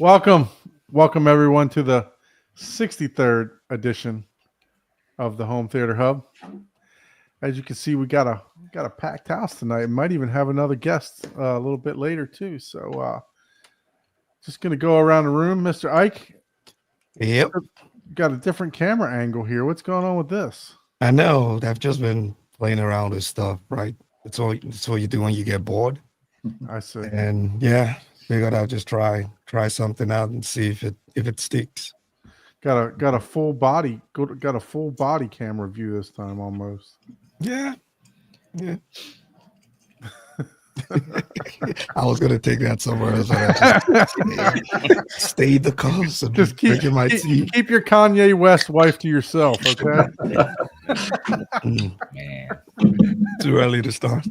Welcome everyone to the 63rd edition of the Home Theater Hub. As you can see, we got a packed house tonight. Might even have another guest a little bit later too. So just gonna go around the room, Mr. Ike. Yep. Got a different camera angle here. What's going on with this? I know. I've just been playing around with stuff, right? That's all you do when you get bored. I see. And yeah, figured I'll just try something out and see if it sticks. Got a full body camera view this time almost. Yeah. I was gonna take that somewhere else. Stay the course. Just keep your Kanye West wife to yourself, okay? Man, Too early to start.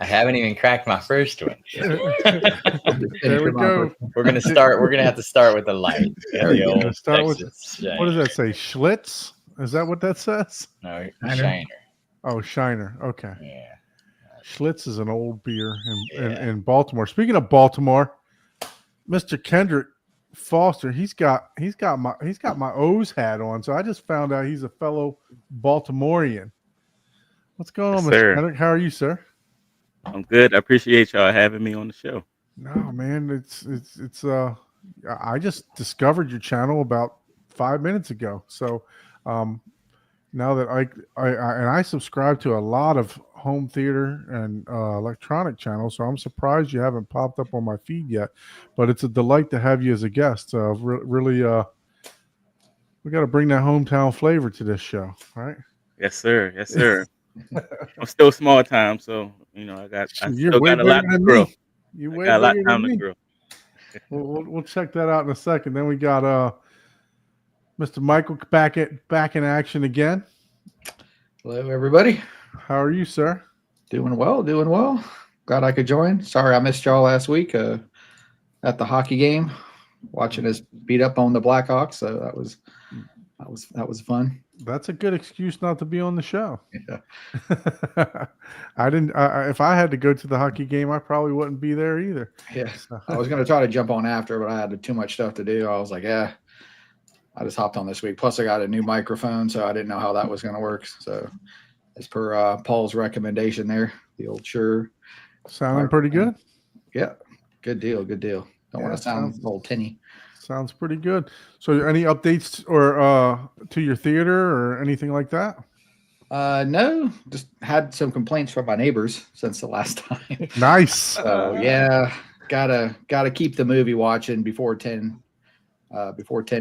I haven't even cracked my first one. There we go. We're gonna start. We're gonna have to start with the light. What does that say? Schlitz? Is that what that says? No, Shiner. Oh, Shiner. Okay. Yeah. Schlitz is an old beer in Baltimore. Speaking of Baltimore, Mr. Kedrick Foster, he's got my O's hat on. So I just found out he's a fellow Baltimorean. What's going on, Mr. Kedrick? How are you, sir? I'm good. I appreciate y'all having me on the show. No, man, it's I just discovered your channel about 5 minutes ago. So now that I subscribe to a lot of home theater and electronic channels, so I'm surprised you haven't popped up on my feed yet. But it's a delight to have you as a guest. Really, we got to bring that hometown flavor to this show, right? Yes, sir. Yes, sir. I'm still small time, so I still got a lot to grow. I got a lot of time to grow. We'll check that out in a second. Then we got Mr. Michael back in action again. Hello, everybody. How are you, sir? Doing well. Glad I could join. Sorry I missed y'all last week at the hockey game, watching us beat up on the Blackhawks. So that was fun. That's a good excuse not to be on the show. Yeah. I didn't. If I had to go to the hockey game, I probably wouldn't be there either. Yeah. I was going to try to jump on after, but I had too much stuff to do. I was like, yeah. I just hopped on this week. Plus, I got a new microphone, so I didn't know how that was going to work. So, as per Paul's recommendation there, the old Shure. Sounding pretty good? Yeah. Good deal. Don't want to sound old tinny. Sounds pretty good. So, any updates or to your theater or anything like that? No, just had some complaints from my neighbors since the last time. Nice. So, yeah, gotta keep the movie watching before 10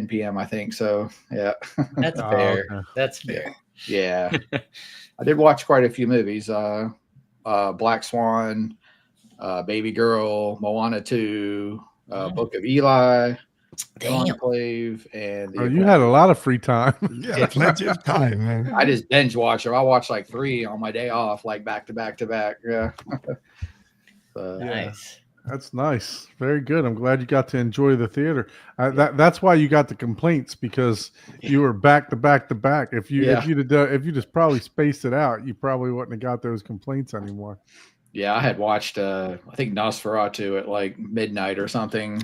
p.m. I think so. Yeah, that's fair. Okay. That's fair. Yeah, I did watch quite a few movies. Black Swan, Baby Girl, Moana 2, Book of Eli, Enclave, and you had a lot of free time. Yeah, plenty of time, man. I just binge watch them. I watched like 3 on my day off, like back to back to back. Yeah. Nice. That's nice. Very good. I'm glad you got to enjoy the theater. That's why you got the complaints, because you were back to back to back. If you just probably spaced it out, you probably wouldn't have got those complaints anymore. Yeah, I had watched I think Nosferatu at like midnight or something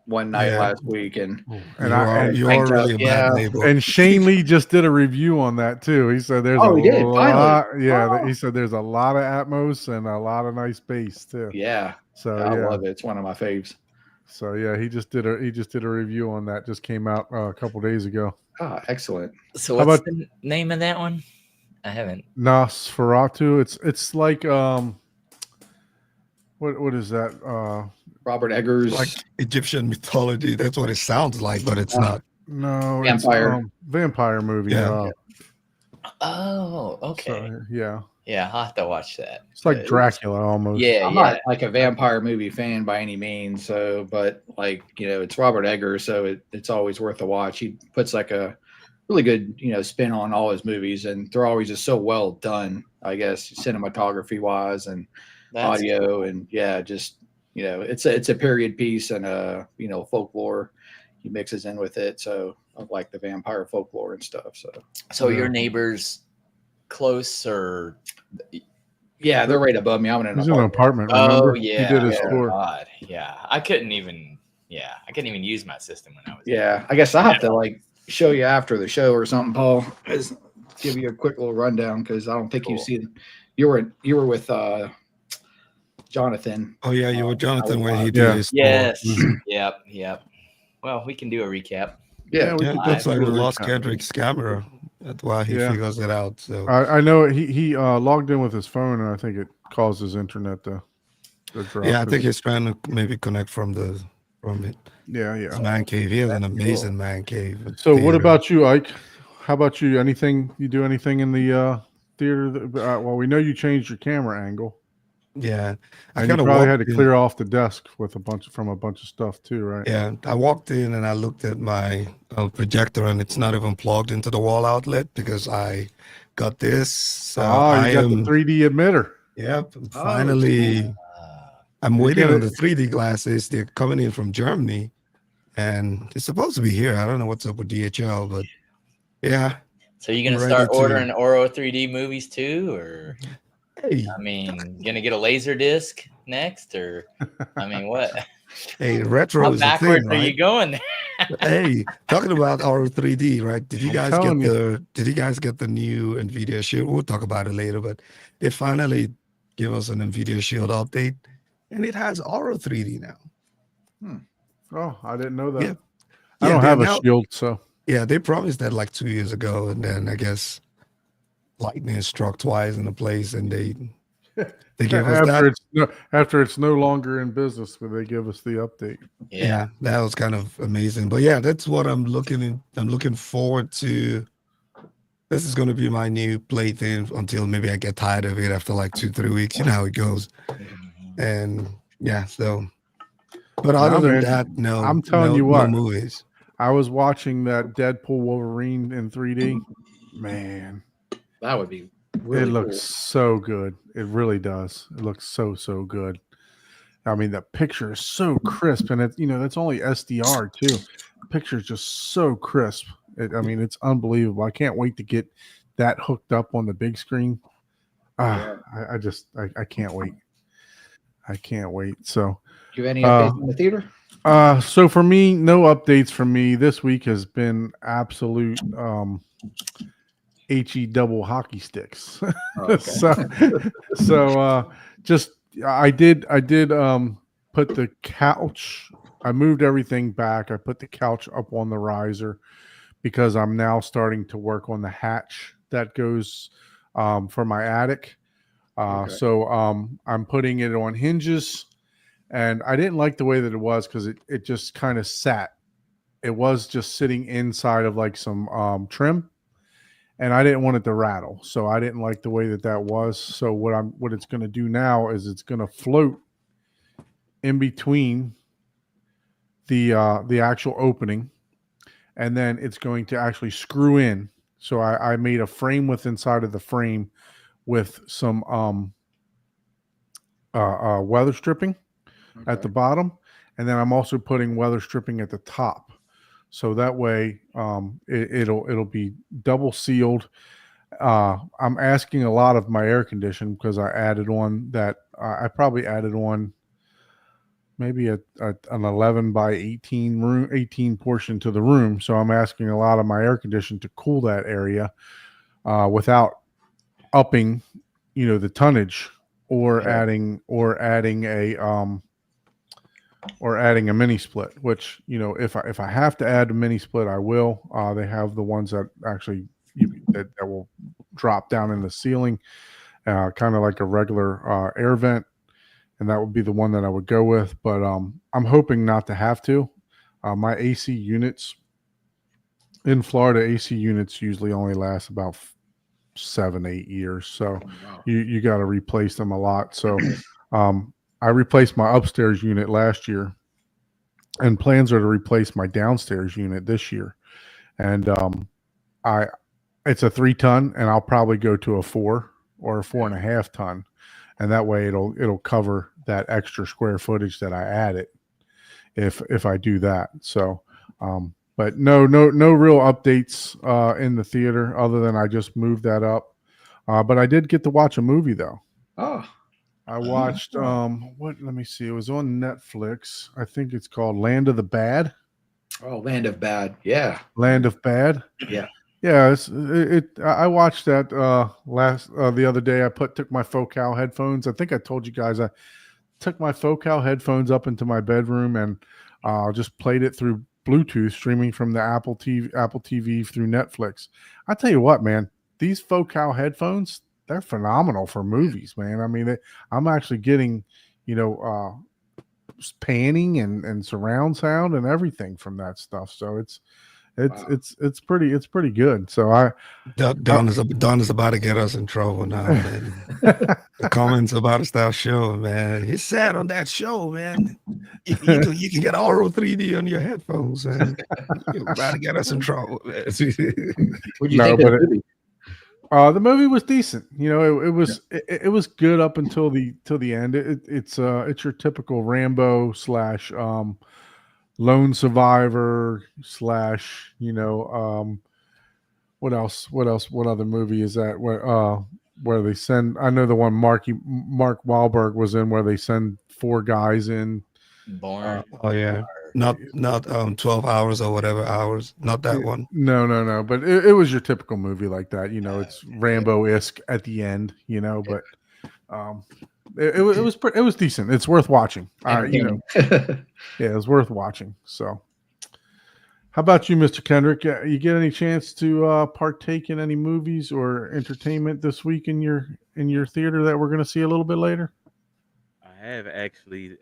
one night last week, and you are really a bad neighbor. And Shane Lee just did a review on that too. He said there's a lot. Yeah, he said there's a lot of Atmos and a lot of nice bass too. Yeah. So I love it. It's one of my faves. So yeah, he just did a review on that. Just came out a couple days ago. Oh, excellent. So what's the name of that one? I haven't. Nosferatu. It's like what is that? Robert Eggers, like Egyptian mythology. That's what it sounds like, but it's not. No, vampire. It's vampire movie. Yeah. Oh, okay. So, yeah. Yeah, I'll have to watch that. It's like Dracula almost. Yeah, I'm not like a vampire movie fan by any means. So, but like, it's Robert Eggers, so it's always worth a watch. He puts like a really good, spin on all his movies, and they're always just so well done, I guess, cinematography wise and audio, and just it's a period piece and folklore he mixes in with it. So I like the vampire folklore and stuff. So your neighbors close, or Yeah, they're right above me. I'm in an He's in an apartment. apartment. Oh Remember? yeah. He did his Oh, tour. God. Yeah. I couldn't even use my system when I was Yeah, I guess I'll have to like show you after the show or something, Paul. Just give you a quick little rundown because I don't think Cool. you've seen. You were with Jonathan. Oh yeah, you were Jonathan when he Yeah. did his tour. Yes. Mhm. Yep. Well, we can do a recap. Yeah, we Yeah, could it looks like do we a lost recap. Kedrick's camera. That's why he Yeah. figures it out. So I know he logged in with his phone, and I think it caused his internet to drop. yeah, I think he's trying to maybe connect from it. Yeah. His man cave. He has an amazing man cave. So what theater. about you, Ike? How about you? You do anything in the theater? Well, we know you changed your camera angle, Yeah, I and you kind of probably had to in. clear off the desk with a bunch of stuff too, right? Yeah, I walked in and I looked at my projector, and it's not even plugged into the wall outlet because I got this. So you got the 3D emitter. Yep, finally. I'm You waiting get on it. the 3D glasses. They're coming in from Germany, and it's supposed to be here. I don't know what's up with DHL, but yeah. So you're gonna Ready start to- ordering Oro 3D movies too, or Hey, I mean, gonna get a laser disc next, or I mean, what? hey, retro How is a backwards thing, are you right? going? Hey, talking about our 3D, right? Did you I'm guys get telling Did you guys get the new NVIDIA Shield? We'll talk about it later, but they finally give us an NVIDIA Shield update, and it has Aura 3D now. Oh, I didn't know that. Yeah. I Yeah, don't they're have a now- shield, so Yeah, they promised that like 2 years ago, and then I guess lightning struck twice in the place, and they gave us that. after it's no longer in business, when they give us the update. Yeah, that was kind of amazing. But yeah, that's what I'm looking forward to. This is going to be my new plaything until maybe I get tired of it after like 2-3 weeks. You know how it goes. And yeah, so. But other than man, that, no. I'm telling no, you what. no movies. I was watching that Deadpool Wolverine in 3D. Man, that would be really it looks cool. so good. It really does. It looks so good. I mean, the picture is so crisp, and that's only SDR too. The picture is just so crisp. It's unbelievable. I can't wait to get that hooked up on the big screen. I can't wait. I can't wait. So, Do you have any updates in the theater? so for me, no updates from me. This week has been absolute HE double hockey sticks. Oh, okay. so just I did put the couch. I moved everything back. I put the couch up on the riser because I'm now starting to work on the hatch that goes for my attic. So I'm putting it on hinges, and I didn't like the way that it was because it just kind of sat. It was just sitting inside of like some trim, and I didn't want it to rattle. So I didn't like the way that was. So what it's going to do now is it's going to float in between the actual opening, and then it's going to actually screw in. So I made a frame with inside of the frame with some weather stripping at the bottom, and then I'm also putting weather stripping at the top. So that way it'll be double sealed. I'm asking a lot of my air conditioning because I added on that. I probably added on maybe an 11 by 18 portion to the room. So I'm asking a lot of my air conditioning to cool that area without upping, the tonnage or adding a mini split, which, if I have to add a mini split, I will. They have the ones that actually that will drop down in the ceiling, kind of like a regular air vent. And that would be the one that I would go with. But I'm hoping not to have to. My AC units in Florida, AC units usually only last about 7-8 years. So you got to replace them a lot. So I replaced my upstairs unit last year, and plans are to replace my downstairs unit this year. And it's a 3-ton, and I'll probably go to a 4 or a 4.5 ton. And that way it'll cover that extra square footage that I added if I do that. So, but no real updates in the theater other than I just moved that up. But I did get to watch a movie though. Oh, I watched what? Let me see. It was on Netflix. I think it's called Land of the Bad. oh, Land of Bad. Yeah. Land of Bad. Yeah. Yeah, I watched that the other day. I took my Focal headphones. I think I told you guys I took my Focal headphones up into my bedroom and just played it through Bluetooth, streaming from the Apple TV through Netflix. I tell you what, man, these Focal headphones, they're phenomenal for movies, man. I mean, I'm actually getting, panning and surround sound and everything from that stuff. So it's pretty good. So Don is about to get us in trouble now, man. The comments about that show, man. He's sad on that show, man. You can get Auro 3D on your headphones, man. You're about to get us in trouble, man. What do you think of the movie? The movie was decent. It was good up until the end. It's your typical Rambo / lone survivor / what else? What other movie is that? Where they send? I know the one Mark Wahlberg was in, where they send 4 guys in. Born. Oh yeah, not 12 hours or whatever hours. Not that one. No. But it was your typical movie like that. It's Rambo-esque at the end. But it was decent. It's worth watching. Yeah, it was worth watching. So, how about you, Mr. Kendrick? You get any chance to partake in any movies or entertainment this week in your theater that we're going to see a little bit later? I have actually.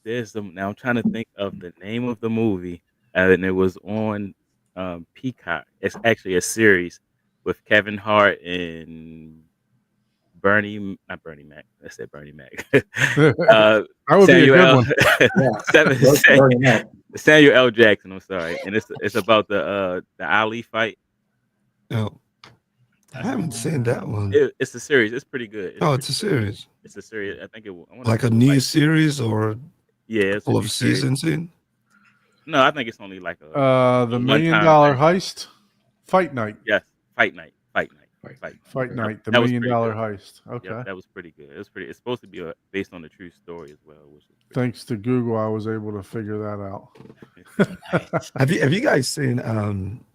There's some. Now I'm trying to think of the name of the movie, and it was on Peacock. It's actually a series with Kevin Hart and not Bernie Mac. I said Bernie Mac. That would be a good one. Samuel L. Jackson. I'm sorry, and it's about the Ali fight. Oh, I haven't seen that one. It's a series. It's pretty good. It's a series. It's a series. I think like a new series or it's full of seasons in. No, I think it's only like the $1 Million Heist, Fight Night. Yes, Fight Night. Fight Night. The $1 Million Heist. Okay, that was pretty good. It's supposed to be based on a true story as well. Thanks to Google, I was able to figure that out. Have you guys seen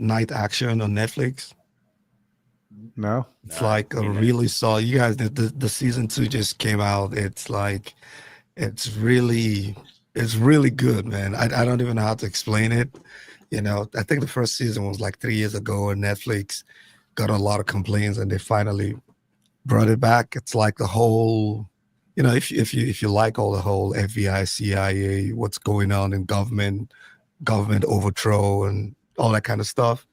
Night Action on Netflix? No. It's like a really solid. You guys, the season 2 just came out. It's like it's really good, man. I don't even know how to explain it. I think the first season was like 3 years ago, and Netflix got a lot of complaints, and they finally brought it back. It's like the whole, if you like all the whole FBI, CIA, what's going on in government overthrow and all that kind of stuff,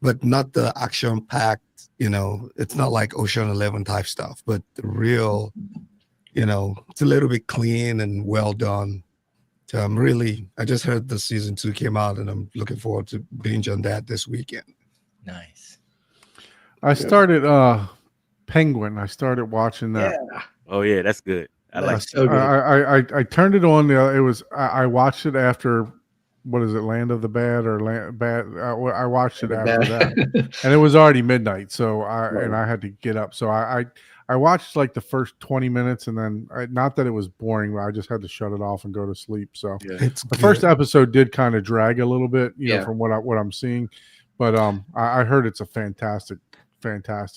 but not the action-packed. It's not like Ocean 11 type stuff, but the real, it's a little bit clean and well done. So I just heard the season 2 came out, and I'm looking forward to binge on that this weekend. Nice. I started Penguin. I started watching that. Yeah. Oh yeah, that's good. I like That's so good. I turned it on. It was I watched it after, what is it, Land of the Bad or Bad? I watched it after that, and it was already midnight. So I had to get up. So I watched like the first 20 minutes, and then not that it was boring, but I just had to shut it off and go to sleep. So the first episode did kind of drag a little bit, from what I'm seeing, but I heard it's a fantastic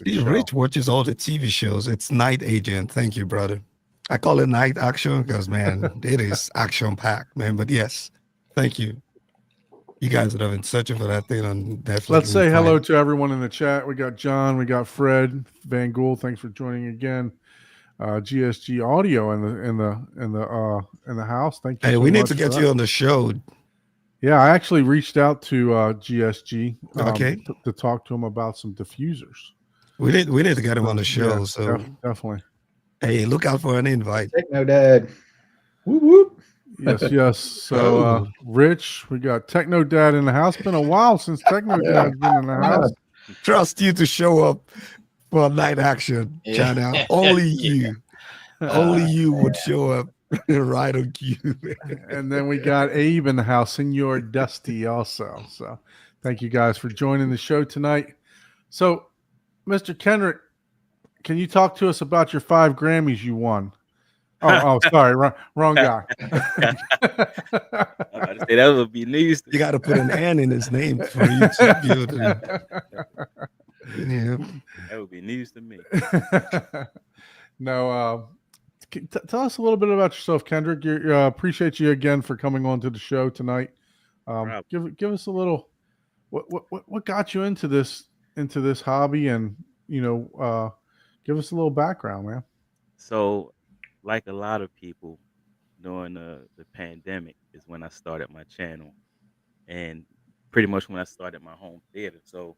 show. Rich watches all the TV shows. It's Night Agent. Thank you, brother. I call it Night Action because, man, it is action-packed, man. But yes, thank you. You guys that have been searching for that thing on Netflix. Let's say hello to everyone in the chat. We got John, we got Fred, Van Gool. Thanks for joining again. GSG Audio in the house. Thank you. Hey, so we need much to get for you that. on the show. Yeah, I actually reached out to GSG to talk to him about some diffusers. We need to get him on the show. Yeah, so definitely. Hey, look out for an invite. Techno Dad. Whoop whoop. Yes. So Rich, we got Techno Dad in the house. Been a while since Techno Dad's been in the house. Trust you to show up for Night Action, China. Only you. Only you would show up right on cue. And then we got Abe in the house, Senor Dusty also. So thank you guys for joining the show tonight. So, Mr. Kendrick, can you talk to us about your 5 Grammys you won? Oh, sorry, wrong guy. I'm about to say that would be news. You got to put an N in his name for you to be able to. Yeah. That would be news to me. No, tell us a little bit about yourself, Kendrick. Appreciate you again for coming on to the show tonight. Give us a little. What got you into this hobby, and give us a little background, man. So, like a lot of people, during the pandemic is when I started my channel, and pretty much when I started my home theater. So,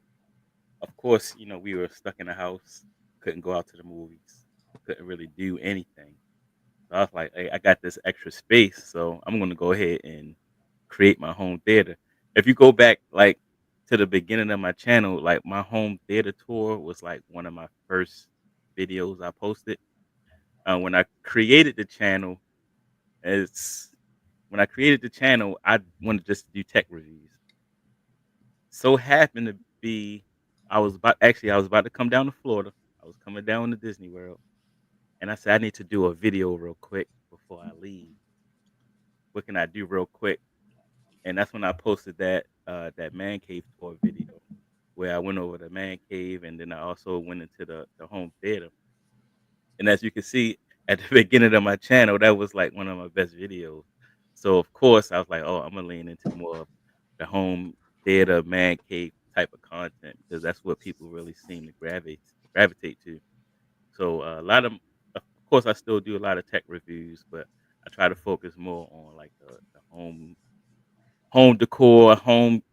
of course, we were stuck in the house, couldn't go out to the movies, couldn't really do anything. So I was like, hey, I got this extra space, so I'm gonna go ahead and create my home theater. If you go back like to the beginning of my channel, like my home theater tour was like one of my first videos I posted. When I created the channel, it's when I created the channel, I wanted just to do tech reviews. So happened to be, I was about to come down to Florida. I was coming down to Disney World, and I said I need to do a video real quick before I leave. What can I do real quick? And that's when I posted that man cave tour video where I went over the man cave, and then I also went into the home theater. And as you can see at the beginning of my channel, that was like one of my best videos. So of course I was like, oh, I'm gonna lean into more of the home theater man cave type of content because that's what people really seem to gravitate to. So of course, I still do a lot of tech reviews, but I try to focus more on like the home decor, home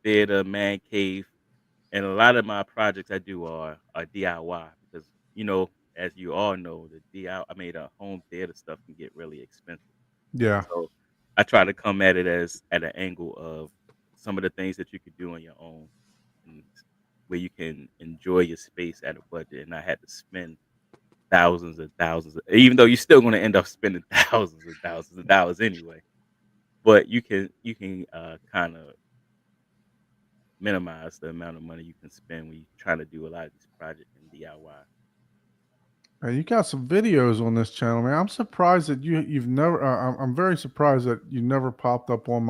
theater, man cave, and a lot of my projects I do are DIY because as you all know, the DIY, I made a home theater stuff can get really expensive. Yeah, So I try to come at it as at an angle of some of the things that you could do on your own, and where you can enjoy your space at a budget and not have to spend thousands and thousands. Even though you're still going to end up spending thousands of dollars anyway, but you can kind of minimize the amount of money you can spend when you're trying to do a lot of these projects in DIY. man, you got some videos on this channel, man. I'm surprised that you've never. I'm very surprised that you never popped up on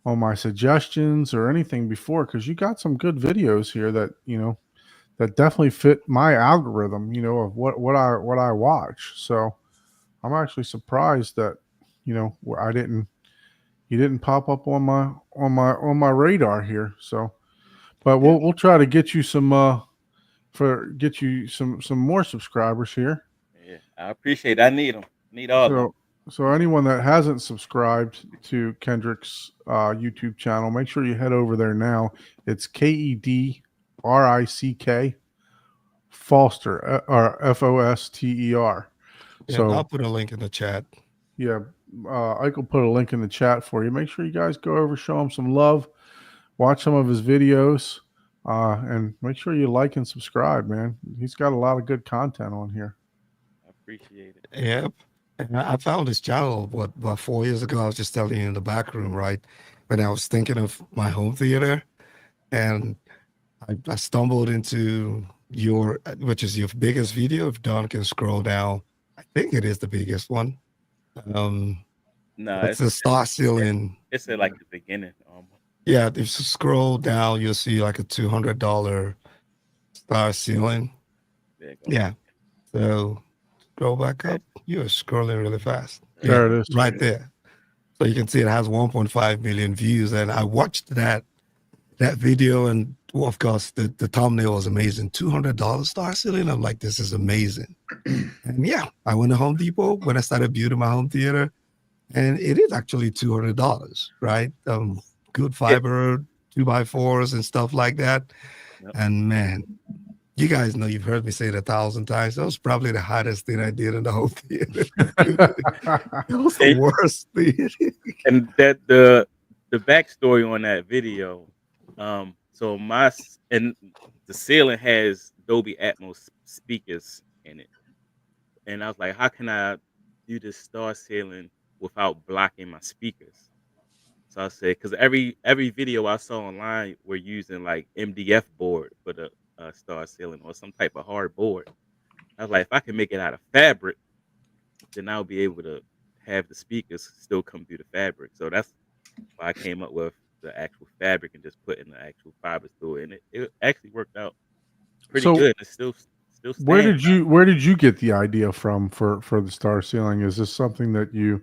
my suggestions or anything before, because you got some good videos here that that definitely fit my algorithm. Of what I watch. So I'm actually surprised that I didn't. You didn't pop up on my radar here. So, but we'll try to get you some more subscribers here. Yeah, I appreciate it. I need them. Need all of them. So anyone that hasn't subscribed to Kendrick's YouTube channel, make sure you head over there now. It's Kedrick Foster, or Foster. Yeah, So I'll put a link in the chat. yeah, I could put a link in the chat for you. Make sure you guys go over, show him some love, watch some of his videos, and make sure you like and subscribe, man. He's got a lot of good content on here. I appreciate it. Yep. And I found this channel, about 4 years ago. I was just telling you in the back room, right? When I was thinking of my home theater, and I stumbled into which is your biggest video. If Don can scroll down, I think it is the biggest one. No, It's the star ceiling. it's at like the beginning. Yeah, if you scroll down, you'll see like a $200 star ceiling. There you go. Yeah. So scroll back up. You're scrolling really fast. There it is. Right there. So you can see it has 1.5 million views. And I watched that video, and well, of course the thumbnail was amazing. $200 star ceiling. I'm like, this is amazing. And yeah, I went to Home Depot when I started building my home theater, and it is actually $200, right? Good fiber, 2x4s and stuff like that. Yep. And man, you guys know, you've heard me say it 1,000 times. That was probably the hottest thing I did in the whole theater. It was the worst thing. And that the backstory on that video. So and the ceiling has Dolby Atmos speakers in it, and I was like, how can I do this star ceiling without blocking my speakers? So I said, because every video I saw online, we're using like MDF board for star ceiling or some type of hard board. I was like, if I can make it out of fabric, then I'll be able to have the speakers still come through the fabric. So that's why I came up with the actual fabric and just putting the actual fibers through it, and it actually worked out pretty So good. It's still standing. where did you get the idea from for the star ceiling? Is this something that you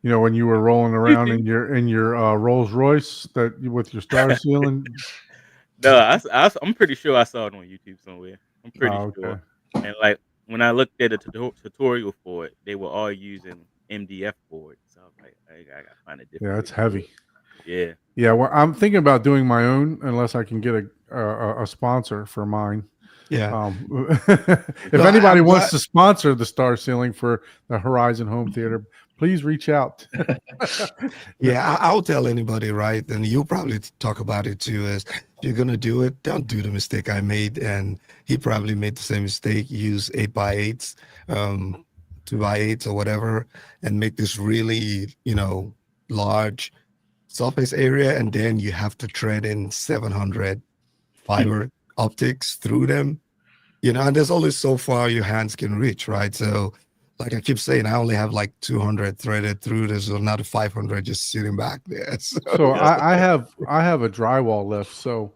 know when you were rolling around in your Rolls Royce with your star ceiling? No, I'm pretty sure I saw it on YouTube somewhere. I'm pretty Oh, sure. okay. And like when I looked at a tutorial for it, they were all using MDF boards. So I was like, I gotta find a different. Yeah, it's way to do heavy. it. Yeah. Yeah, well, I'm thinking about doing my own unless I can get a sponsor for mine. Yeah. If No, anybody I'm wants glad- to sponsor the Star Ceiling for the Horizon Home Theater, please reach out. Yeah, I'll tell anybody, right? And you'll probably talk about it too. Is if you're gonna do it, don't do the mistake I made, and he probably made the same mistake. Use 8x8s, 2x8s or whatever, and make this really, large surface area, and then you have to thread in 700 fiber optics through them. And there's only so far your hands can reach, right? So like I keep saying, I only have like 200 threaded through. There's another 500 just sitting back there. So I have a drywall lift. So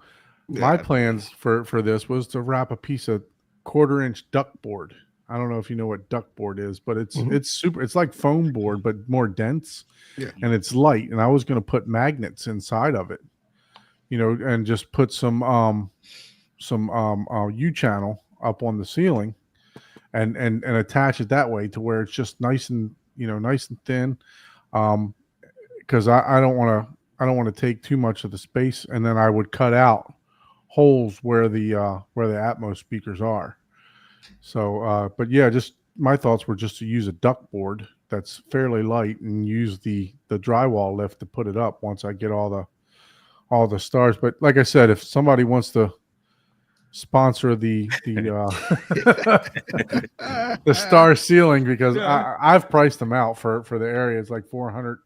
my Yeah. plans for this was to wrap a piece of 1/4-inch duck board. I don't know if you know what duck board is, but it's Mhm. it's super. It's like foam board, but more dense, Yeah. and it's light. And I was going to put magnets inside of it, and just put some U channel up on the ceiling, and attach it that way to where it's just nice and nice and thin, because I don't want to take too much of the space, and then I would cut out holes where the Atmos speakers are. So but yeah, just my thoughts were just to use a duck board that's fairly light and use the drywall lift to put it up once I get all the stars. But like I said, if somebody wants to sponsor the the star ceiling, because I've priced them out for the area. It's like 400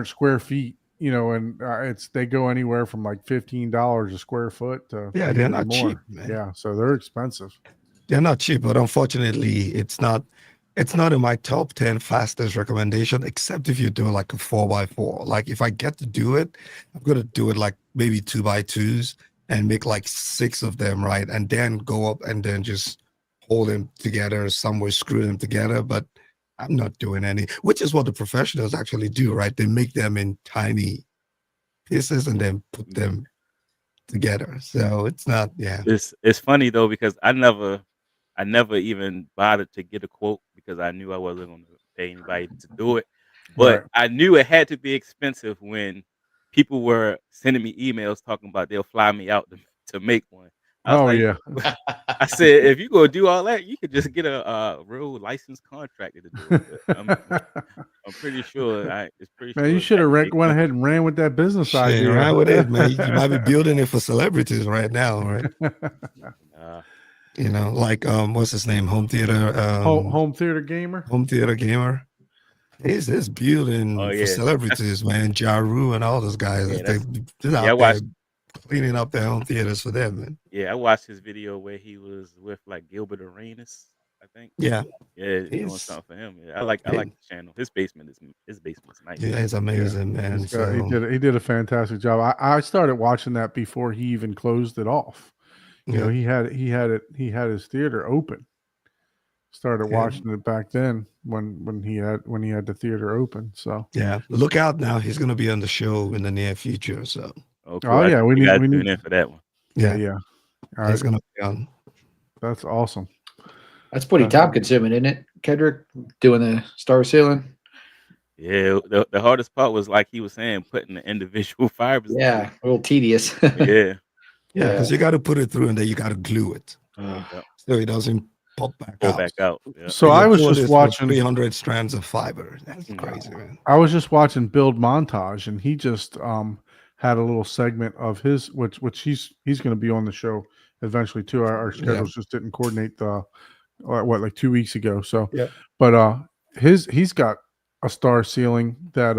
square feet, and they go anywhere from like $15 a square foot to Yeah, they're not more. cheap, man. Yeah, so they're expensive. They're not cheap, but unfortunately, it's not in my top 10 fastest recommendation, except if you do like a 4x4. Like if I get to do it, I'm gonna do it like maybe 2x2s and make like 6 of them, right? And then go up and then just hold them together somewhere, screw them together. But I'm not doing any, which is what the professionals actually do, right? They make them in tiny pieces and then put them together. So it's not, yeah. It's funny though because I never even bothered to get a quote because I knew I wasn't going to pay anybody to do it. But Right. I knew it had to be expensive when people were sending me emails talking about they'll fly me out to make one. I was Oh like, yeah. I said, if you go do all that, you could just get a real licensed contractor to do it. But I'm pretty sure. It's pretty Man, sure you it's should have actually went ahead expensive. and ran with that business Shit, idea. right with it, man. You might be building it for celebrities right now, right? Uh, Like what's his name? Home theater. Home theater gamer. Home theater gamer. He's building Oh, for yeah. celebrities, man. Ja Rule and all those guys. Yeah, They're I out there watched. cleaning up their home theaters for them, man. Yeah, I watched his video where he was with like Gilbert Arenas, I think. Yeah, Yeah, doing he's something for him. Yeah, I like the channel. His basement's nice. yeah, it's amazing, man. He So did a fantastic job. I started watching that before he even closed it off. yeah. He had his theater open. Started Yeah. watching it back then when he had the theater open. So Yeah, look out now. He's gonna be on the show in the near future. So Oh, cool. Oh, yeah, we gotta need- tune in for that one. yeah. All he's right, gonna be on. that's awesome. That's pretty time consuming, isn't it, Kedrick? Doing the star ceiling. Yeah, the hardest part was like he was saying, putting the individual fibers. Yeah, a little tedious. Yeah. Yeah, because you got to put it through and then you got to glue it Yeah. so it doesn't pop back Pull out. back out. Yeah. So I was just watching 300 strands of fiber. That's Mm. crazy, man. I was just watching Build Montage, and he just had a little segment of his, which he's going to be on the show eventually too. Our schedules just didn't coordinate like 2 weeks ago. So, Yeah. But he's got a star ceiling that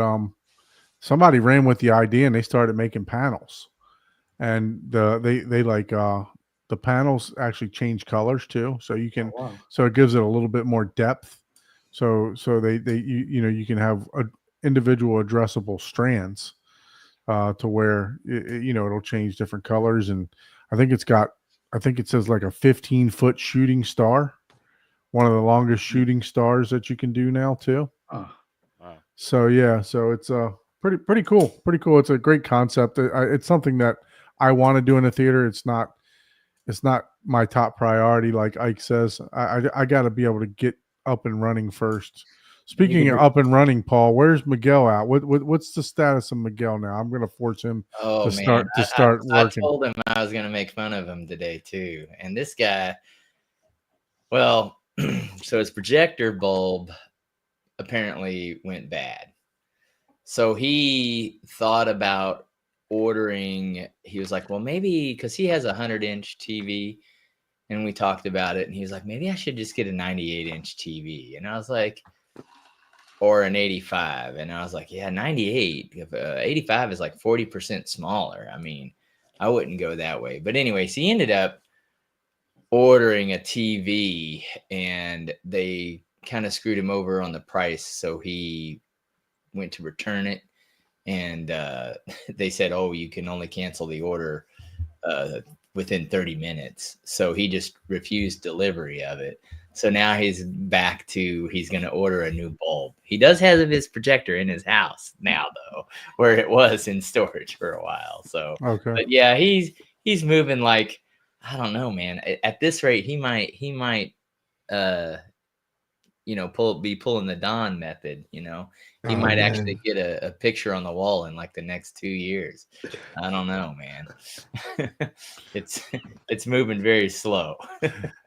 somebody ran with the idea, and they started making panels, and they like the panels actually change colors too, so you can Oh, wow. so it gives it a little bit more depth. So they you can have individual addressable strands to where it'll change different colors, and I think it says like a 15-foot shooting star, one of the longest shooting stars that you can do now too. Oh, Wow. So yeah, so it's pretty cool, pretty cool. It's a great concept. It's something that I want to do in a theater. It's not my top priority, like Ike says. I got to be able to get up and running first. Speaking of up and running, Paul, where's Miguel at? What's the status of Miguel now? I'm going to force him Oh to man, start I working. told him I was gonna make fun of him today too, and this guy, well, so his projector bulb apparently went bad. So he thought about ordering. He was like, well, maybe because he has a 100-inch TV, and we talked about it, and he was like, maybe I should just get a 98-inch TV, and I was like, or an 85, and I was like, yeah, 98. If 85 is like 40% smaller. I mean, I wouldn't go that way. But anyways, he ended up ordering a TV, and they kind of screwed him over on the price, so he went to return it, and they said, oh, you can only cancel the order within 30 minutes. So he just refused delivery of it. So now he's back to he's going to order a new bulb. He does have his projector in his house now, though, where it was in storage for a while. So, Okay. but yeah, he's moving like, I don't know, man. At this rate, he might be pulling the Don method. He Oh, might man. actually get a picture on the wall in like the next 2 years. I don't know, man. It's moving very slow.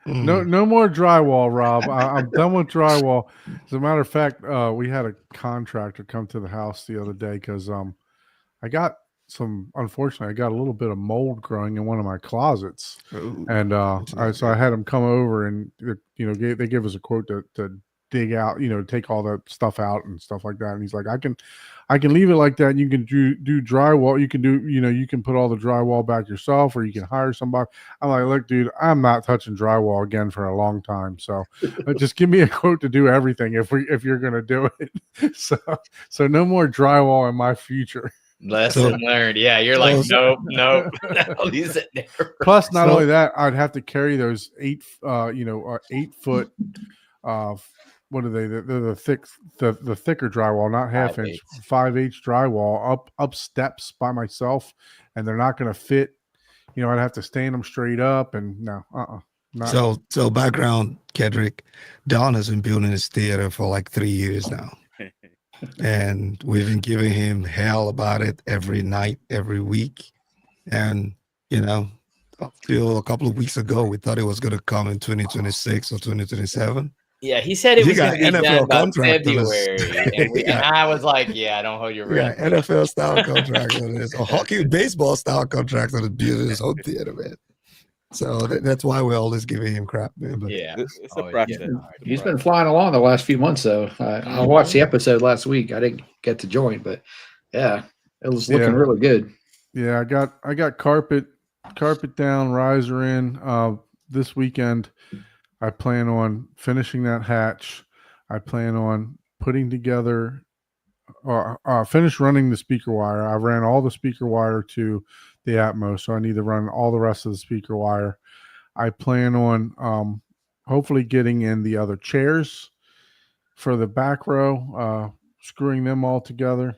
No more drywall, Rob. I'm done with drywall. As a matter of fact, we had a contractor come to the house the other day because unfortunately, I got a little bit of mold growing in one of my closets, Ooh, and that's not I good. had him come over, and they give us a quote to dig out, take all that stuff out and stuff like that. And he's like, I can leave it like that. And you can do drywall. You can do, you can put all the drywall back yourself, or you can hire somebody. I'm like, look, dude, I'm not touching drywall again for a long time. So just give me a quote to do everything if you're gonna do it. So no more drywall in my future. Lesson learned. Yeah, you're like, nope. I'll use it there. Plus, not only that, I'd have to carry those 8-foot. What are they? They're the thicker drywall, not half inch, 5/8 drywall up steps by myself, and they're not going to fit. I'd have to stand them straight up, and no, So background, Kedrick, Don has been building his theater for like 3 years now. And we've been giving him hell about it every night, every week. And, until a couple of weeks ago, we thought it was going to come in 2026 or 2027. Yeah, he said it was going to be NFL done by contractors. February. And I was like, yeah, don't hold your breath. Yeah, NFL style contract on this, or hockey baseball style contract on the building his home theater, man. So that's why we're always giving him crap, man. But Yeah, it's a process. he's been flying along the last few months, though. I watched the episode last week. I didn't get to join, but yeah, it was looking really good. Yeah, I got carpet down, riser in. This weekend, I plan on finishing that hatch. I plan on putting together, finish running the speaker wire. I ran all the speaker wire to the Atmos, so I need to run all the rest of the speaker wire. I plan on hopefully getting in the other chairs for the back row, screwing them all together.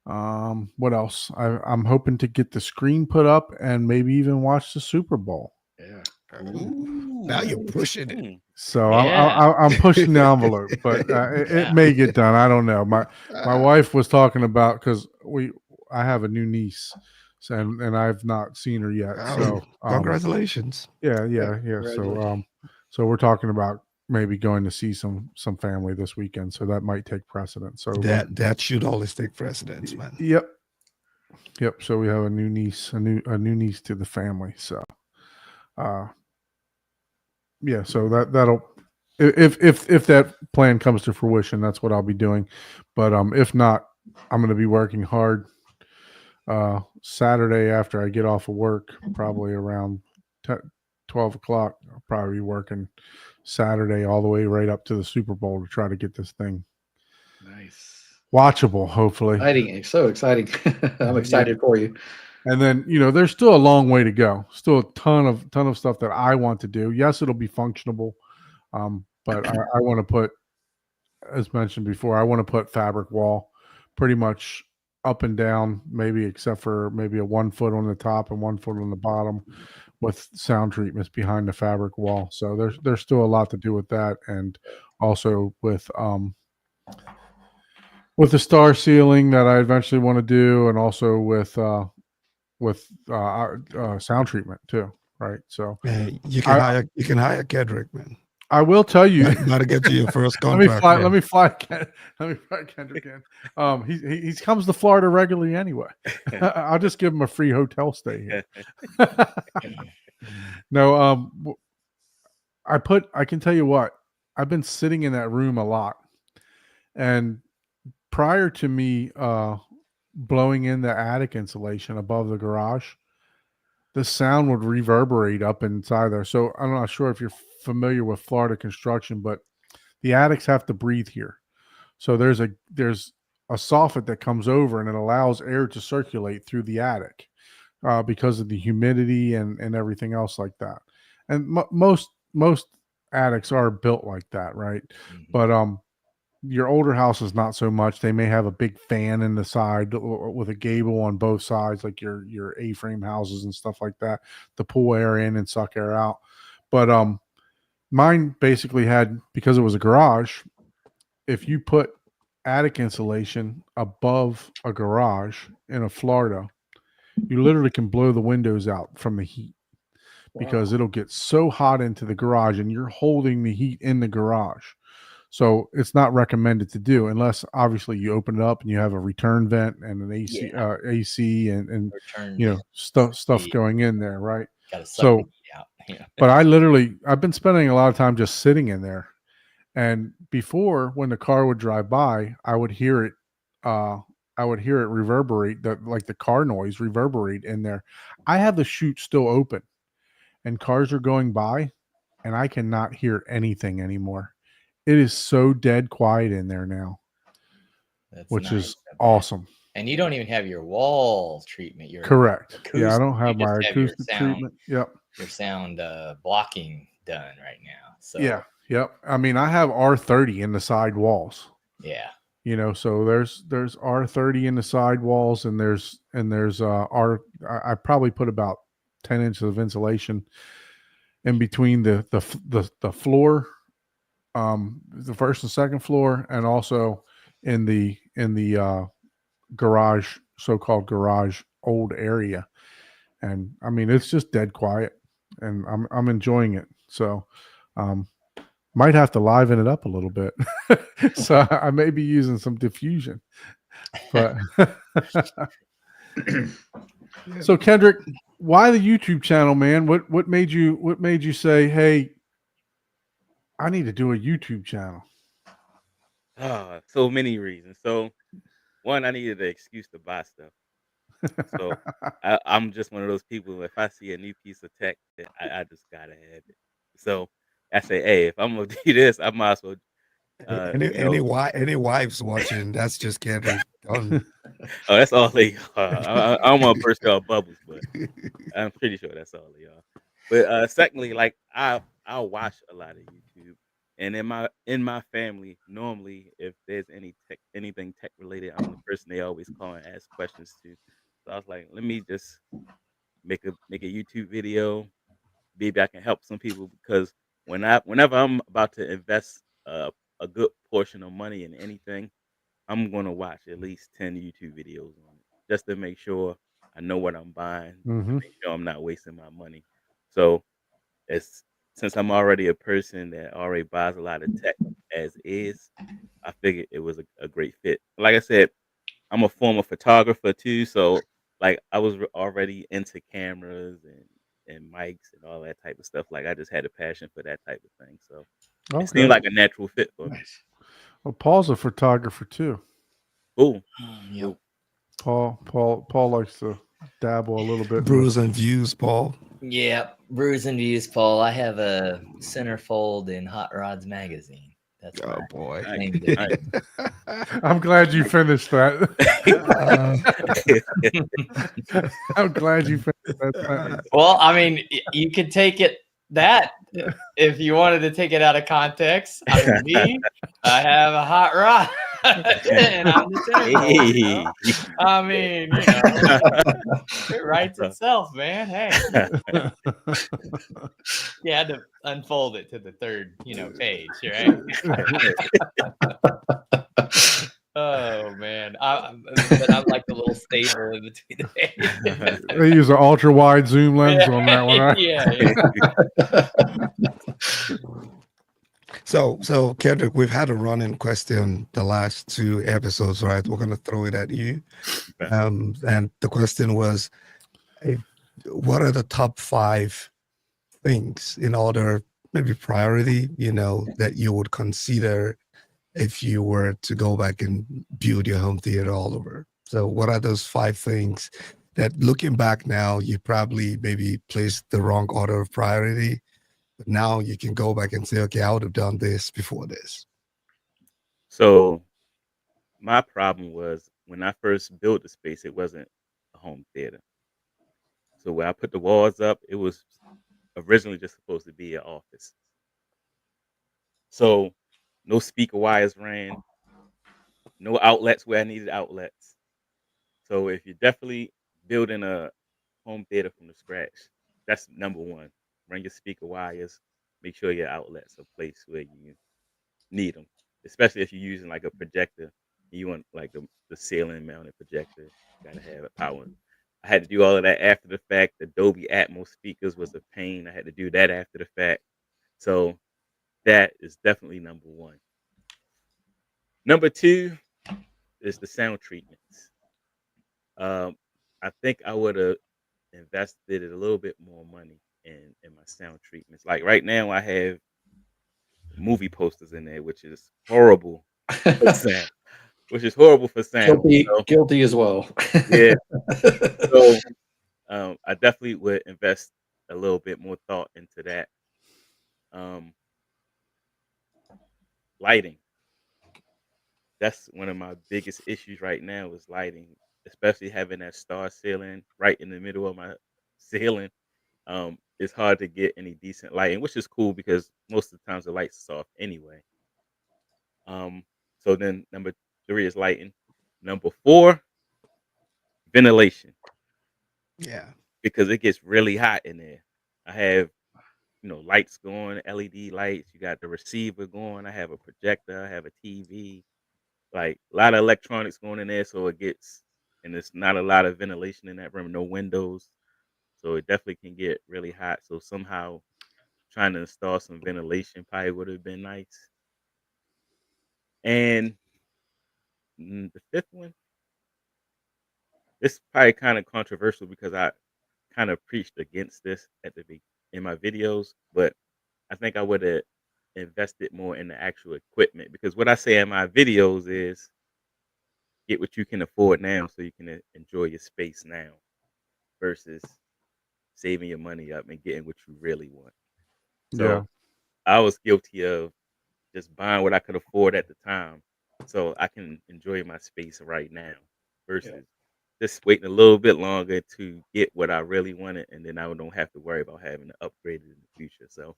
What else? I'm hoping to get the screen put up and maybe even watch the Super Bowl. Yeah. now you're pushing it. So Yeah. I'm pushing the envelope, but it may get done. I don't know. My wife was talking about, because I have a new niece, and I've not seen her yet. So Congratulations. Yeah. So we're talking about maybe going to see some family this weekend. So that might take precedence. So that should always take precedence, man. Yep. So we have a new niece to the family. So, yeah. So that'll, if that plan comes to fruition, that's what I'll be doing. But if not, I'm going to be working hard Saturday after I get off of work, probably around 12 o'clock. I'll probably be working Saturday all the way right up to the Super Bowl to try to get this thing Nice. watchable, hopefully. Exciting. It's so exciting. I'm excited for you. And then, there's still a long way to go. Still a ton of stuff that I want to do. Yes, it'll be functionable. But I want to put, as mentioned before, I want to put fabric wall pretty much up and down, maybe except for maybe a 1 foot on the top and 1 foot on the bottom, with sound treatments behind the fabric wall. So there's still a lot to do with that, and also with the star ceiling that I eventually want to do, and also with sound treatment too, right? So you can hire Kedrick, man. I will tell you. Gotta get you your first let me contract. fly Kendrick in. He comes to Florida regularly anyway. I'll just give him a free hotel stay here. No, I can tell you what, I've been sitting in that room a lot, and prior to me blowing in the attic insulation above the garage, the sound would reverberate up inside there. So I'm not sure if you're familiar with Florida construction, but the attics have to breathe here. So there's a soffit that comes over, and it allows air to circulate through the attic because of the humidity and everything else like that. And most attics are built like that, right? Mm-hmm. But your older houses, not so much. They may have a big fan in the side with a gable on both sides, like your A-frame houses and stuff like that, to pull air in and suck air out. But mine basically had, because it was a garage, if you put attic insulation above a garage in Florida, you literally can blow the windows out from the heat. Wow. Because it'll get so hot into the garage, and you're holding the heat in the garage. So it's not recommended to do, unless obviously you open it up and you have a return vent and an AC and stuff going in there, right? So, but I've been spending a lot of time just sitting in there, and before, when the car would drive by, I would hear it. I would hear it reverberate, like the car noise reverberate in there. I have the chute still open, and cars are going by, and I cannot hear anything anymore. It is so dead quiet in there now, which is awesome. And you don't even have your wall treatment. Correct. Yeah, I don't have my acoustic treatment. Yep. Your sound blocking done right now. So yeah. Yep. I mean, I have R30 in the side walls. Yeah. So there's R30 in the side walls, and there's I probably put about 10 inches of insulation in between the floor. The first and second floor, and also in the garage, so-called garage old area. And I mean, it's just dead quiet, and I'm enjoying it. So might have to liven it up a little bit. So I may be using some diffusion. But so Kendrick, why the YouTube channel, man? What made you say, hey, I need to do a YouTube channel? So many reasons. So one, I needed an excuse to buy stuff. So I'm just one of those people. If I see a new piece of tech, I just gotta have it. So I say, hey, if I'm gonna do this, I might as well. Any wives watching? That's just getting done. Oh, that's all they. I don't want to burst out bubbles, but I'm pretty sure that's all they are. But secondly, like I'll watch a lot of YouTube, and in my family, normally if there's anything tech related, I'm the person they always call and ask questions to. So I was like, let me just make a YouTube video. Maybe I can help some people, because whenever I'm about to invest a good portion of money in anything, I'm gonna watch at least 10 YouTube videos on it, just to make sure I know what I'm buying, Mm-hmm. make sure I'm not wasting my money. So since I'm already a person that already buys a lot of tech as is, I figured it was a great fit. Like I said, I'm a former photographer too, so like I was already into cameras and mics and all that type of stuff. Like I just had a passion for that type of thing. So it seemed like a natural fit for me. Well, Paul's a photographer too. Cool. Yep. Paul likes to dabble a little bit. Brews and views, Paul. Yeah, Brews and Views, Paul. I have a centerfold in Hot Rods magazine. That's Oh my boy. claim to Nice. I'm glad you finished that. I'm glad you finished that sentence. Well, I mean, you could take it that if you wanted to take it out of context. I mean, me, I have a hot rod, and I'm the centerfold. You know? Hey. I mean, you know, it writes itself, man. Hey, you had to unfold it to the third, page, right? Oh man, but I'm like the little staple in between the pages. They use an ultra wide zoom lens on that one. Right? So Kedrick, we've had a running question the last 2 episodes, right? We're gonna throw it at you. And the question was, what are the top 5 things in order, maybe priority, that you would consider if you were to go back and build your home theater all over? So what are those 5 things that, looking back now, you probably maybe placed the wrong order of priority, but now you can go back and say, okay, I would have done this before this? So my problem was when I first built the space, it wasn't a home theater. So when I put the walls up, it was originally just supposed to be an office. So no speaker wires ran, no outlets where I needed outlets. So if you're definitely building a home theater from the scratch, that's number one. Run your speaker wires. Make sure your outlets are placed where you need them, especially if you're using like a projector. You want like the ceiling mounted projector. Gotta have it power. I had to do all of that after the fact. The Dolby Atmos speakers was a pain. I had to do that after the fact. So that is definitely number one. Number 2 is the sound treatments. I think I would have invested a little bit more money in my sound treatments. Like right now, I have movie posters in there, which is horrible for sound. Which is horrible for sound. Guilty as well. Yeah. So I definitely would invest a little bit more thought into that. Lighting. That's one of my biggest issues right now is lighting, especially having that star ceiling right in the middle of my ceiling. It's hard to get any decent lighting, which is cool because most of the times the lights is off anyway. So then number 3 is lighting. Number 4, ventilation, Yeah. because it gets really hot in there. I have, lights going, LED lights. You got the receiver going. I have a projector. I have a TV. Like a lot of electronics going in there, so and there's not a lot of ventilation in that room. No windows, so it definitely can get really hot. So somehow trying to install some ventilation probably would have been nice. And the 5th one, this is probably kind of controversial because I kind of preached against this in my videos, but I think I would have invested more in the actual equipment, because what I say in my videos is get what you can afford now so you can enjoy your space now versus saving your money up and getting what you really want. So Yeah. I was guilty of just buying what I could afford at the time so I can enjoy my space right now versus just waiting a little bit longer to get what I really wanted, and then I don't have to worry about having to upgrade it in the future. So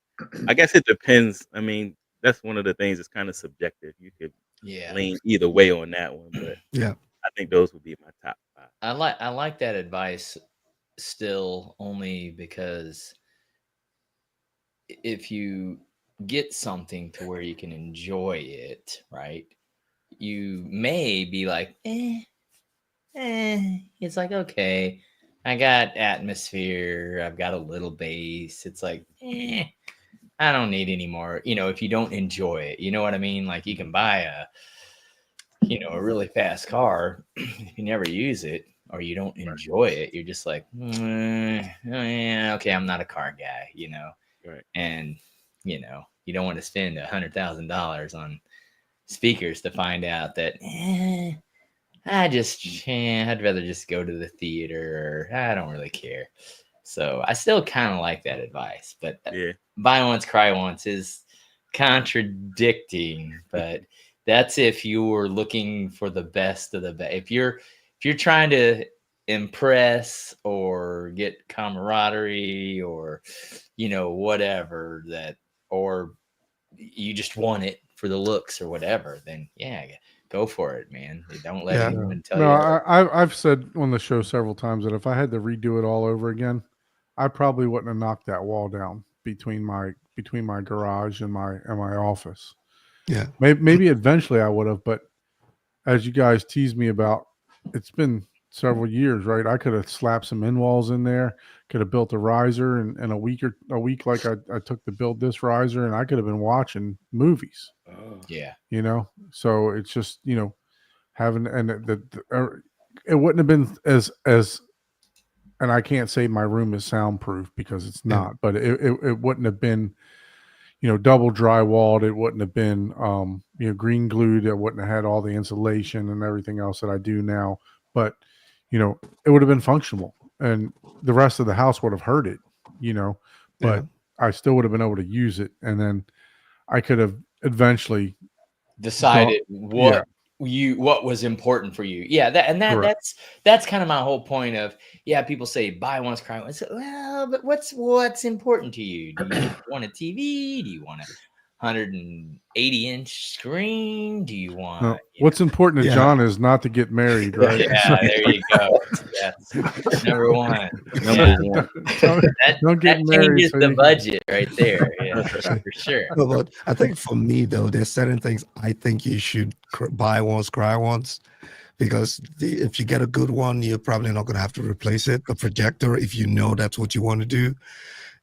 I guess it depends. I mean, that's one of the things that's kind of subjective. You could lean either way on that one, but Yeah. I think those would be my top 5. I like that advice still, only because if you get something to where you can enjoy it, right? You may be like, it's like, okay, I got atmosphere, I've got a little bass. It's like, I don't need any more. If you don't enjoy it, you know what I mean? Like you can buy a really fast car. If you never use it or you don't enjoy it, you're just like, yeah, okay, I'm not a car guy, Right. and you don't want to spend $100,000 on speakers to find out that I'd rather just go to the theater. Or I don't really care. So I still kind of like that advice, but Yeah. buy once, cry once is contradicting. But that's if you're looking for the best of the best. If you're trying to impress or get camaraderie or whatever that, or you just want it for the looks or whatever, then yeah, go for it, man. Don't let Yeah. anyone tell No, you. I've said on the show several times that if I had to redo it all over again, I probably wouldn't have knocked that wall down between my garage and my office. Yeah. Maybe eventually I would have, but as you guys teased me about, it's been several years, right? I could have slapped some in walls in there, could have built a riser in a week like I took to build this riser, and I could have been watching movies, Yeah. So it's just having and it wouldn't have been as and I can't say my room is soundproof because it's Yeah. not, but it wouldn't have been double drywalled. It wouldn't have been, green glued. It wouldn't have had all the insulation and everything else that I do now. But, it would have been functional, and the rest of the house would have heard it, but I still would have been able to use it. And then I could have eventually decided yeah. what was important for you. Yeah, Correct. that's kind of my whole point of, people say buy once, cry once. Well, but what's important to you? Do you want a TV? Do you want a 180-inch screen? Do you want No, what's important to Yeah. John is not to get married, right? Yeah, there you go. Yes. Number one. Number one. Don't get That married. changes so the you- budget right there. Yeah, for sure. No, but I think for me though, there's certain things I think you should buy once, cry once, because if you get a good one, you're probably not going to have to replace it. The projector, if you know that's what you want to do,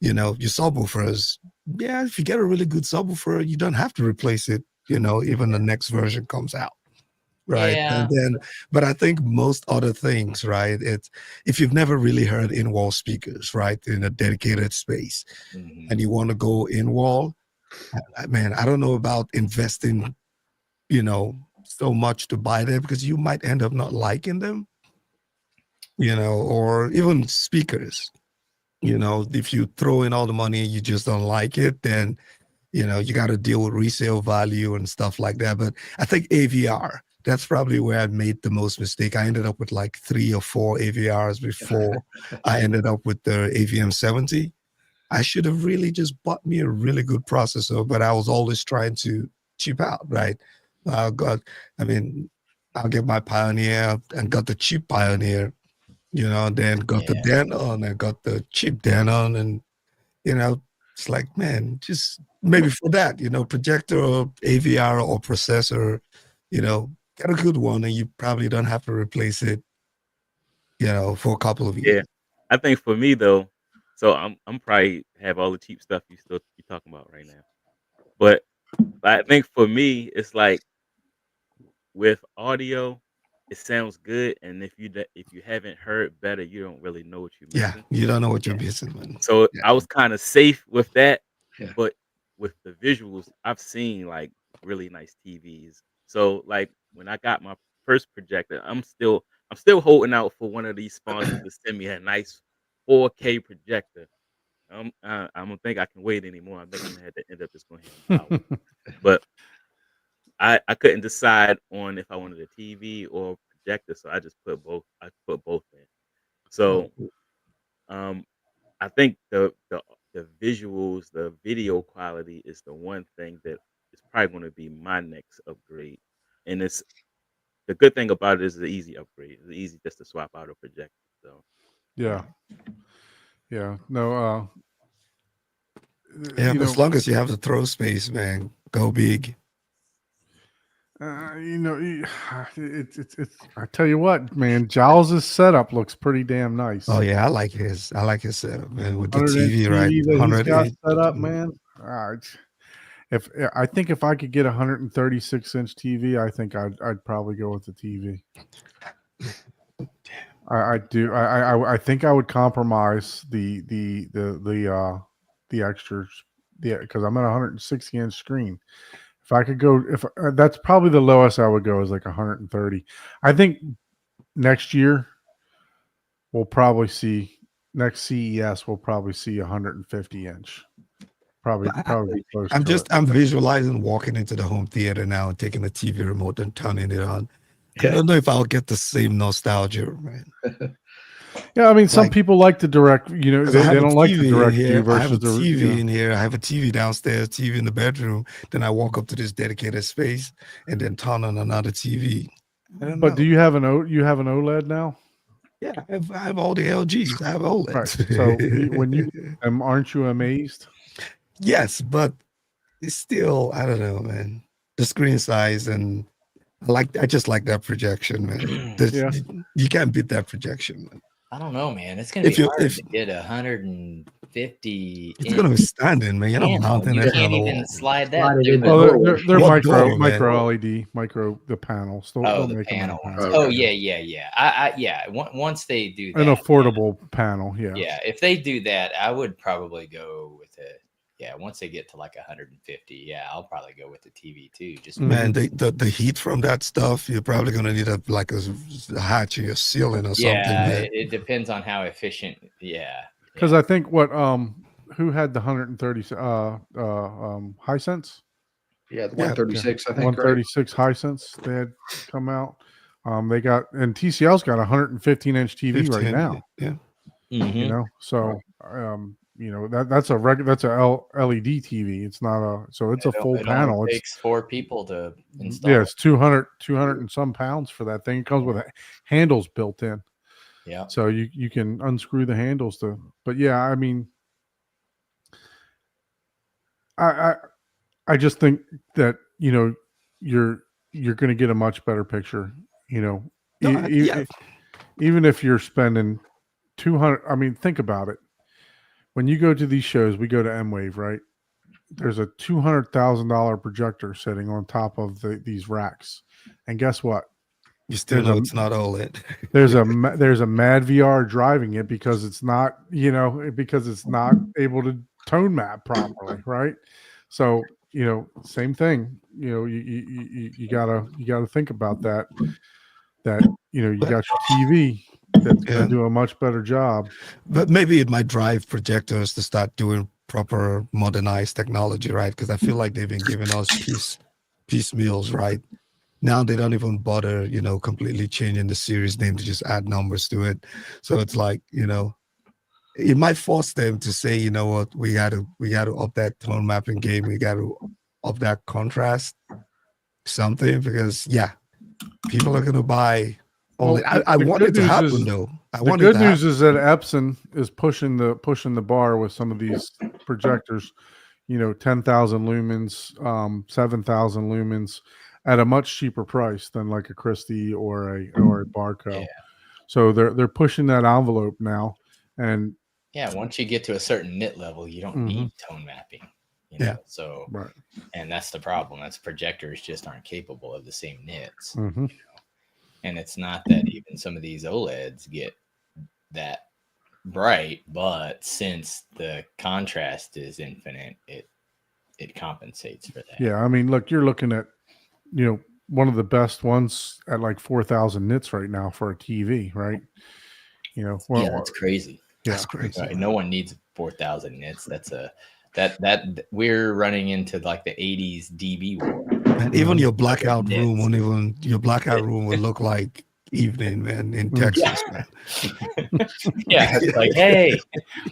your subwoofers. Yeah, if you get a really good subwoofer, you don't have to replace it. Even the next version comes out. Right. Yeah. And then, but I think most other things, right? It's if you've never really heard in-wall speakers, right, in a dedicated space, Mhm. and you want to go in-wall, man, I don't know about investing, so much to buy them because you might end up not liking them, or even speakers. If you throw in all the money and you just don't like it, then you got to deal with resale value and stuff like that. But I think AVR, that's probably where I made the most mistake. I ended up with like 3 or 4 AVRs before I ended up with the AVM 70. I should have really just bought me a really good processor, but I was always trying to cheap out, right? I'll get my Pioneer and got the cheap Pioneer, then got the Denon and got the cheap Denon, and it's like, man, just maybe for that, projector or AVR or processor, get a good one and you probably don't have to replace it, for a couple of years. Yeah. I think for me though, so I'm probably have all the cheap stuff you talking about right now. But I think for me, it's like with audio, it sounds good, and if you haven't heard better, you don't really know what you're Yeah, missing. you don't know what you're missing, man. So Yeah. I was kind of safe with that, Yeah. but with the visuals, I've seen like really nice TVs. So like when I got my first projector, I'm still holding out for one of these sponsors to send me a nice 4K projector. I don't think I can wait anymore. I think I'm gonna have to end up just going ahead and buy one. But I couldn't decide on if I wanted a TV or a projector, so I just put both. I put both in. So I think the visuals, the video quality is the one thing that is probably going to be my next upgrade. And it's the good thing about it is the easy upgrade. It's easy just to swap out a projector. So Yeah. Yeah. No, Yeah, but as long as you have the throw space, man, go big. It's. I tell you what, man, Giles's setup looks pretty damn nice. Oh yeah, I like his setup, man, with the 100-inch TV, right? that he's got 108. set up, man. I think if I could get a 136-inch TV, I think I'd probably go with the TV. I do. I think I would compromise the extras, because I'm at a 160-inch screen. If If I could go, if that's probably the lowest I would go is like 130. I think next year we'll probably see next CES we'll probably see 150 inch. Probably be close I'm to it. I'm visualizing walking into the home theater now and taking the TV remote and turning it on. I Yeah. don't know if I'll get the same nostalgia, man. Yeah, I mean, some Like- people like the direct. You know, 'Cause they I have a don't like the TV in direct here. view I have versus a the TV you know. in here. I have a TV downstairs, TV in the bedroom. Then I walk up to this dedicated space and then turn on another TV. I don't But know. do you have an OLED now? Yeah, I have all the LGs. I have OLEDs. Right. So when you aren't you amazed? Yes, but it's still, I don't know, man. The screen size and I just like that projection, man. Yeah. You can't beat that projection, man. I don't know, man. It's gonna If be you- hard if- to get 150. It's gonna be standing, man. You're not panel. mounting You it can't on the even wall. slide that. Slide it through in the the Well, door. they're What micro door, man? LED, the panels. Don't, Oh, don't the make them in a panels. panel. Oh, Okay. yeah. I once they do that, An affordable panel. Yeah. Yeah, if they do that, I would probably go with it. Yeah, once they get to like 150, yeah, I'll probably go with the TV too. Just Man, the heat from that stuff, you're probably gonna need a hatch in your ceiling or something, yeah, man. it depends on how efficient. Yeah, Because I think who had the 130 Hisense? Yeah, the Yeah. 136, I think. Right? 136 Hisense they had come out. They got and TCL's got a 115 inch TV right 15, now. Yeah. Mhm. You know, so that's a LED TV. It's not a it's a It full only panel. It's takes 4 people to install. yeah, it's 200 and some pounds for that thing. It comes with handles built in. Yeah. So you can unscrew the handles but yeah, I mean, I just think that you're going to get a much better picture. No, Even if you're spending 200. I mean, think about it. When you go to these shows, we go to M-Wave, right? There's a $200,000 projector sitting on top of these racks, and guess what? You still know it's not OLED. There's a Mad VR driving it because it's not able to tone map properly, right? So same thing. You gotta think about that. That you got your TV that's gonna do a much better job. But maybe it might drive projectors to start doing proper modernized technology, right? Because I feel like they've been giving us piecemeals, right? Now they don't even bother, completely changing the series name to just add numbers to it. So it's like, it might force them to say, you know what, we got to up that tone mapping game. We got to up that contrast, something, because people are going to buy. I want it to happen though. The good news is that Epson is pushing the bar with some of these projectors. 10,000 lumens, 7,000 lumens at a much cheaper price than like a Christie or a Barco. Yeah. So they're pushing that envelope now, and once you get to a certain nit level, you don't need tone mapping. So right. And that's the problem. That's projectors just aren't capable of the same nits. Mm-hmm. And it's not that even some of these OLEDs get that bright, but since the contrast is infinite, it compensates for that. Yeah, I mean, look, you're looking at one of the best ones at like 4,000 nits right now for a TV, right? That's crazy. Yeah, that's crazy. Right. No one needs 4,000 nits. That's that we're running into like the 80s DB war. And even your blackout room would look like evening, man, in Texas, man. Yeah, it's like, hey,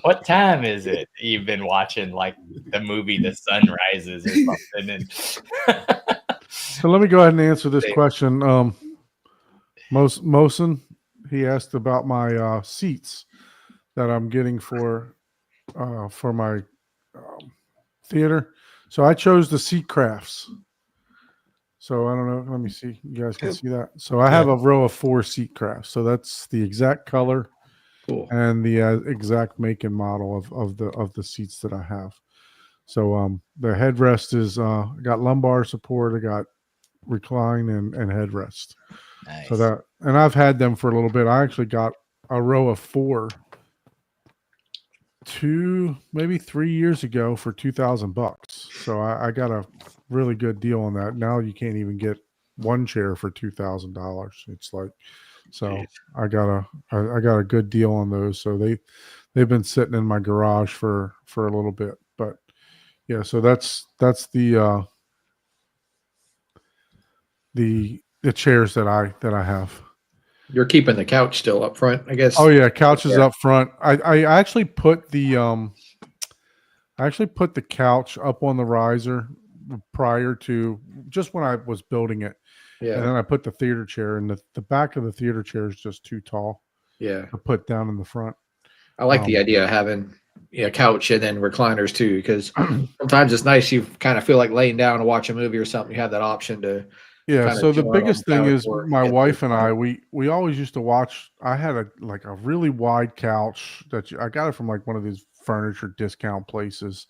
what time is it? You've been watching like the movie The Sun Rises or something. And so let me go ahead and answer this question. Mosen, he asked about my seats that I'm getting for my theater. So I chose the Seat Crafts. So I don't know. Let me see. You guys can see that. So I have a row of 4 Seat Crafts. So that's the exact color and the exact make and model of the seats that I have. So the headrest is got lumbar support. I got recline and headrest. nice. So and I've had them for a little bit. I actually got a row of 4 maybe 3 years ago for $2,000. So I got a really good deal on that. Now you can't even get one chair for $2,000. It's like, so Jeez. I got a good deal on those. So they've been sitting in my garage for a little bit, but yeah. So that's the chairs that I have. You're keeping the couch still up front, I guess. Oh yeah, couch is Yeah. up front. I actually put the couch up on the riser prior to just when I was building it. And Yeah. then I put the theater chair, and the back of the theater chair is just too tall Yeah. to put down in the front. I like the idea of having a couch and then recliners too, because sometimes it's nice. You kind of feel like laying down to watch a movie or something. You have that option to Yeah. kind of So the chill out on biggest the thing couch is or my get the wife and I, recliner. we always used to watch. I had a really wide couch I got it from like one of these furniture discount places.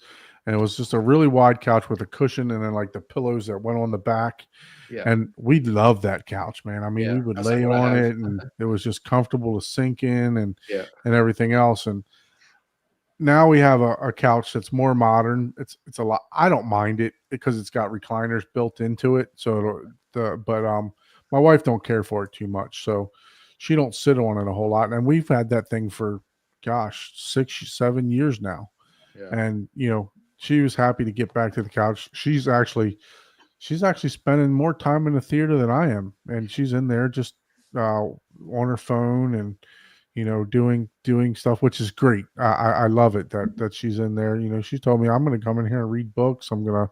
And it was just a really wide couch with a cushion and then like the pillows that went on the back. Yeah. And we loved that couch, man. I mean, Yeah. we would That's like lay what I on have. it and it was just comfortable to sink in and Yeah. everything else. And now we have a couch that's more modern. It's a lot. I don't mind it because it's got recliners built into it. So my wife don't care for it too much. So she don't sit on it a whole lot. And we've had that thing for gosh, 6-7 years now. Yeah. And she was happy to get back to the couch. She's actually spending more time in the theater than I am, and she's in there just on her phone and doing stuff, which is great. I love it that she's in there. She told me I'm going to come in here and read books. I'm gonna,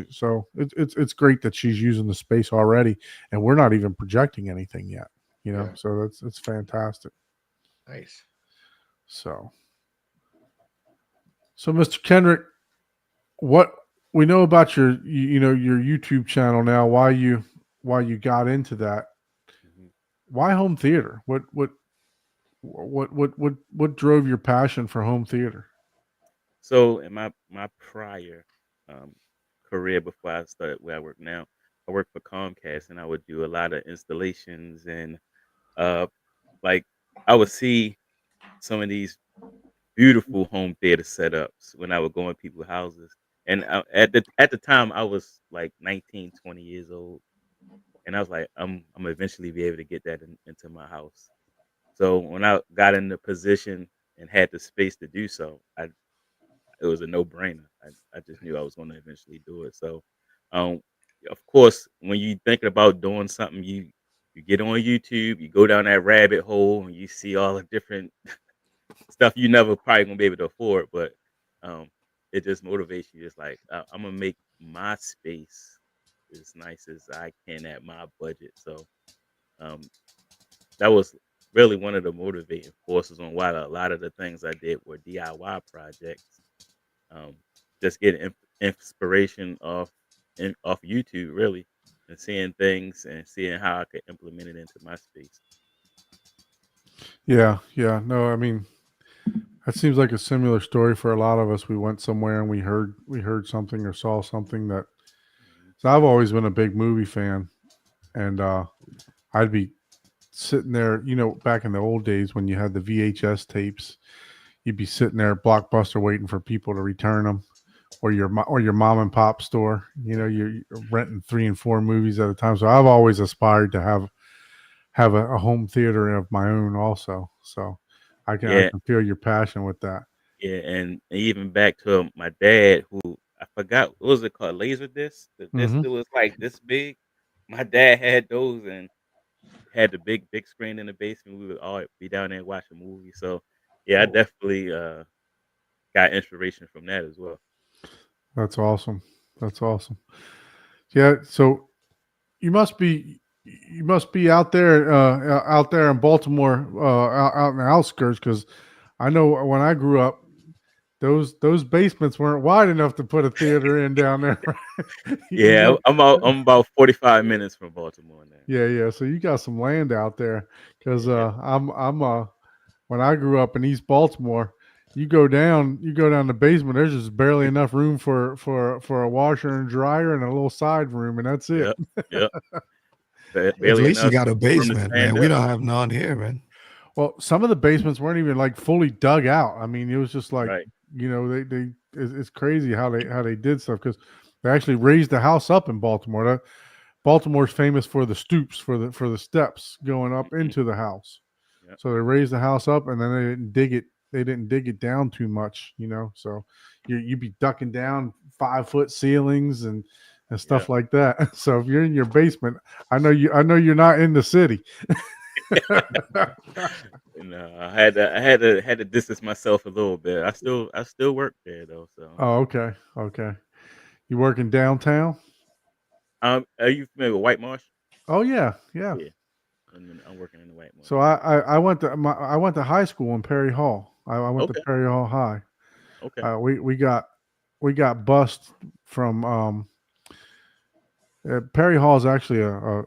so it's great that she's using the space already, and we're not even projecting anything yet. Yeah. So it's fantastic. Nice. So Mr. Kendrick, what we know about your your YouTube channel now, why you got into that, Mhm. why home theater? What drove your passion for home theater? So in my prior um, career before I started where I work now, I worked for Comcast and I would do a lot of installations and uh like I would see some of these beautiful home theater setups when I would go in people's houses. And at the time I was like 19, 20 years old, and I was like, I'm eventually be able to get that into my house. So when I got in the position and had the space to do so, it was a no brainer. I just knew I was going to eventually do it. So, um, of course, when you thinking about doing something, you get on YouTube, you go down that rabbit hole, and you see all the different stuff you never probably gonna be able to afford, but um, it just motivates you. It's like I'm gonna make my space as nice as I can at my budget. So um, that was really one of the motivating forces on why a lot of the things I did were DIY projects. Um, just getting inspiration off YouTube, really, and seeing things and seeing how I could implement it into my space. Yeah, no, I mean, that seems like a similar story for a lot of us. We went somewhere and we heard something or saw something that. Mhm. So I've always been a big movie fan, and I'd be sitting there, back in the old days when you had the VHS tapes, you'd be sitting there at Blockbuster waiting for people to return them, or your mom and pop store. You're renting 3 and 4 movies at a time. So I've always aspired to have a home theater of my own, also. So I Yeah, can feel your passion with that. yeah, and even back to my dad, who I forgot what was it called, laser disc. The disc Hmm. that was like this big. My dad had those and had the big screen in the basement. We would all be down there watching movies. So yeah, I definitely got inspiration from that as well. That's awesome. That's awesome. Yeah. So you must be out there in Baltimore, out in the outskirts, because I know when I grew up, those basements weren't wide enough to put a theater in down there. You Yeah, must, I'm about 45 minutes from Baltimore now. yeah. So you got some land out there, because Yeah, I'm when I grew up in East Baltimore, you go down the basement. There's just barely enough room for a washer and dryer and a little side room, and that's it. yep, yep. At Barely least you enough got a room to basement, man. stand We up. don't have none here, man. Well, some of the basements weren't even like fully dug out. I mean, it was just like, Right. it's crazy how they did stuff, because They actually raised the house up in Baltimore. Baltimore's famous for the stoops, for the steps going up into the house. Yep. So they raised the house up, and then they didn't dig it. They didn't dig it down too much, So you'd be ducking down 5-foot ceilings and stuff like that. So if you're in your basement, I know you're not in the city. No, I had to distance myself a little bit. I still work there though. So. Oh, okay. You working downtown? Are you familiar with White Marsh? Oh yeah. Yeah. I'm working in the White Marsh. So I went to high school in Perry Hall. I went to Perry Hall High. Okay. We got bussed from Perry Hall is actually a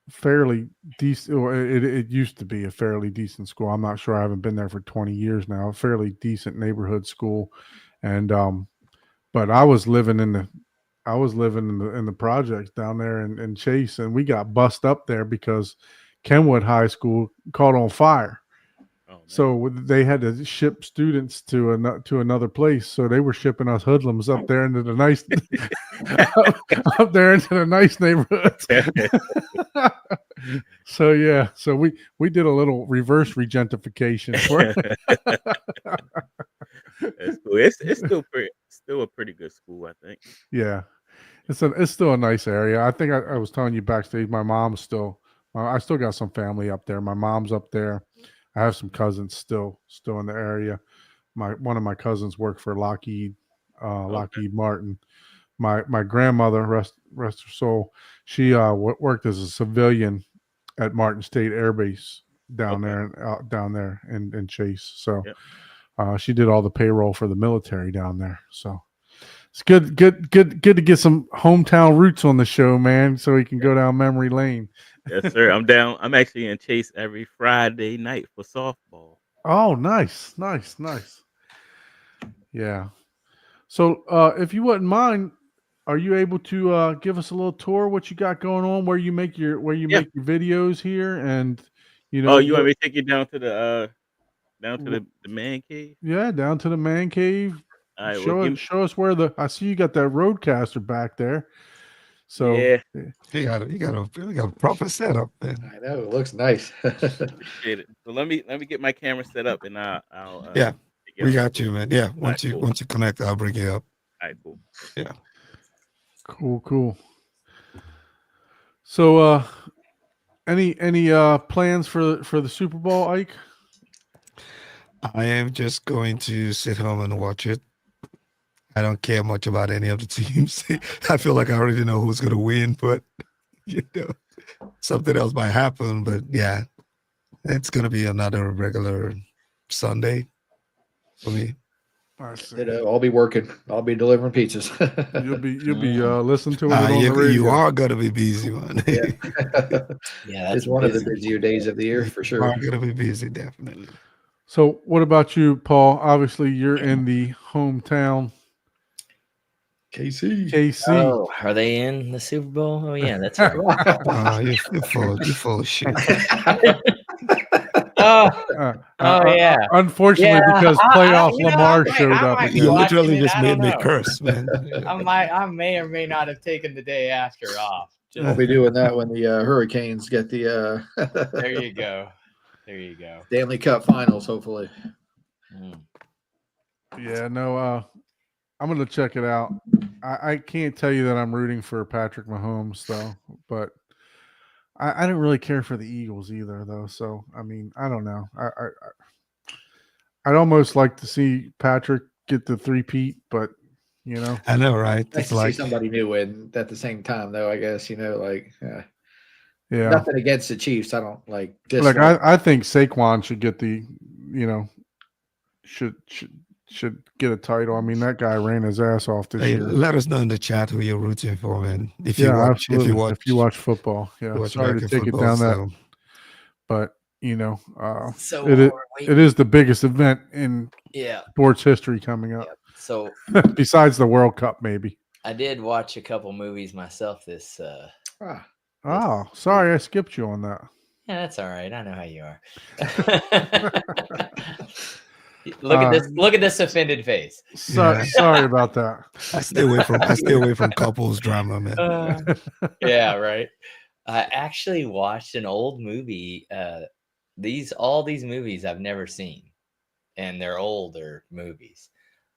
fairly decent. Well, it used to be a fairly decent school. I'm not sure. I haven't been there for 20 years now. A fairly decent neighborhood school, and but I was living in the projects down there in Chase, and we got bussed up there because Kenwood High School caught on fire. Oh, so they had to ship students to another place. So they were shipping us hoodlums up there into the nice up there into the nice neighborhoods. So yeah, so we did a little reverse regentification for That's cool. It's still a pretty good school, I think. Yeah, it's still a nice area. I think I was telling you backstage. I still got some family up there. My mom's up there. I have some cousins still in the area. One of my cousins worked for Lockheed Martin. My grandmother, rest her soul, she worked as a civilian at Martin State Air Base down there in Chase. So she did all the payroll for the military down there. So it's good to get some hometown roots on the show, man, so we can go down memory lane. Yes, sir. I'm down. I'm actually in Chase every Friday night for softball. Oh, nice. Yeah. So if you wouldn't mind, are you able to give us a little tour what you got going on, where you make your videos here, and Oh, you want me to take you down to the man cave? Yeah, down to the man cave. All right, show us where I see you got that roadcaster back there. So yeah, he got a proper setup, man. I know, it looks nice. Appreciate it. So let me get my camera set up, and I'll we got you, man. Yeah, once you connect, I'll bring you up. All right, cool. Yeah. Cool. So any plans for the Super Bowl, Ike? I am just going to sit home and watch it. I don't care much about any of the teams. I feel like I already know who's going to win, but something else might happen. But yeah, it's going to be another regular Sunday for me. I'll be working. I'll be delivering pizzas. You'll be listening to it on the radio. You are going to be busy, man. Yeah, it's one of the busier days of the year for sure. You are going to be busy, definitely. So what about you, Paul? Obviously, you're in the hometown. KC. Oh, are they in the Super Bowl? Oh yeah, that's right. You're full of shit. Yeah. Unfortunately, because playoff Lamar showed up. You literally just made me curse, man. I may or may not have taken the day after off. I'll be doing that when the Hurricanes get the. There you go. Stanley Cup Finals, hopefully. Yeah, no. I'm gonna check it out. I can't tell you that I'm rooting for Patrick Mahomes though, but I didn't really care for the Eagles either though. So I mean, I don't know. I'd almost like to see Patrick get the three-peat, but I know, right? Nice to see somebody new win at the same time, though. I guess yeah. Nothing against the Chiefs. I don't like. I think Saquon should get the, should get a title. I mean, that guy ran his ass off this year. Let us know in the chat who you're rooting for, man. If you watch football, sorry to take it down that, but it is the biggest event in sports history coming up. So besides the World Cup, maybe. I did watch a couple movies myself this. Sorry, I skipped you on that. Yeah, that's all right. I know how you are. Look at this. Look at this offended face. Sorry about that. I stay away from couples drama, man. Yeah, right. I actually watched an old movie. All these movies I've never seen, and they're older movies.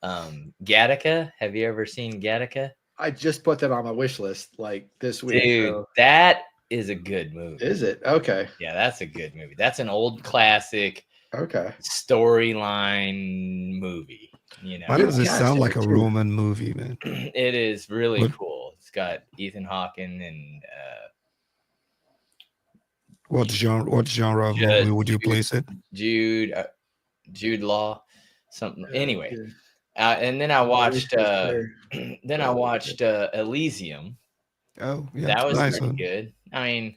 Gattaca. Have you ever seen Gattaca? I just put that on my wish list like this week. Dude, so. that is a good movie. Is it? Okay. Yeah, that's a good movie. That's an old classic. Okay. Storyline movie. You know, Why does it Gotcha, sound like a too. Roman movie, man? it is really What- cool. It's got Ethan Hawke and What genre of movie would you place it? Jude Law, something. Yeah, Anyway, good. and then I watched There. then I watched Elysium. Oh, yeah, That was nice pretty one. good. I mean,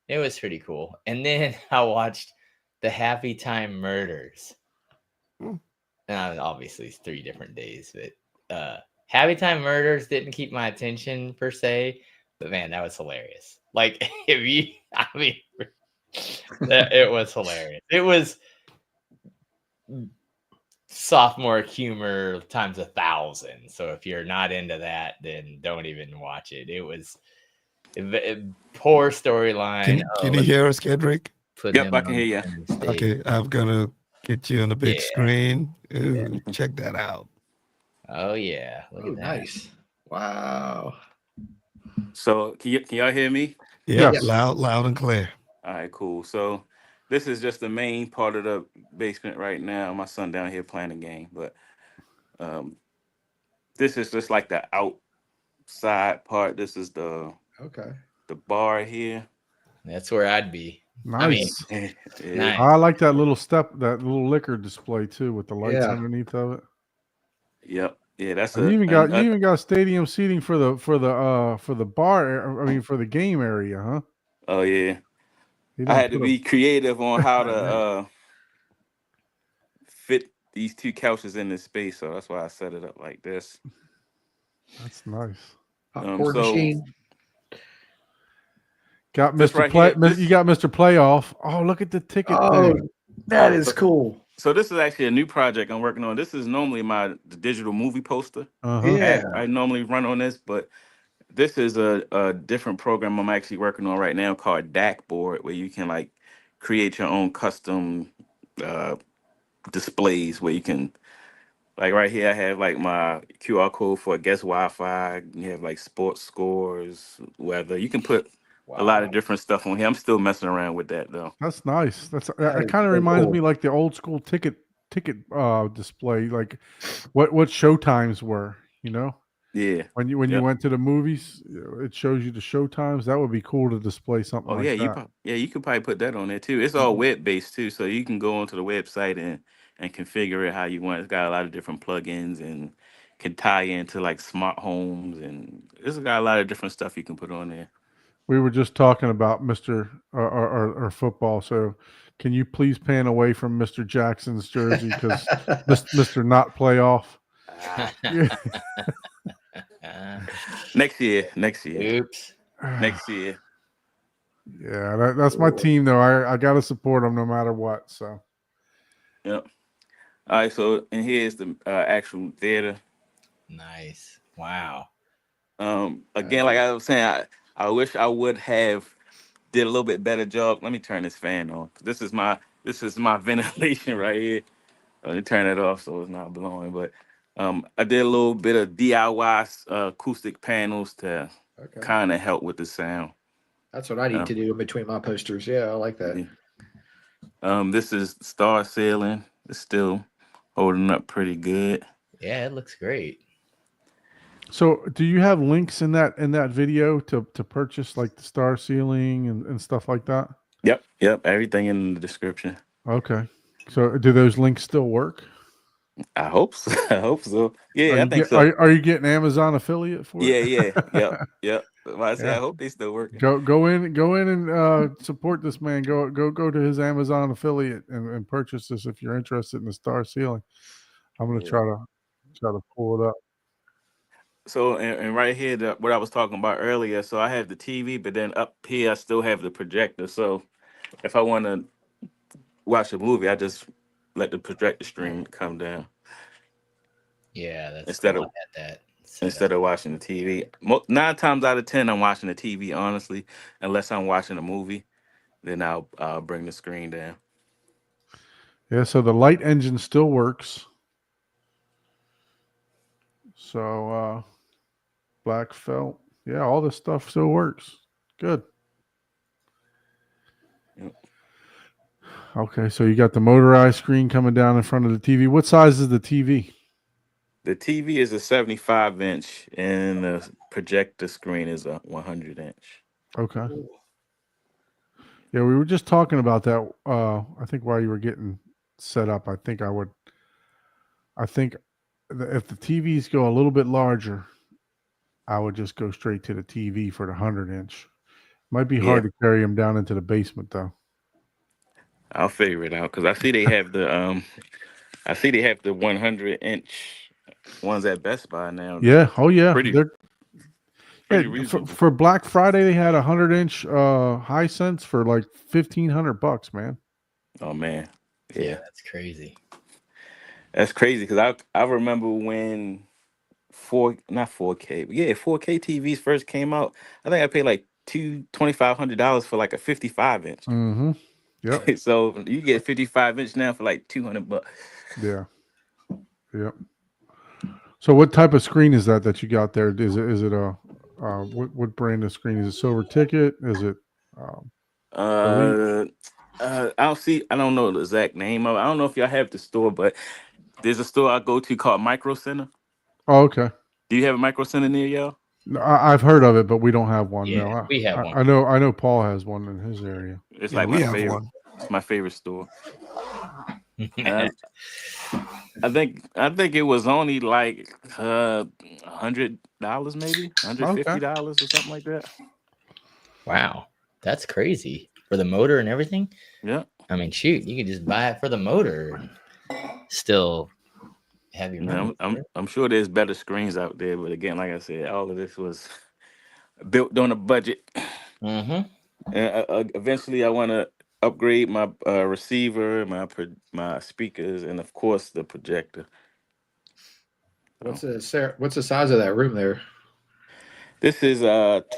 it was pretty cool. And then I watched The Happy Time Murders. Hmm. And obviously it's 3 different days, but Happy Time Murders didn't keep my attention per se. But man, that was hilarious. Like it was hilarious. It was sophomore humor times 1,000. So if you're not into that, then don't even watch it. It was poor storyline. Can you hear us, Kedrick? Yep, I can hear you. Okay, I'm gonna get you on a big Yeah. screen. Ooh, check that out. Oh yeah, look Oh, at that. nice. Wow. So can y'all hear me? Yeah, Yes. loud and clear. All right, cool. So this is just the main part of the basement right now. My son down here playing a game, but this is just like the outside part. This is the Okay. bar here. That's where I'd be. Nice. Yeah. Nice. I like that little liquor display too, with the lights Yeah. underneath of it. Yep. Yeah, that's You even got stadium seating for the bar. I mean, for the game area, huh? Oh yeah. You I didn't had to put a- be creative on how to fit these 2 couches in this space, so that's why I set it up like this. That's nice. Popcorn so- machine. Got This Mr. right Play. here, You got Mr. Playoff. Oh, look at the ticket Oh, thing. that is cool. So this is actually a new project I'm working on. This is normally the digital movie poster. Uh-huh. Yeah. I normally run on this, but this is a different program I'm actually working on right now called DAC board, where you can like create your own custom displays where you can, like right here I have like my QR code for guest Wi-Fi. You have like sports scores, weather. You can put a lot of different stuff on here. I'm still messing around with that though. That's nice. That is kind so of reminds cool. me like the old school ticket display, like what show times were. You know, Yeah. when you Yep. went to the movies, it shows you the show times. That would be cool to display something Oh like yeah, that. you could probably put that on there too. It's all web based too, so you can go onto the website and configure it how you want. It's got a lot of different plugins and can tie into like smart homes, and it's got a lot of different stuff you can put on there. We were just talking about Mr. or football. So, can you please pan away from Mr. Jackson's jersey because Mr. Not Playoff? Next year. Oops. Next year. Yeah, that's my team though. I got to support them no matter what. So, Yep. All right, so and here's the actual theater. Nice. Wow. Again, like I was saying, I wish I would have did a little bit better job. Let me turn this fan on. This is my ventilation right here. Let me turn it off so it's not blowing. But I did a little bit of DIY acoustic panels to Okay. kind of help with the sound. That's what I need to do in between my posters. Yeah, I like that. Yeah. This is Star Ceiling. It's still holding up pretty good. Yeah, it looks great. so do you have links in that video to purchase like the star ceiling and stuff like that? Yep. Everything in the description. Okay. So do those links still work? I hope so. Yeah, I think so. Are you getting Amazon affiliate for it? Yeah. Yep. Well, I say Yeah. I hope they still working. Go in and support this man. Go to his Amazon affiliate and purchase this if you're interested in the star ceiling. I'm gonna try to pull it up. So and right here, what I was talking about earlier. So I have the TV, but then up here I still have the projector. So if I want to watch a movie, I just let the projector screen come down Yeah, that's instead cool. of I had that set up. of watching the TV. 9 times out of 10, I'm watching the TV. Honestly, unless I'm watching a movie, then I'll bring the screen down. Yeah, so the light engine still works. So black felt. Yeah, all this stuff still works. Good. Yep. Okay, so you got the motorized screen coming down in front of the TV. What size is the TV? The TV is a 75-inch, and the projector screen is a 100-inch. Okay. Yeah, we were just talking about that. I think while you were getting set up, I think if the TVs go a little bit larger, I would just go straight to the TV for the 100-inch. Might be hard Yeah. to carry them down into the basement though. I'll figure it out because I see they have the 100-inch ones at Best Buy now. Yeah. Oh yeah. Pretty reasonable. For Black Friday, they had 100-inch Hisense for like $1,500, man. Oh man, Yeah, that's crazy. That's crazy because I remember when 4K, but yeah, 4K TVs first came out. I think I paid like $2,500 for like a 55-inch. Mm-hmm. Yep. So you get 55-inch now for like $200. Yeah. Yep. So what type of screen is that you got there? Is it a what brand of screen? Is it Silver Ticket? Is it Elite? I don't know the exact name of it. I don't know if y'all have the store, but there's a store I go to called Micro Center. Oh, okay. Do you have a Micro Center near y'all? No, I've heard of it, but we don't have one. Yeah, No, we have one. I know Paul has one in his area. It's Yeah, like we my have favorite. one. It's my favorite store. I think it was only like $100 maybe, $150 or something like that. Wow, that's crazy for the motor and everything. Yeah. I mean, shoot, you could just buy it for the motor and still have your money. I'm sure there's better screens out there, but again, like I said, all of this was built on a budget. Mm-hmm. And eventually, I want to upgrade my receiver, my speakers, and of course the projector. What's the size of that room there? This is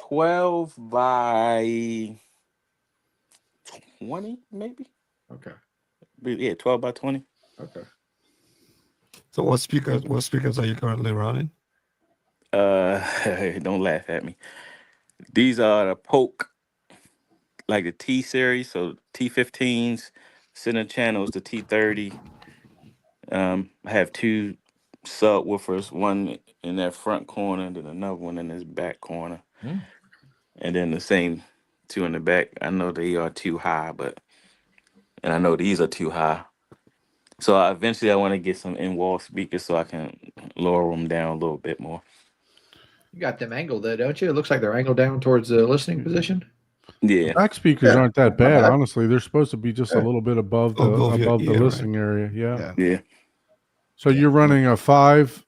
12 by 20, maybe. Okay. Yeah, 12 by 20. Okay. So what speakers are you currently running? Don't laugh at me. These are the Polk, like the T series, so T15s, center channels, the T30. I have two subwoofers, one in that front corner, and then another one in this back corner. Mm. And then the same two in the back. I know they are too high, and I know these are too high. So eventually I want to get some in-wall speakers so I can lower them down a little bit more. You got them angled though, don't you? It looks like they're angled down towards the listening position. Yeah. Back speakers aren't that bad, bad. honestly. They're supposed to be just a little bit above the Above your ear, right? listening area. Yeah. Yeah. So you're running a five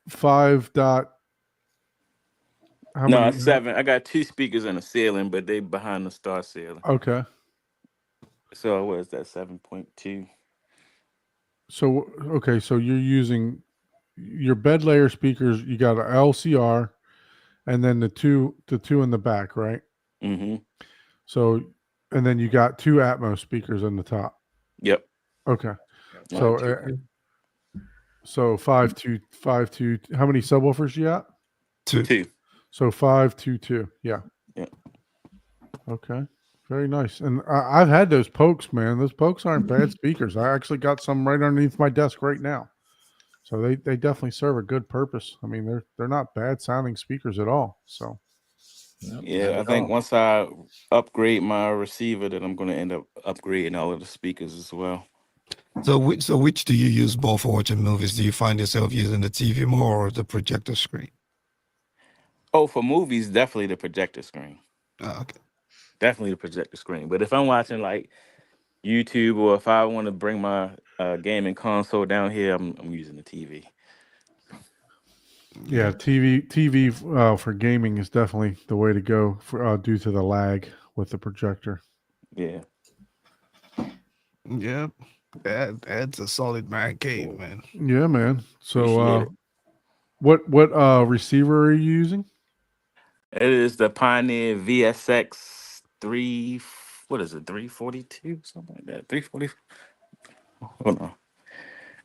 dot. How No, many? it's 7. I got 2 speakers in the ceiling, but they behind the star ceiling. Okay. So what is that? 7.2. So okay, so you're using your bed layer speakers. You got an LCR, and then the two in the back, right? Mm-hmm. So, and then you got 2 Atmos speakers in the top. Yep. Okay. So 5 2. How many subwoofers you got? 2. So 5 2 2. Yeah. Yeah. Okay. Very nice. And I've had those Pokes, man. Those Pokes aren't bad speakers. I actually got some right underneath my desk right now. So they definitely serve a good purpose. I mean, they're not bad sounding speakers at all. So Yeah, I think once I upgrade my receiver, then I'm going to end up upgrading all of the speakers as well. So which do you use more for watching movies? Do you find yourself using the TV more or the projector screen? Oh, for movies, definitely the projector screen. Oh, okay. Definitely the projector screen. But if I'm watching like YouTube or if I want to bring my gaming console down here, I'm using the TV. yeah, TV for gaming is definitely the way to go for due to the lag with the projector. Yeah. Yeah. That's a solid man cave, man. Yeah, man. So Appreciate it. what receiver are you using? It is the Pioneer VSX 3. What is it? 342, something like that. 340. Hold on.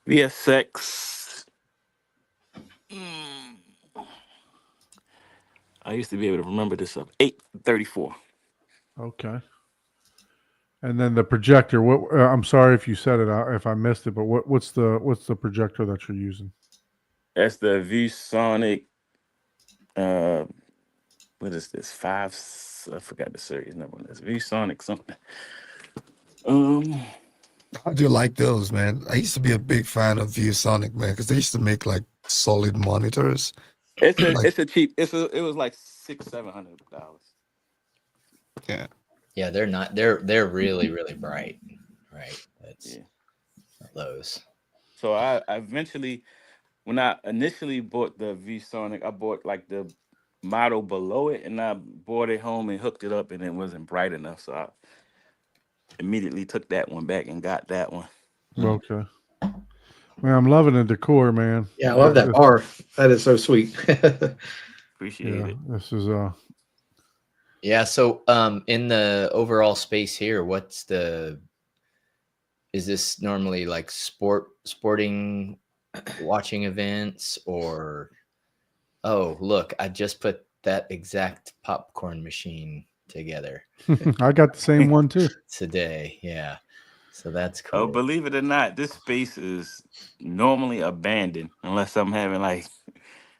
VSX. mm, I used to be able to remember this up. 834. Okay. And then the projector. What? I'm sorry if you said it. If I missed it, but what's the projector that you're using? That's the VSonic. Uh, what is this? I forgot the series number. That's VSonic something. How do you like those, man? I used to be a big fan of ViewSonic, man, because they used to make like solid monitors. It's a cheap. It was like $600-700. Yeah. Yeah, they're not. They're really really bright, right? That's Yeah. those. So I eventually, when I initially bought the VSonic, I bought like the model below it, and I brought it home and hooked it up, and it wasn't bright enough, so I immediately took that one back and got that one. Okay. Man, I'm loving the decor, man. Yeah, I love that bar. That is so sweet. Appreciate Yeah, it. this is Yeah. So in the overall space here, is this normally like sporting watching events, or oh look, I just put that exact popcorn machine together I got the same one too. today. Yeah. So that's Oh, cool. believe it or not, this space is normally abandoned unless I'm having like,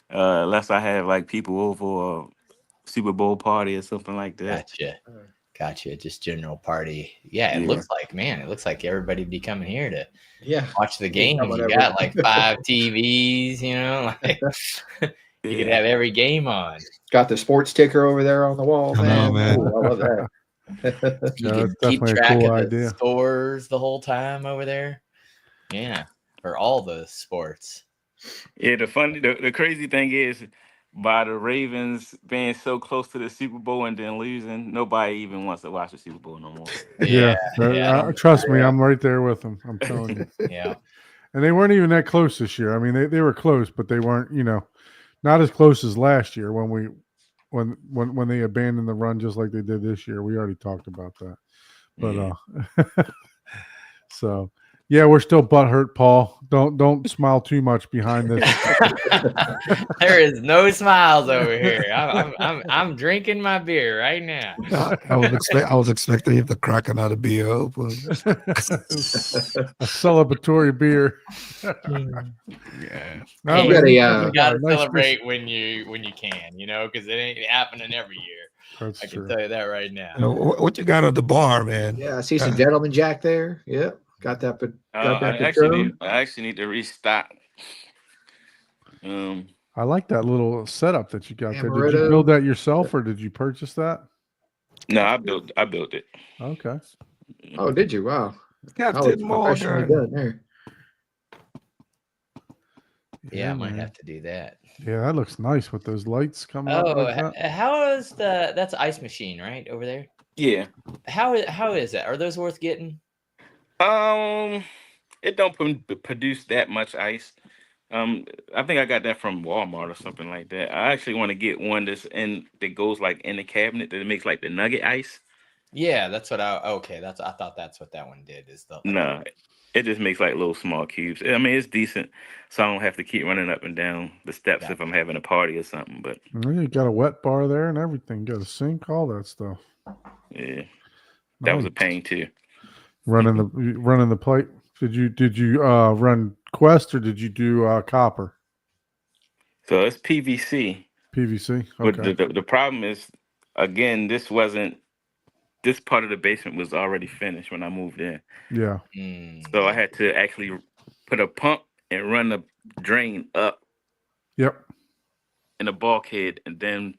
unless I have like people over or Super Bowl party or something like that. Gotcha. Just general party. Yeah, it Yeah. looks like, man, it looks like everybody'd be coming here to Yeah. watch the game. coming You over. got like 5 TVs, like you could have every game on. Got the sports ticker over there on the wall, Come man. on, man. Ooh, I love that. You Yeah, could that's keep definitely a track cool of the idea. scores the whole time over there. Yeah, for all the sports. Yeah, the crazy thing is, by the Ravens being so close to the Super Bowl and then losing, nobody even wants to watch the Super Bowl no more. Yeah, Yeah. trust me, I'm right there with them. I'm telling you. Yeah. And they weren't even that close this year. I mean, they were close, but they weren't, not as close as last year when they abandoned the run just like they did this year. We already talked about that. But so yeah, we're still butthurt, Paul. Don't smile too much behind this. There is no smiles over here. I'm drinking my beer right now. I was expecting you to crack another beer open. A celebratory beer. Yeah. No, You got You gotta nice celebrate when you can, because it ain't happening every year. That's I can true. tell you that right now. What you got at the bar, man? Yeah, I see some gentleman Jack there. Yep. Got that. I actually need to restock. I like that little setup that you got there. Did you Amaretto. build that yourself or did you purchase that? No, I built it. Okay. Oh, did you? Wow. Captain Professionally Morgan. done there. Yeah, I might man. have to do that. Yeah, that looks nice with those lights coming up Oh, like that. how is that's ice machine right over there? Yeah. How is that? Are those worth getting? It don't produce that much ice. I think I got that from Walmart or something like that. I actually want to get one that goes like in the cabinet that makes like the nugget ice. Yeah, that's what I thought that's what that one did is the No, it just makes like little small cubes. I mean, it's decent, so I don't have to keep running up and down the steps if I'm having a party or something. But You got a wet bar there and everything. You got a sink, all that stuff. yeah, that was a pain too. Running the plate. Did you run Quest or did you do copper? So it's PVC. PVC. But Okay. the problem is, again, this part of the basement was already finished when I moved in. Yeah. So I had to actually put a pump and run the drain up. Yep. In the bulkhead and then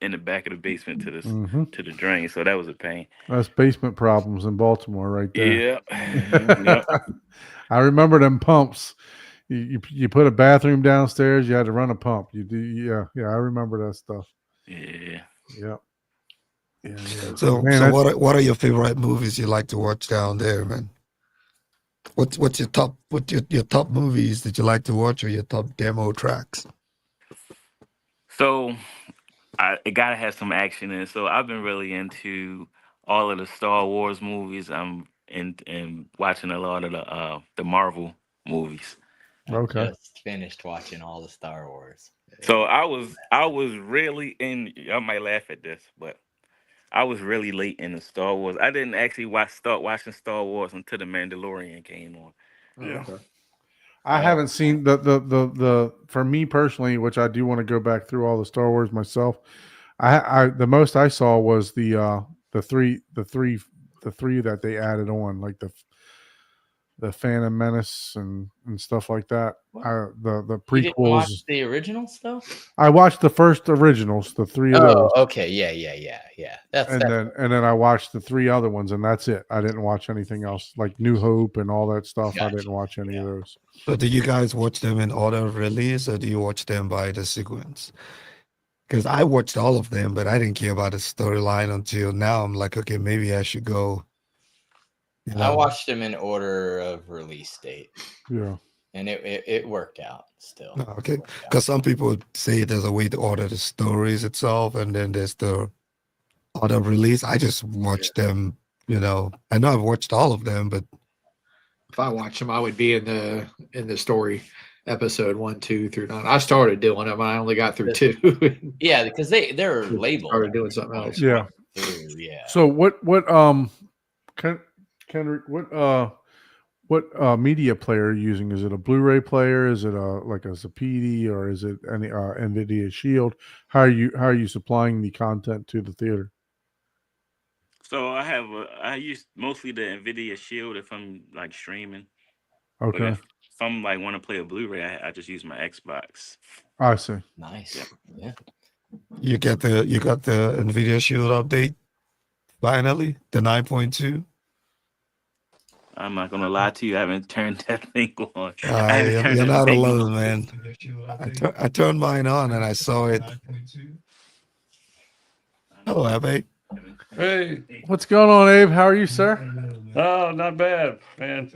in the back of the basement to the drain. So that was a pain. That's basement problems in Baltimore right there. Yeah. I remember them pumps. You put a bathroom downstairs, you had to run a pump. You do, yeah. I remember that stuff. Yeah. Yep. Yeah. So what are your favorite movies you like to watch down there, man? What's your top movies that you like to watch, or your top demo tracks? So it gotta have some action in it. So I've been really into all of the Star Wars movies. I'm and watching a lot of the Marvel movies. I Okay. just finished watching all the Star Wars. So I was really in. Y'all might laugh at this, but I was really late in the Star Wars. I didn't actually start watching Star Wars until the Mandalorian came on. Oh, Yeah. okay. I Oh. haven't seen the for me personally, which I do want to go back through all the Star Wars myself. I the most I saw was the three that they added on, like the Phantom Menace and stuff like that. The You didn't watch prequels. the original stuff? I watched the first originals, the three of those, Okay. Yeah. That's and then I watched the three other ones, and that's it. I didn't watch anything else, like New Hope and all that stuff. I Gotcha. didn't watch any of those. So do you guys watch them in order of release, or do you watch them by the sequence? Because I watched all of them, but I didn't care about the storyline until now. I'm like, okay, maybe I should go. I watched them in order of release date, Yeah. and it worked out still. Oh, okay, Worked out. because some people say there's a way to order the stories itself, and then there's the order of release. I just watched them. I know I've watched all of them, but If I watch them, I would be in the story episode 1, 2 through 9. I started doing them. I only got through 2. Yeah, because they're labeled. Started doing something else. Yeah. Yeah. So what Kendrick, what media player are you using? Is it a Blu-ray player? Is it like a Zapedi, or is it any NVIDIA Shield? How are you supplying the content to the theater? So I use mostly the NVIDIA Shield if I'm like streaming. But Okay, if I'm like want to play a Blu-ray, I just use my Xbox. I see. Nice. Yeah. you got the NVIDIA Shield update finally, the 9.2. I'm not gonna lie to you, I haven't turned that thing on. I haven't You're turned that not thing alone, on. man. I turned mine on and I saw it. Hello, Abe. Hey, What's going on, Abe? How are you, sir? oh, not bad, man.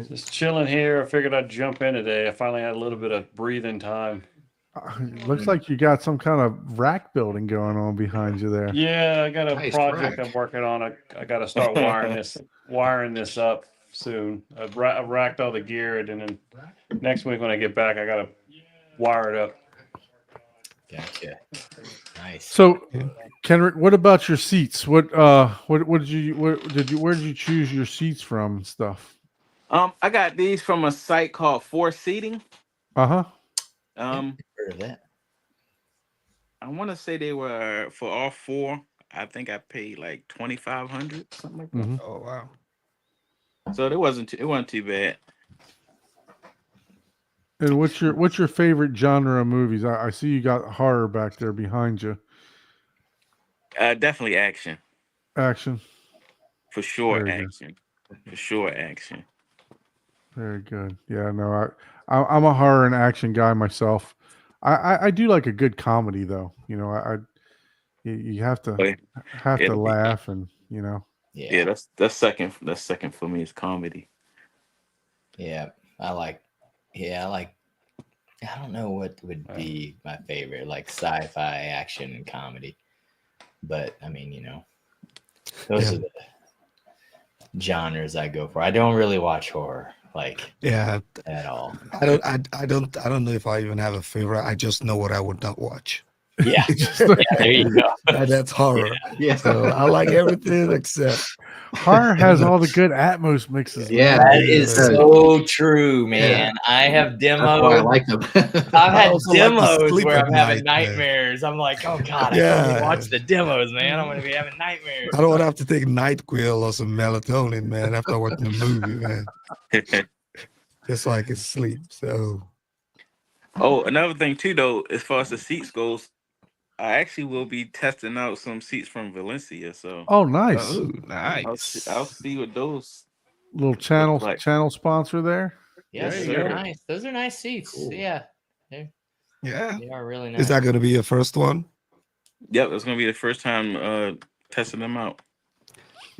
Just chilling here. I figured I'd jump in today. I finally had a little bit of breathing time. Looks like you got some kind of rack building going on behind you there. Yeah, I got a Nice project rack. I'm working on. I got to start wiring this up soon. I've racked all the gear, and then next week when I get back, I got to wire it up. Gotcha. Nice. So, Kendrick, what about your seats? What did you where did you choose your seats from and stuff? I got these from a site called Four Seating. Uh-huh. Heard of that? I want to say they were for all four. I think I paid like $2,500, something like that. Mm-hmm. Oh wow. So it wasn't too bad. And what's your favorite genre of movies? I see you got horror back there behind you. Definitely action. Action. For sure, Very good. action. For sure, action. Very good. Yeah, no, I'm a horror and action guy myself. I do like a good comedy though. You have to But yeah, laugh and yeah, that's second. That's second for me is comedy. Yeah. I like. I don't know what would be my favorite, like sci-fi, action, and comedy. But I mean, those are the genres I go for. I don't really watch horror at all. I don't know if I even have a favorite. I just know what I would not watch. Yeah. Yeah, there you go. That's horror. Yeah. So I like everything except horror has all the good Atmos mixes. Yeah. man. That is so true, man. I have That's why I demos. like them. I've had also like to demos sleep where at I'm having night, man. nightmares. I'm like, oh God, I Yeah. can't even watch the demos, man. I'm gonna be having nightmares. I don't want to have to take NyQuil or some melatonin, man, after watching the movie, man. Just so I can sleep. So Oh, another thing too, though, as far as the seats goes, I actually will be testing out some seats from Valencia. So Oh, nice. I'll see what those. Little channel like. channel sponsor there. Yes, There those you are go. nice. Those are nice seats. Cool. Yeah, yeah. they are really nice. Is that gonna be your first one? Yep, it's gonna be the first time testing them out.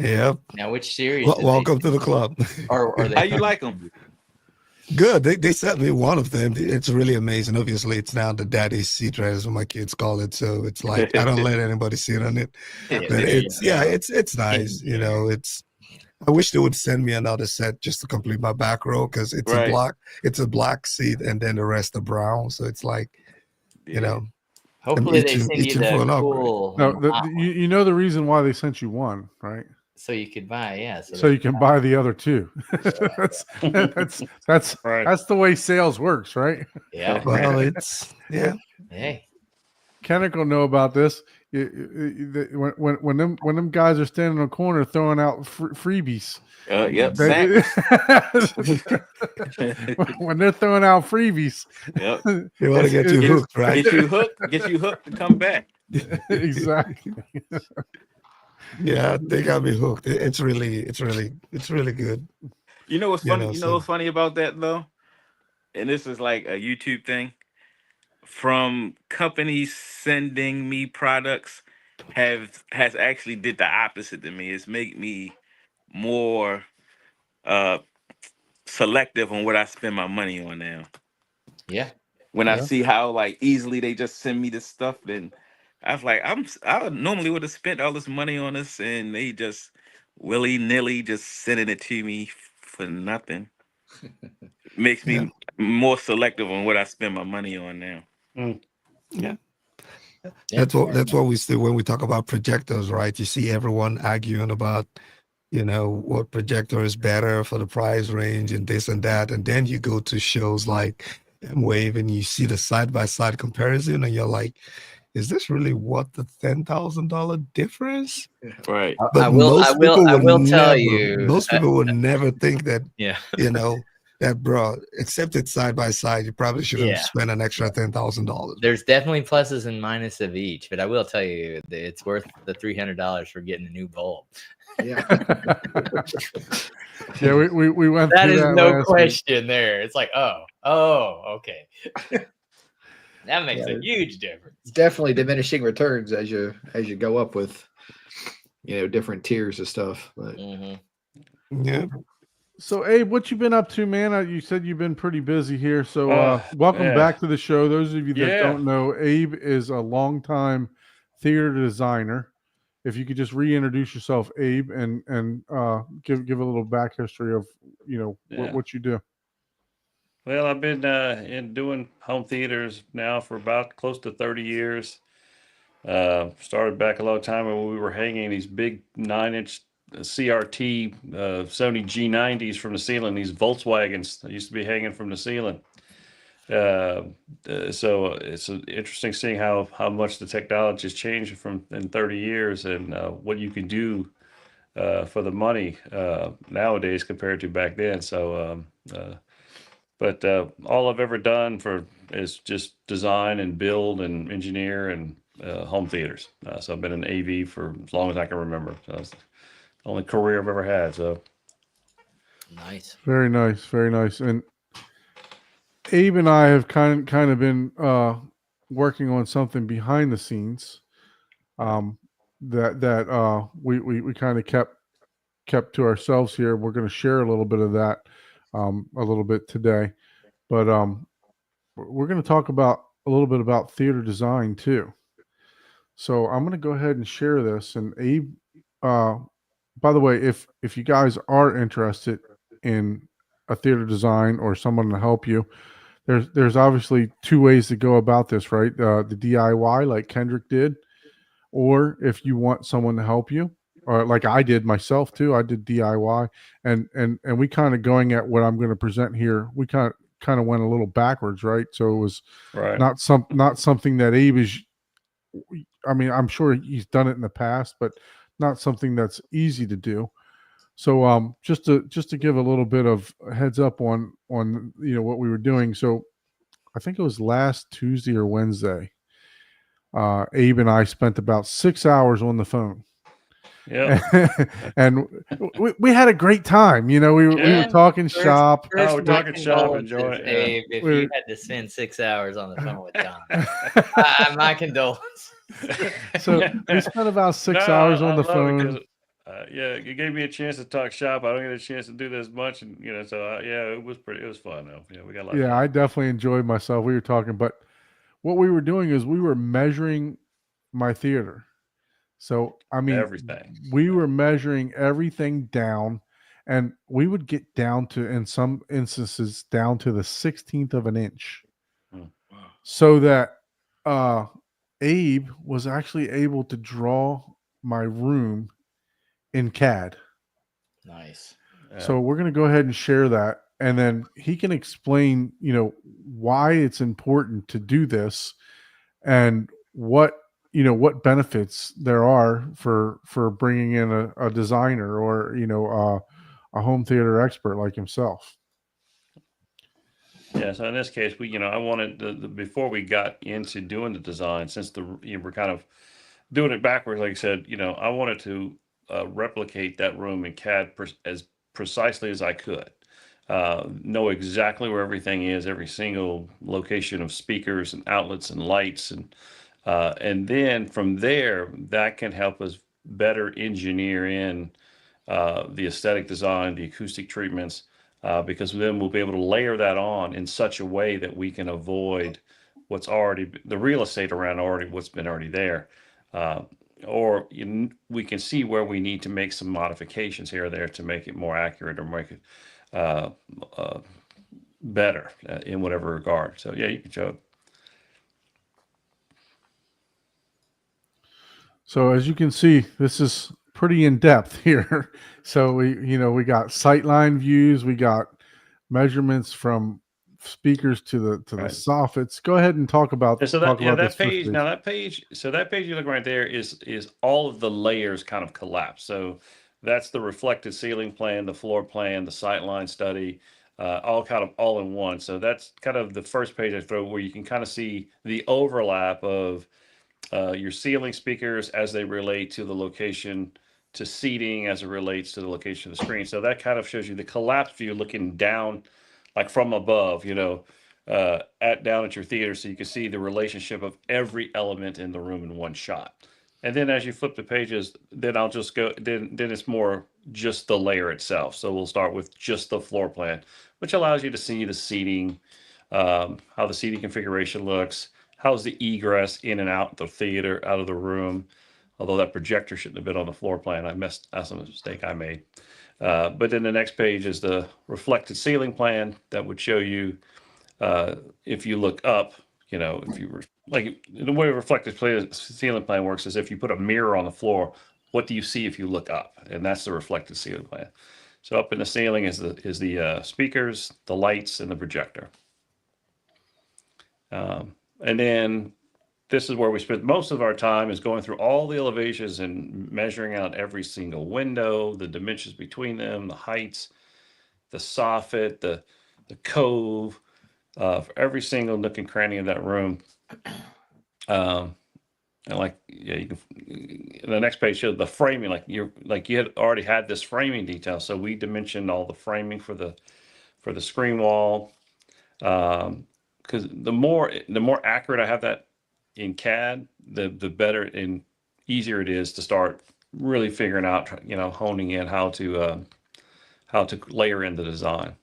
Yep. Now, which series? Welcome to the club. Or How you like them? Good. They sent me one of them. It's really amazing. Obviously, it's now the daddy's seat, right? As my kids call it. So it's like I don't let anybody sit on it. But it's nice. You know, I wish they would send me another set just to complete my back row because it's a black seat and then the rest are brown. So it's like, you know. Hopefully they send you the cool. No, you know the reason why they sent you one, right? So you could buy, so you can buy the other two. that's Right. That's the way sales works, right? Yeah. Well, Hey, Kedrick will know about this. When them guys are standing in the corner throwing out freebies. Yep. When they're throwing out freebies, Yep. They want to get you hooked, right? Get you hooked to come back. Exactly. Yeah, they got me hooked. It's really good. You know what's funny? You know, What's funny about that though? And this is like a YouTube thing. From companies sending me products has actually did the opposite to me. It's make me more selective on what I spend my money on now. yeah. When I see how like easily they just send me this stuff, then I was like, I normally would have spent all this money on this, and they just willy-nilly just sending it to me for nothing. Makes me more selective on what I spend my money on now. Yeah. That's what we see when we talk about projectors, right? You see everyone arguing about, you know, what projector is better for the price range and this and that, and then you go to shows like M-Wave and you see the side-by-side comparison, and you're like, is this really what the $10,000 difference? Right. But I will tell you, most people would never think that. Yeah. You know that, bro. Except it's side by side, you probably should have spent an extra $10,000. There's definitely pluses and minuses of each, but I will tell you that it's worth the $300 for getting a new bulb. Yeah. Yeah, we went. That through is that no question there. It's like, okay. That makes a huge difference. Definitely diminishing returns as you go up with, you know, different tiers of stuff. But Yeah. So, Abe, what you been up to, man? You said you've been pretty busy here. So, welcome back to the show. Those of you that don't know, Abe is a longtime theater designer. If you could just reintroduce yourself, Abe, and give a little back history of, you know, what you do. Well, I've been doing home theaters now for about close to 30 years. Started back a long time when we were hanging these big 9-inch CRT Sony G90s from the ceiling. These Volkswagens that used to be hanging from the ceiling. So it's interesting seeing how much the technology has changed in 30 years and what you can do for the money nowadays compared to back then. So, but all I've ever done is just design and build and engineer and home theaters. So I've been in AV for as long as I can remember. So that's the only career I've ever had. So nice, very nice, very nice. And Abe and I have kind of been working on something behind the scenes that we kind of kept to ourselves here. We're going to share a little bit of that a little bit today, but we're going to talk about a little bit about theater design too. So I'm going to go ahead and share this. And Abe, by the way, if you guys are interested in a theater design or someone to help you, there's obviously two ways to go about this, right? The DIY, like Kedrick did, or if you want someone to help you, or like I did myself too. I did DIY, and we kind of going at what I'm going to present here. We kind of went a little backwards, right? So it was not something that Abe is. I mean, I'm sure he's done it in the past, but not something that's easy to do. So just to give a little bit of a heads up on you know what we were doing. So I think it was last Tuesday or Wednesday. Abe and I spent about 6 hours on the phone. Yeah, and we had a great time. You know, we were talking shop. We're talking shop. Enjoy it. Abe, if you had to spend 6 hours on the phone with John, my condolences. So we spent about 6 hours on the phone. yeah, it gave me a chance to talk shop. I don't get a chance to do this much, and so yeah, it was fun though. Yeah, we got a lot. Yeah, I definitely enjoyed myself. We were talking, but what we were doing is we were measuring my theater. So, I mean, Everything. we were measuring everything down, and we would get down to, in some instances, down to the 16th of an inch. Hmm. So that Abe was actually able to draw my room in CAD. Nice. So we're going to go ahead and share that, and then he can explain, why it's important to do this and what benefits there are for bringing in a designer or a home theater expert like himself. Yeah, so in this case, I wanted before we got into doing the design, since we're kind of doing it backwards, like I said, I wanted to replicate that room in CAD as precisely as I could. Know exactly where everything is, every single location of speakers and outlets and lights, and then from there, that can help us better engineer in the aesthetic design, the acoustic treatments, because then we'll be able to layer that on in such a way that we can avoid what's already the real estate around what's been already there. Or we can see where we need to make some modifications here or there to make it more accurate or make it better in whatever regard. So yeah, you can show it. So as you can see, this is pretty in depth here. So we got sightline views, we got measurements from speakers to the Right. soffits. Go ahead and talk about So talk about that this first page, now that page, so that page you look right there is all of the layers kind of collapse. So that's the reflected ceiling plan, the floor plan, the sightline study, all kind of all in one. So that's kind of the first page I throw where you can kind of see the overlap of your ceiling speakers as they relate to the location, to seating as it relates to the location of the screen. So that kind of shows you the collapse view looking down, like from above, down at your theater, so you can see the relationship of every element in the room in one shot. And then as you flip the pages, then I'll just go. Then it's more just the layer itself. So we'll start with just the floor plan, which allows you to see the seating, how the seating configuration looks, how's the egress in and out the theater, out of the room. Although that projector shouldn't have been on the floor plan, that's a mistake I made. But then the next page is the reflected ceiling plan that would show you if you look up, if you were like the way a reflected ceiling plan works is if you put a mirror on the floor, what do you see if you look up? And that's the reflected ceiling plan. So up in the ceiling is the speakers, the lights, and the projector. And then this is where we spend most of our time, is going through all the elevations and measuring out every single window, the dimensions between them, the heights, the soffit, the cove, for every single nook and cranny of that room. And you can. The next page shows the framing. You had already had this framing detail, so we dimensioned all the framing for the screen wall. Because the more accurate I have that in CAD, the better and easier it is to start really figuring out, honing in how to layer in the design.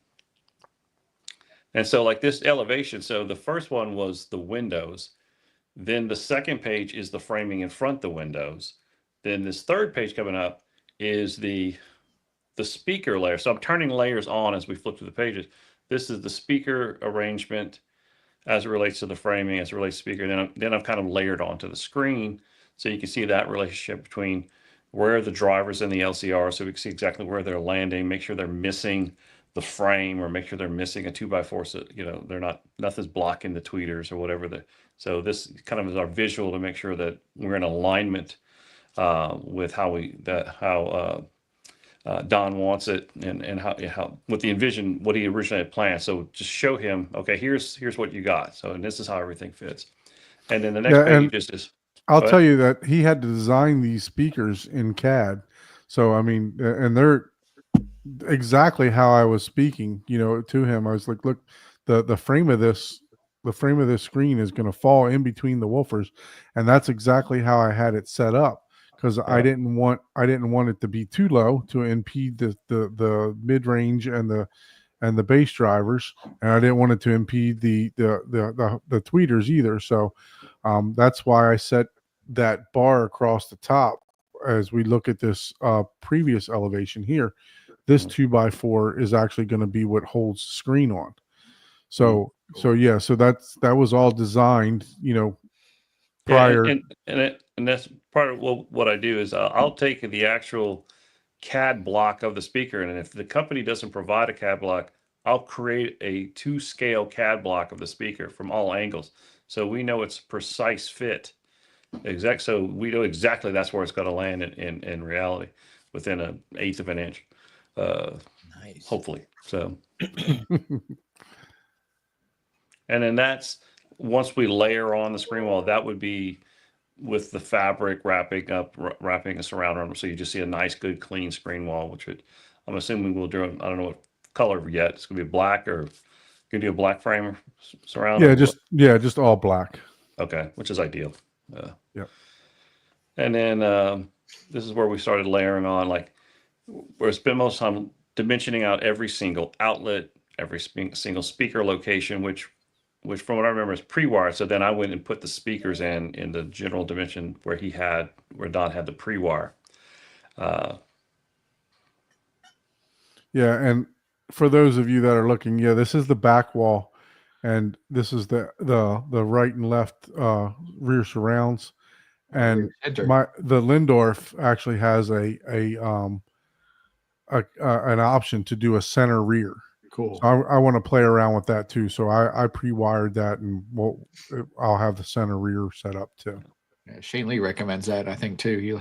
And so like this elevation, so the first one was the windows. Then the second page is the framing in front of the windows. Then this third page coming up is the speaker layer. So I'm turning layers on as we flip through the pages. This is the speaker arrangement as it relates to the framing, as it relates to speaker. Then I've kind of layered onto the screen, so you can see that relationship between where the drivers in the LCR, so we can see exactly where they're landing, make sure they're missing the frame, or make sure they're missing a 2x4, so they're nothing's blocking the tweeters or whatever. So this kind of is our visual to make sure that we're in alignment with how Don wants it, and how what he originally had planned. So just show him, okay, here's what you got. So, and this is how everything fits. And then the next page is. I'll tell you that he had to design these speakers in CAD. So I mean, and they're exactly how I was speaking, to him. I was like, look, the frame of this screen is going to fall in between the woofers, and that's exactly how I had it set up because I didn't want it to be too low to impede the mid range and the bass drivers, and I didn't want it to impede the tweeters either. So that's why I set that bar across the top. As we look at this previous elevation here, this 2x4 is actually going to be what holds the screen on. So yeah, so that was all designed, prior. And that's part of what I do is I'll take the actual CAD block of the speaker, and if the company doesn't provide a CAD block, I'll create a 2-scale CAD block of the speaker from all angles, so we know it's precise fit. So we know exactly that's where it's going to land in reality within an eighth of an inch. Nice. Hopefully. So, and then that's once we layer on the screen wall, that would be with the fabric wrapping a surround around. So you just see a nice, good, clean screen wall, which I'm assuming we'll do. I don't know what color yet. It's gonna be black, or gonna do a black frame surround. Just all black. Okay, which is ideal. Yeah. And then this is where we started layering on, like where I spent most time dimensioning out every single outlet, every single speaker location, which from what I remember is pre-wired. So then I went and put the speakers in the general dimension where Don had the pre-wire. Yeah, and for those of you that are looking, this is the back wall, and this is the right and left rear surrounds, and the Lindorf actually has an option to do a center rear. Cool. So I want to play around with that too. So I pre-wired that, and I'll have the center rear set up too. Yeah, Shane Lee recommends that, I think, too. He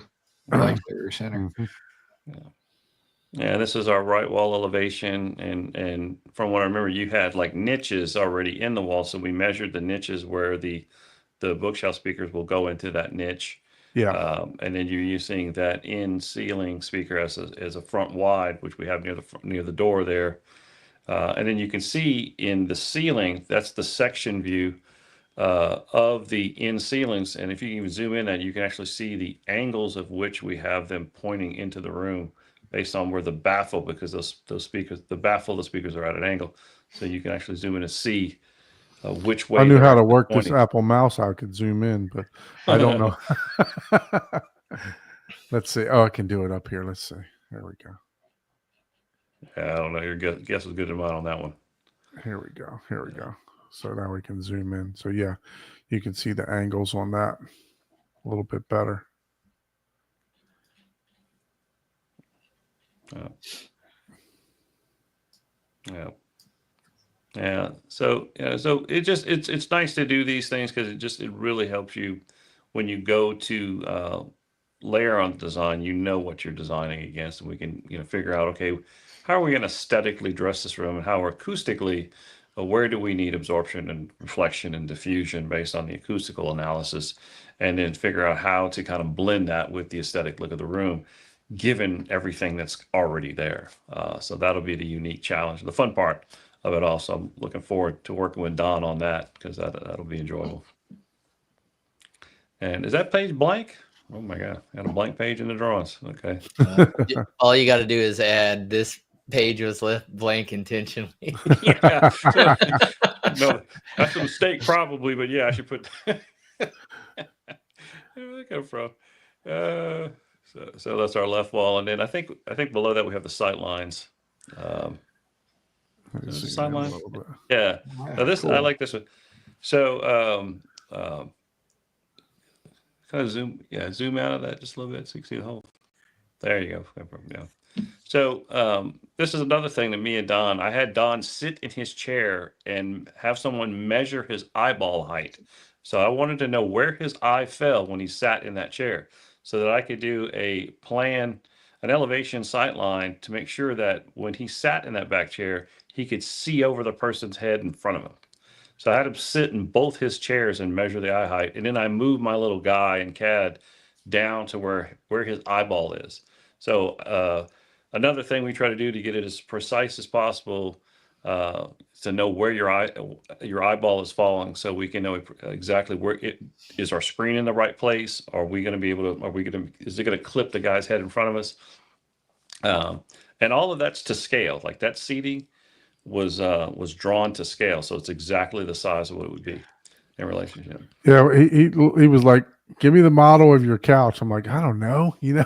likes the rear center. Mm-hmm. Yeah, this is our right wall elevation, and from what I remember, you had like niches already in the wall, so we measured the niches where the bookshelf speakers will go into that niche. Yeah. And then you're using that in ceiling speaker as a front wide, which we have near the door there. And then you can see in the ceiling, that's the section view of the in ceilings. And if you even zoom in, that you can actually see the angles of which we have them pointing into the room based on where the baffle, because those speakers, the baffle of the speakers are at an angle. So you can actually zoom in and see which way. I knew how to work this Apple mouse. I could zoom in, but I don't know. Let's see. Oh, I can do it up here. Let's see. There we go. Yeah, I don't know. Your guess was good to mine on that one. Here we go. So now we can zoom in. So yeah, you can see the angles on that a little bit better. Yeah. So it's nice to do these things, because it really helps you when you go to layer on design. You know what you're designing against, and we can figure out, okay, how are we going to aesthetically dress this room, and how acoustically, where do we need absorption and reflection and diffusion based on the acoustical analysis, and then figure out how to kind of blend that with the aesthetic look of the room, given everything that's already there. So that'll be the unique challenge, the fun part of it all. So I'm looking forward to working with Don on that, because that'll be enjoyable. And is that page blank? Oh my God, I had a blank page in the drawings. Okay. All you got to do is add this page was left blank intentionally. Yeah. No, that's a mistake probably, but yeah, I should put. Where did that come from? So that's our left wall, and then I think below that we have the sight lines. Sight line? Yeah. Now this, cool. I like this one. So kind of zoom out of that just a little bit so you can see the whole. There you go. Yeah. So this is another thing that me and Don, I had Don sit in his chair and have someone measure his eyeball height. So I wanted to know where his eye fell when he sat in that chair, so that I could do an elevation sight line to make sure that when he sat in that back chair, he could see over the person's head in front of him. So I had him sit in both his chairs and measure the eye height. And then I moved my little guy in CAD down to where his eyeball is. So another thing we try to do to get it as precise as possible, to know where your eyeball is falling, so we can know exactly where it is. Our screen in the right place? Are we going to be able to? Is it going to clip the guy's head in front of us? And all of that's to scale. Like that seating was drawn to scale, so it's exactly the size of what it would be in relationship. Yeah, he was like, "Give me the model of your couch." I'm like, "I don't know," you know.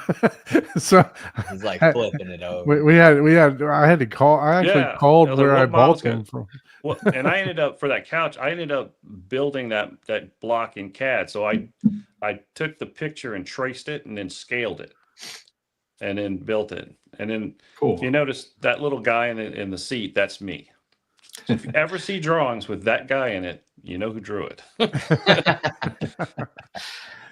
So He's like flipping it over. I had to call. I actually called where I bought them from. Well, and I ended up for that couch. I ended up building that block in CAD. So I took the picture and traced it, and then scaled it, and then built it. And then if you notice that little guy in the seat, that's me. So if you ever see drawings with that guy in it, you know who drew it.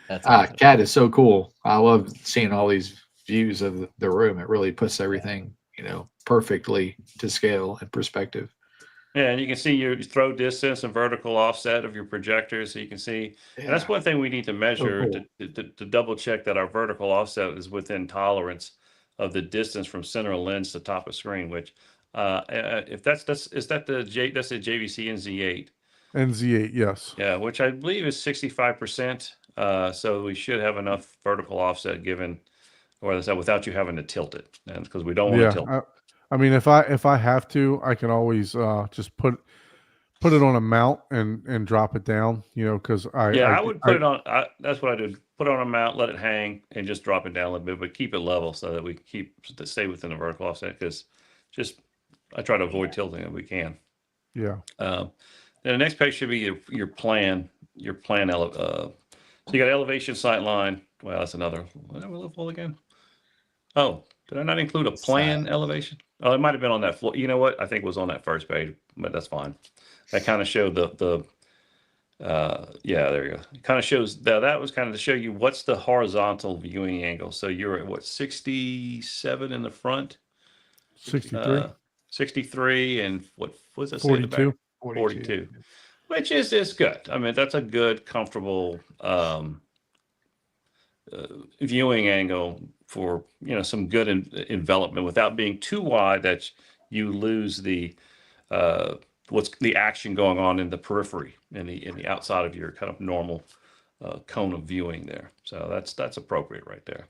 That's awesome. CAD is so cool. I love seeing all these views of the room. It really puts everything, perfectly to scale and perspective. Yeah, and you can see your throw distance and vertical offset of your projector, so you can see. Yeah. And that's one thing we need to measure to double check that our vertical offset is within tolerance of the distance from center of lens to top of screen. Which, if that's the JVC NZ8. NZ8, yes. Yeah, which I believe is 65%. So we should have enough vertical offset given, or without you having to tilt it, and because we don't want to tilt. I mean, if I have to, I can always just put it on a mount and drop it down, because I would put it on. That's what I do. Put it on a mount, let it hang, and just drop it down a little bit, but keep it level so that we stay within the vertical offset. Because I try to avoid tilting if we can. Yeah. Then the next page should be your plan. So you got elevation, sight line. Well, that's another. What did I look for again? Oh, did I not include a plan elevation? Oh, it might have been on that floor. You know what? I think it was on that first page, but that's fine. That kind of showed there you go. It kind of shows that was kind of to show you what's the horizontal viewing angle. So you're at 67 in the front? 63. 63, and what was it? 42. 42. Which is good. I mean, that's a good, comfortable viewing angle for some good envelopment without being too wide that you lose the what's the action going on in the periphery in the outside of your kind of normal cone of viewing there. So that's appropriate right there.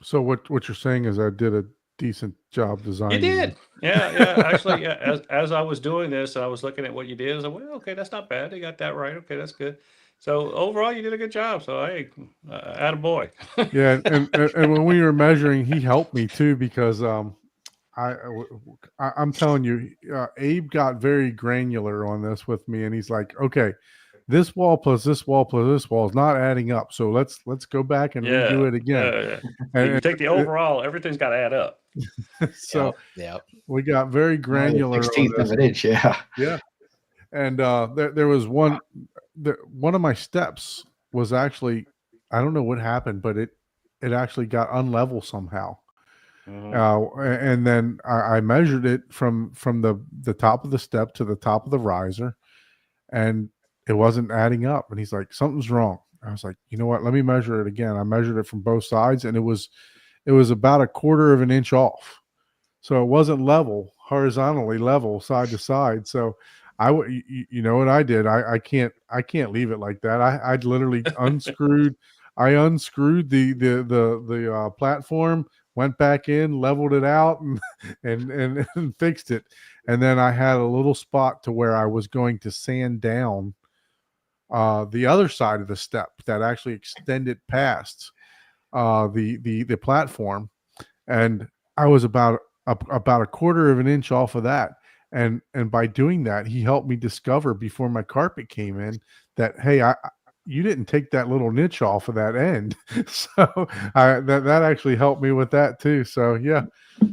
So what you're saying is I did a decent job designing. You did. Yeah. Actually, yeah. As I was doing this, I was looking at what you did. I was like, well, okay, that's not bad. They got that right. Okay, that's good. So overall, you did a good job. So hey, attaboy. Yeah, and when we were measuring, he helped me too because I'm telling you, Abe got very granular on this with me, and he's like, okay, this wall plus this wall plus this wall is not adding up. So let's go back and redo it again. Yeah. And you take the overall, everything's got to add up. So we got very granular. 16th of an inch, yeah. Yeah. And there was one of my steps was actually, I don't know what happened, but it actually got unlevel somehow. Mm-hmm. And then I measured it from the top of the step to the top of the riser, and it wasn't adding up. And he's like, something's wrong. I was like, you know what? Let me measure it again. I measured it from both sides, and it was about 1/4 of an inch off. So it wasn't level, horizontally level, side to side. So you know what I did? I can't leave it like that. I literally unscrewed. I unscrewed the platform, went back in, leveled it out, and fixed it. And then I had a little spot to where I was going to sand down the other side of the step that actually extended past the platform, and I was about 1/4 of an inch off of that. And by doing that, he helped me discover before my carpet came in that, hey, you didn't take that little niche off of that end. So that actually helped me with that too. So yeah.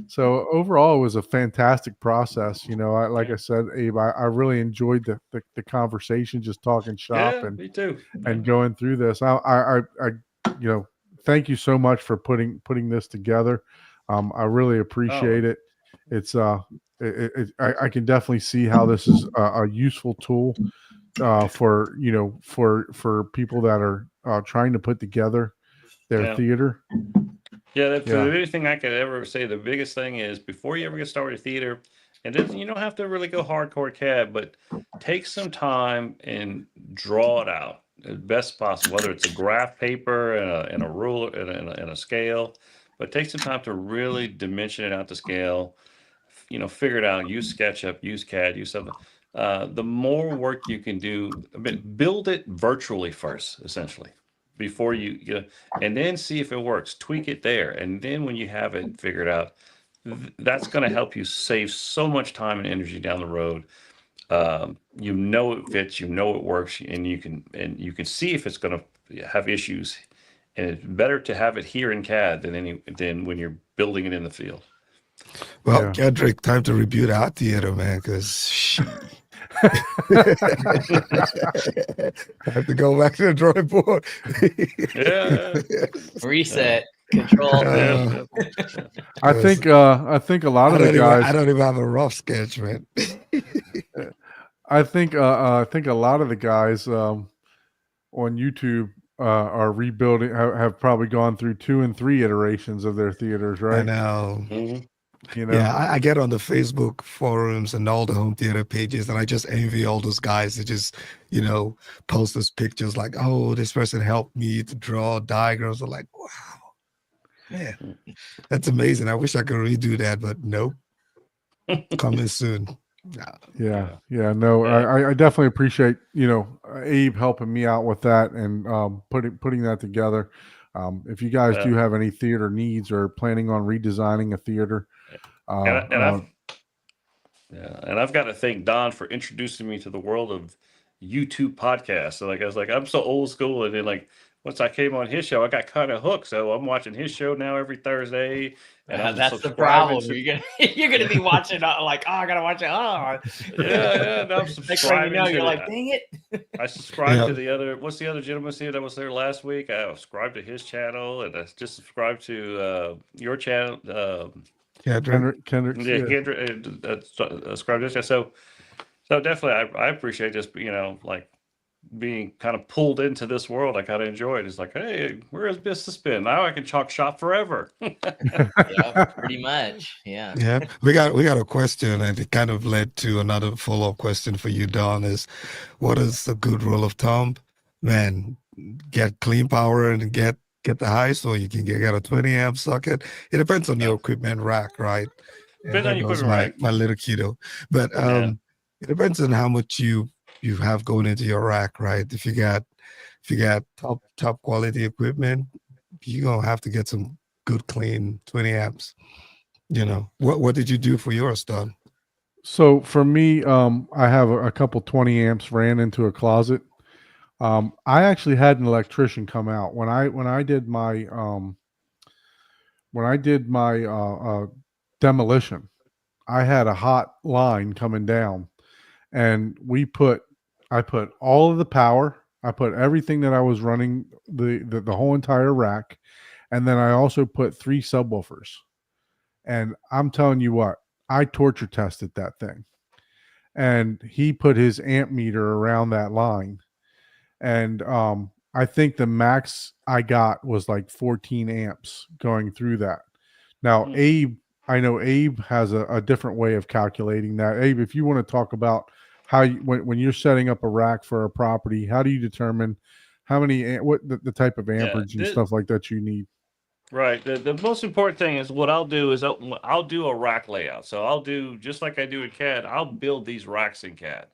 So overall, it was a fantastic process. Like I said, Abe, I really enjoyed the conversation, just talking shop me too. And going through this. I thank you so much for putting this together. I really appreciate it. It's I can definitely see how this is a useful tool for people that are trying to put together their theater. Yeah, the biggest thing I could ever say, the biggest thing is before you ever get started with theater, And then you don't have to really go hardcore CAD, but take some time and draw it out as best possible, whether it's a graph paper and a ruler and a scale, but take some time to really dimension it out to scale, figure it out, use SketchUp, use CAD, use something. The more work you can do, build it virtually first, essentially, before and then see if it works, tweak it there. And then when you have it figured out, that's going to help you save so much time and energy down the road. It fits, it works, and you can see if it's going to have issues. And it's better to have it here in CAD than when you're building it in the field. Well, Yeah. Kedrick, time to reboot our theater, man, because I have to go back to the drawing board. Yeah. Reset. Control. Uh, I think a lot of the guys. I don't even have a rough sketch, man. I think a lot of the guys on YouTube are rebuilding. Have probably gone through 2 and 3 iterations of their theaters, I right? know. Mhm. Yeah, I get on the Facebook forums and all the home theater pages, and I just envy all those guys that just, post those pictures like, oh, this person helped me to draw diagrams. I'm like, wow, man, that's amazing. I wish I could redo that, but nope. Coming soon. Yeah. No, Yeah. I definitely appreciate Abe helping me out with that and putting that together. If you guys do have any theater needs or planning on redesigning a theater, And I've got to thank Don for introducing me to the world of YouTube podcasts. So I was like, I'm so old school, and then once I came on his show, I got kind of hooked. So I'm watching his show now every Thursday, and I'm That's the subscribing problem. You're gonna be watching like, oh, I gotta watch it. Oh, yeah. And I'm next thing subscribing. you're like, dang it. I subscribed to the other. What's the other gentleman's here that was there last week? I subscribed to his channel, and I just subscribed to your channel. Kendrick, Yeah, Kendrick, subscribe to this guy. So definitely, I appreciate just being kind of pulled into this world. I kind of enjoy it. It's like, hey, where has business been? Now I can chalk shop forever. Yeah, pretty much. Yeah. Yeah, we got a question, and it kind of led to another follow-up question for you, Don. Is what is a good rule of thumb? Man, get clean power and get the high, so you can get a 20 amp socket. It depends on your equipment rack, right? Depends on your equipment rack. My little kiddo, but it depends on how much you have going into your rack, right? If you got top quality equipment, you're gonna have to get some good clean 20 amps. What did you do for yours, Don? So for me, I have a couple 20 amps ran into a closet. I actually had an electrician come out when I did my demolition. I had a hot line coming down, and I put all of the power. I put everything that I was running the whole entire rack, and then I also put 3 subwoofers. And I'm telling you what, I torture tested that thing. And he put his amp meter around that line. And I think the max I got was like 14 amps going through that. Now, I know Abe has a different way of calculating that. Abe, if you want to talk about how when you're setting up a rack for a property, how do you determine how many the type of amperage and stuff like that you need? Right. The most important thing is what I'll do is I'll do a rack layout. So I'll do just like I do in CAD. I'll build these racks in CAD,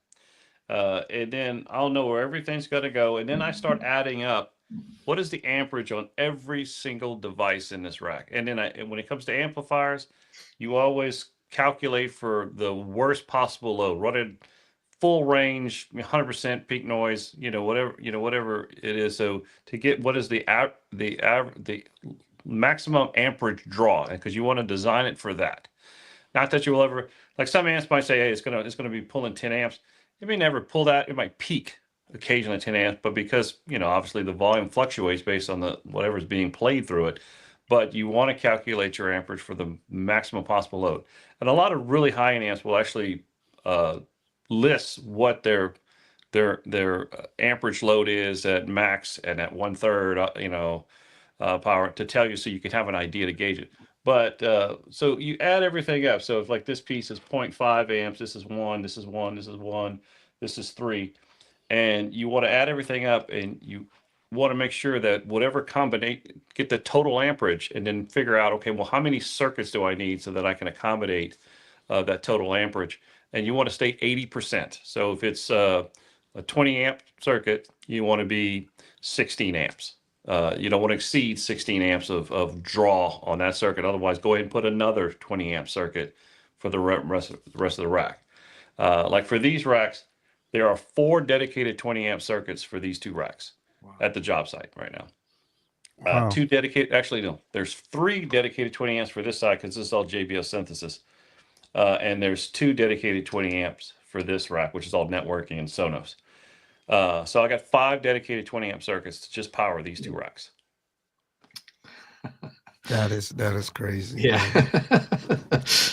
and then I'll know where everything's going to go, and then I start adding up what is the amperage on every single device in this rack, and then when it comes to amplifiers, you always calculate for the worst possible load, running full range, 100% peak noise, whatever it is. So to get what is the maximum amperage draw, because you want to design it for that. Not that you will ever, like some amps might say, hey, it's gonna be pulling 10 amps. It may never pull that. It might peak occasionally 10 amps, but because obviously the volume fluctuates based on the whatever's being played through it. But you want to calculate your amperage for the maximum possible load. And a lot of really high-end amps will actually list what their amperage load is at max and at 1/3, power to tell you, so you can have an idea to gauge it. But so you add everything up. So if like this piece is 0.5 amps, this is one, this is one, this is one, this is three, and you want to add everything up, and you want to make sure that whatever combination, get the total amperage, and then figure out, okay, well, how many circuits do I need so that I can accommodate that total amperage? And you want to stay 80%. So if it's a 20 amp circuit, you want to be 16 amps. You don't want to exceed 16 amps of draw on that circuit. Otherwise, go ahead and put another 20 amp circuit for the rest of the rack. Like for these racks, there are 4 dedicated 20 amp circuits for these 2 racks at the job site right now. Wow. 2 dedicated, actually, no, there's 3 dedicated 20 amps for this side because this is all JBL synthesis. And there's 2 dedicated 20 amps for this rack, which is all networking and Sonos. So I got 5 dedicated 20 amp circuits to just power these 2 racks. That is crazy. Yeah.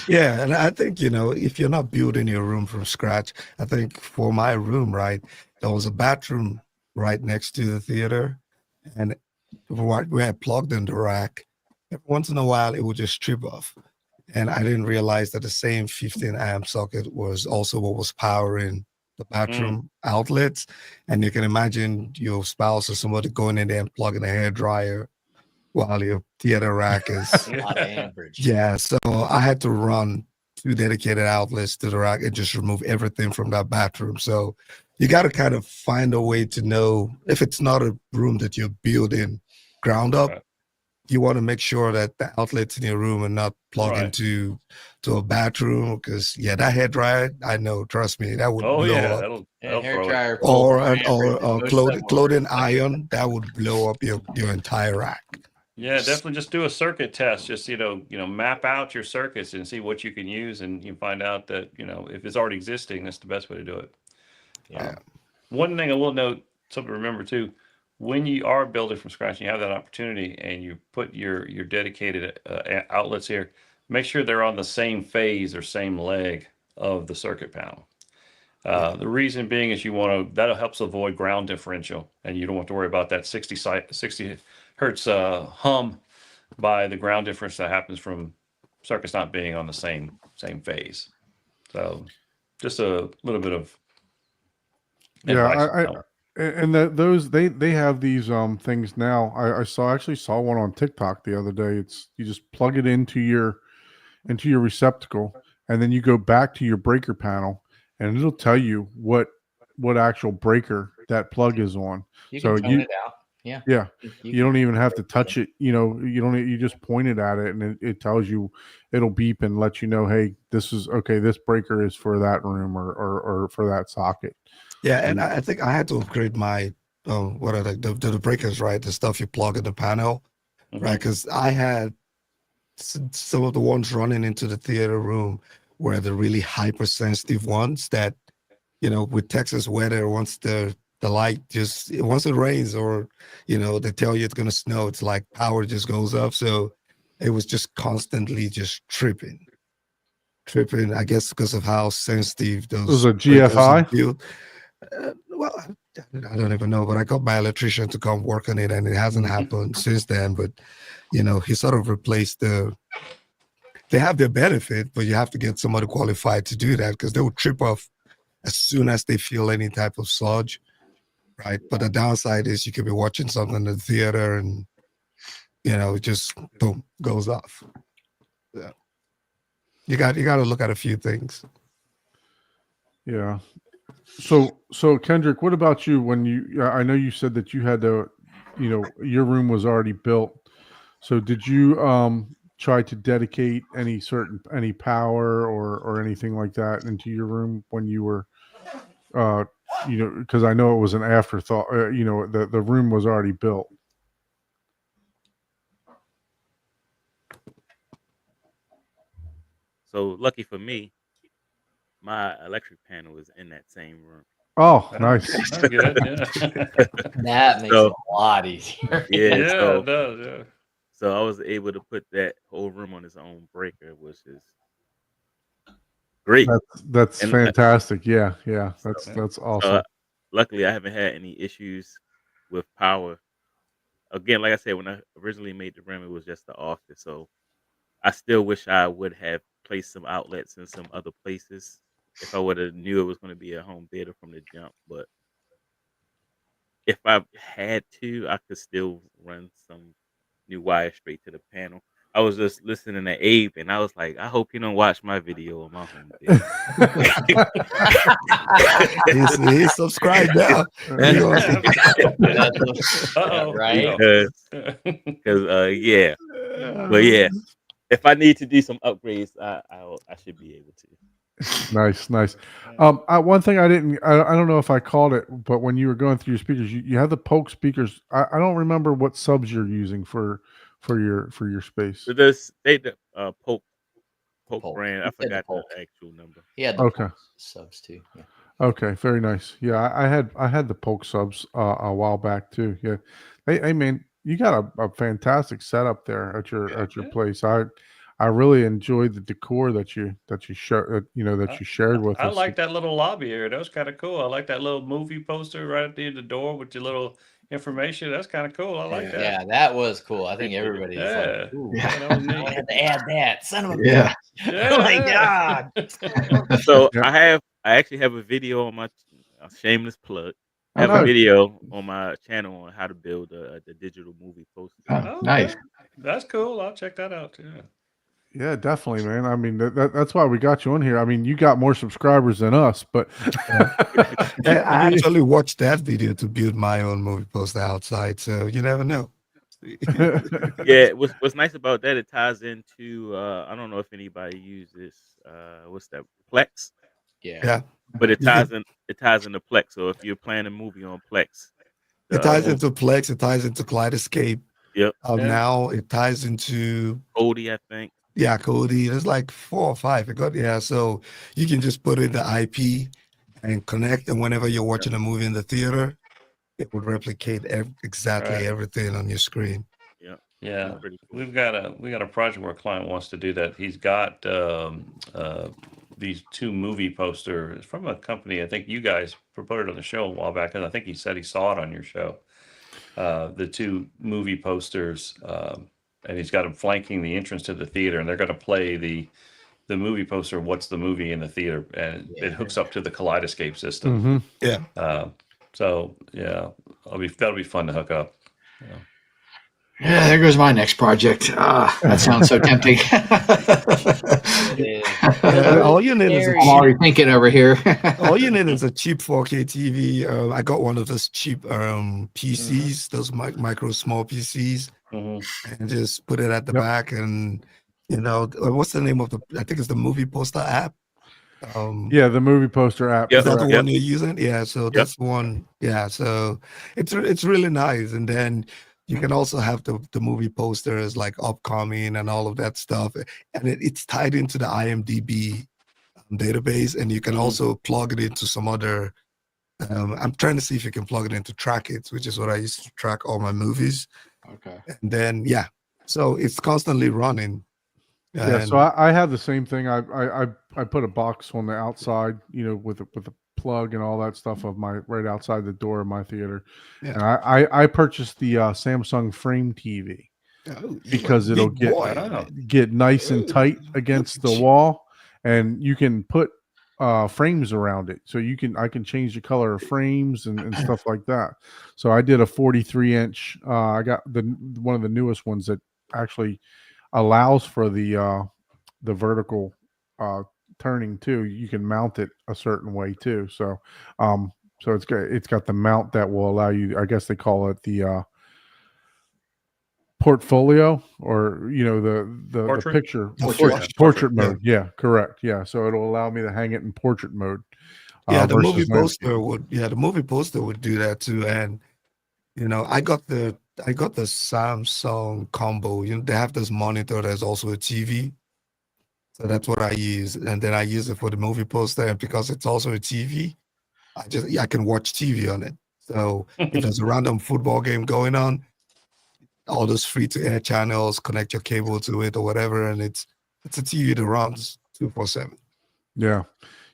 Yeah, and I think, if you're not building your room from scratch, I think for my room, right, there was a bathroom right next to the theater, and we had plugged in the rack. Every once in a while, it would just trip off, and I didn't realize that the same 15 amp socket was also what was powering the bathroom outlets. And you can imagine your spouse or somebody going in there and plugging a hair dryer while your theater rack is A lot of amperage. yeah, so I had to run 2 dedicated outlets to the rack and just remove everything from that bathroom. So you got to kind of find a way to know if it's not a room that you're building ground up. Right. You want to make sure that the outlets in your room are not plugged Right. into a bathroom, because that hair dryer, I know, trust me, that would Oh blow yeah, up. that'll Hair throw it. dryer Or pulls more amperage than most of them will. clothing iron, that would blow up your entire rack. Yeah, definitely just do a circuit test. Just map out your circuits and see what you can use, and you find out that if it's already existing, that's the best way to do it. Yeah. One thing I will note, something to remember too, when you are building from scratch, and you have that opportunity, and you put your dedicated outlets here, make sure they're on the same phase or same leg of the circuit panel. The reason being is that'll helps avoid ground differential, and you don't have to worry about that 60 hertz hum by the ground difference that happens from circuits not being on the same phase. So just a little bit of advice. And those they have these things now. I actually saw one on TikTok the other day. It's you just plug it into your receptacle, and then you go back to your breaker panel, and it'll tell you what actual breaker that plug is on. You So can tone it out. Yeah. Yeah, you don't can- even have to touch it. You just point it at it, and it tells you, it'll beep and let you know, hey, this breaker is for that room or for that socket. Yeah, and I think I had to upgrade my what are the breakers, right? The stuff you plug in the panel, right? Because I had some of the ones running into the theater room were the really hypersensitive ones that, with Texas weather, once the light once it rains or, they tell you it's going to snow, it's like power just goes up. So it was just constantly just tripping, I guess, because of how sensitive those was a breakers are GFI. built. Well, I don't even know, but I got my electrician to come work on it, and it hasn't happened since then. But, he sort of replaced they have their benefit, but you have to get somebody qualified to do that, because they will trip off as soon as they feel any type of surge, right? But the downside is you could be watching something in the theater and, it just boom, goes off. Yeah. You got to look at a few things. Yeah. So Kendrick, what about you? When I know you said that you had to, your room was already built. So did you try to dedicate any power or anything like that into your room when you were, because I know it was an afterthought. The room was already built. So lucky for me, my electric panel is in that same room. Oh, nice. That's good. Yeah. That makes it a lot easier. Yeah, Yeah, so it does. Yeah. so I was able to put that whole room on its own breaker, which is great. That's And fantastic. Yeah. That's awesome. luckily, I haven't had any issues with power. Again, like I said, when I originally made the room, it was just the office, so I still wish I would have placed some outlets in some other places if I would have knew it was going to be a home theater from the jump. But if I had to, I could still run some new wire straight to the panel. I was just listening to Abe, and I was like, I hope you don't watch my video on my home theater. He's subscribed now. He gonna- Uh-oh. Right? Because yeah, but yeah, if I need to do some upgrades, I should be able to. Nice. One thing I don't know if I called it, but when you were going through your speakers, you have the Polk speakers. I don't remember what subs you're using for your space. So this they the Pope Polk. brand. He I said the forgot the Polk. actual number. He had the Okay. Polk subs too. Yeah. Okay, very nice. Yeah, I had the Polk subs a while back too. Yeah, hey man, you got a fantastic setup there at your place. I really enjoyed the decor that you shared with I us. like that little lobby area. That was kind of cool. I like that little movie poster right at the end of the door with your little information. That's kind of cool. I like that. Yeah, that was cool. I think everybody's Yeah. like, ooh, Yeah, that was I neat. had to add that. Son of a Yeah. bitch. Oh my God. So Yeah. I actually have a video on my shameless plug. I have Oh, a nice. video on my channel on how to build the digital movie poster. Oh, nice. That's cool. I'll check that out too. Yeah, definitely, man. I mean, that's why we got you on here. I mean, you got more subscribers than us, but I actually watched that video to build my own movie poster outside. So you never know. Yeah, what's nice about that, it ties into I don't know if anybody uses what's that, Plex, Yeah. but it You can- ties into Plex. So if you're playing a movie on Plex, It ties into Plex. It ties into Kaleidoscape. Yep. Now it ties into Odie, I think. Yeah, Cody. There's like 4 or 5. So you can just put in the IP and connect, and whenever you're watching a movie in the theater, it would replicate exactly Right. everything on your screen. Yeah. Yeah, That's pretty cool. we got a project where a client wants to do that. He's got these 2 movie posters from a company. I think you guys put it on the show a while back, and I think he said he saw it on your show. The 2 movie posters, and he's got them flanking the entrance to the theater, and they're going to play the movie poster. What's the movie in the theater? And it hooks up to the Kaleidoscape system. Mhm. Yeah. So yeah, that'll be fun to hook up. Yeah, there goes my next project. That sounds so tempting. All you need is a I'm already thinking over here. all you need is a cheap 4K TV. I got one of those cheap PCs, those micro small PCs, and just put it at the back. And what's the name of I think it's the movie poster app. Yeah, the movie poster app. Yep. Is that the correct. one you're using? Yeah, so that's one. Yeah, so it's really nice. And then you can also have the movie posters like upcoming and all of that stuff. And it's tied into the IMDb database, and you can also plug it into some other. I'm trying to see if you can plug it into Track It, which is what I used to track all my movies. Okay. And then so it's constantly running. Yeah, so I have the same thing. I put a box on the outside, with a plug and all that stuff of my right outside the door of my theater. Yeah. And I purchased the Samsung Frame TV because it'll get nice and tight against the wall, and you can put frames around it, so I can change the color of frames and stuff like that. So I did a 43-inch. I got one of the newest ones that actually allows for the vertical turning too. You can mount it a certain way too. So it's got the mount that will allow you, I guess they call it the portfolio, or the Portrait? picture Portrait mode. Yeah, correct. Yeah, so it'll allow me to hang it in portrait mode. The movie versus landscape. poster the movie poster would do that too. And I got the Samsung combo. They have this monitor that's also a TV. So that's what I use. And then I use it for the movie poster. And because it's also a TV, I can watch TV on it. So if there's a random football game going on, all those free to air channels, connect your cable to it or whatever, and it's a TV that runs 247. Yeah.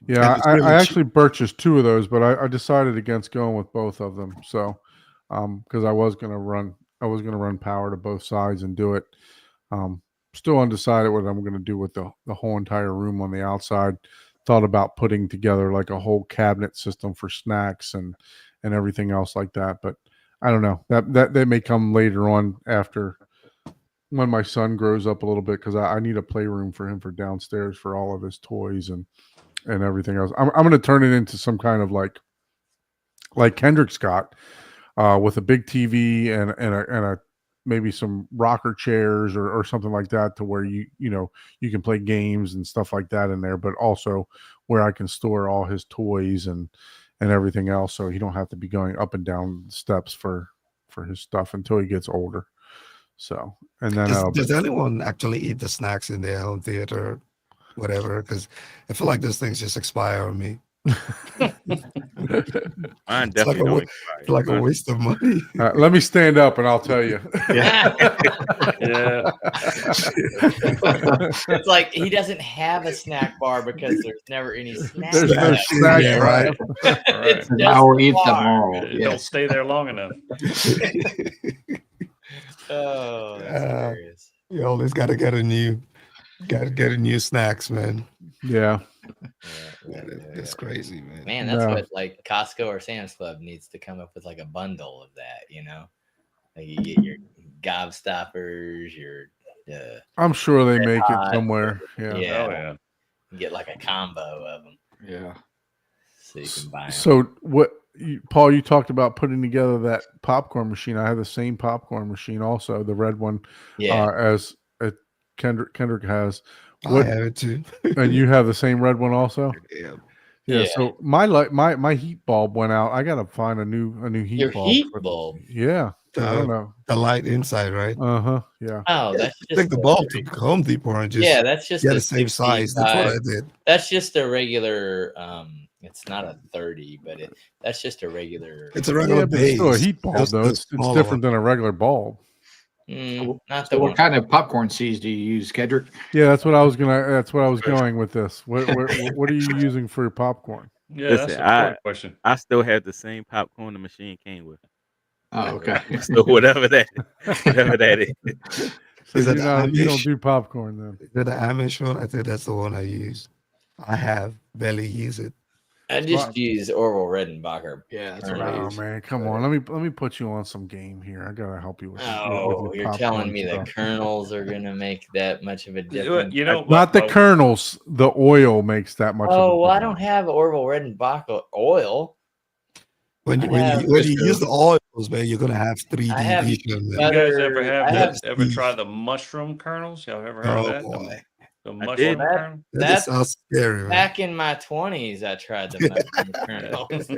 And it's I really actually purchased 2 of those, but I decided against going with both of them. So, because I was gonna run power to both sides and do it. still undecided what I'm going to do with the whole entire room on the outside. Thought about putting together like a whole cabinet system for snacks and everything else like that, but I don't know. That may come later on after when my son grows up a little bit, because I need a playroom for him for downstairs for all of his toys and everything else. I'm going to turn it into some kind of like Kendrick Scott, with a big TV and a maybe some rocker chairs or something like that, to where you can play games and stuff like that in there, but also where I can store all his toys and everything else, so he don't have to be going up and down the steps for his stuff until he gets older. So, and then Does anyone actually eat the snacks in their home theater, whatever? Because I feel like those things just expire on me. Mine It's like definitely don't a, expire. it's like a Mine- waste of money. let me stand up and I'll tell you. Yeah. Yeah. It's like he doesn't have a snack bar because there's never any snacks. There's no left. snacks, Yeah, right? It's And just I will the eat them bar. all. Don't Yes. stay there long enough. Oh, that's hilarious. You always got to get a new snacks, man. Yeah. That's crazy, man. Man, that's No. what like Costco or Sam's Club needs to come up with, like a bundle of that, Like you get your gobstoppers, your I'm sure they make it hot. somewhere. Yeah. yeah, Oh yeah. you get like a combo of them, Yeah. so you can buy them. So Paul, you talked about putting together that popcorn machine. I have the same popcorn machine also, the red one, Yeah, as Kendrick has. I What, have it too. and you have the same red one also? Yeah. Yeah. Yeah. So my heat bulb went out. I gotta find a new heat your bulb. heat bulb. Yeah. I don't know. The light inside, right? Yeah. Oh, that's I just think the bulb to Home Depot and just that's just get a the same size. That's what I 65. did. That's just a regular. It's not a 30, but that's just a regular. It's a regular Yeah, but it's still a base. heat bulb Just though. the It's smaller different than a regular bulb. Not So the what one. kind of popcorn seeds do you use, Kedrick? Yeah, that's what I was going with this. What are you using for your popcorn? Yeah, that's Listen, an important question. I still have the same popcorn the machine came with. Oh, okay. So whatever that is. So Is it you Amish? don't do popcorn then. Is it the Amish one? I think that's the one I use. I have barely used it. I just use Orville Redenbacher. Yeah, that's what I Oh use. man, come on. Let me put you on some game here. I gotta help you with Oh, your you're popcorn telling me the stuff. kernels are gonna make that much of a difference? You know, Not the well, kernels. The oil makes that much. Oh, of well, a I don't have Orville Redenbacher oil. When I you have when you use the oils, man, you're gonna have 3D I have vision. you Man. guys ever I have have ever Steve. tried the mushroom kernels? Y'all ever heard of Oh that? boy, The I mushroom did. kernel? that That's sounds scary, man. back in my 20s. I tried the mushroom kernels.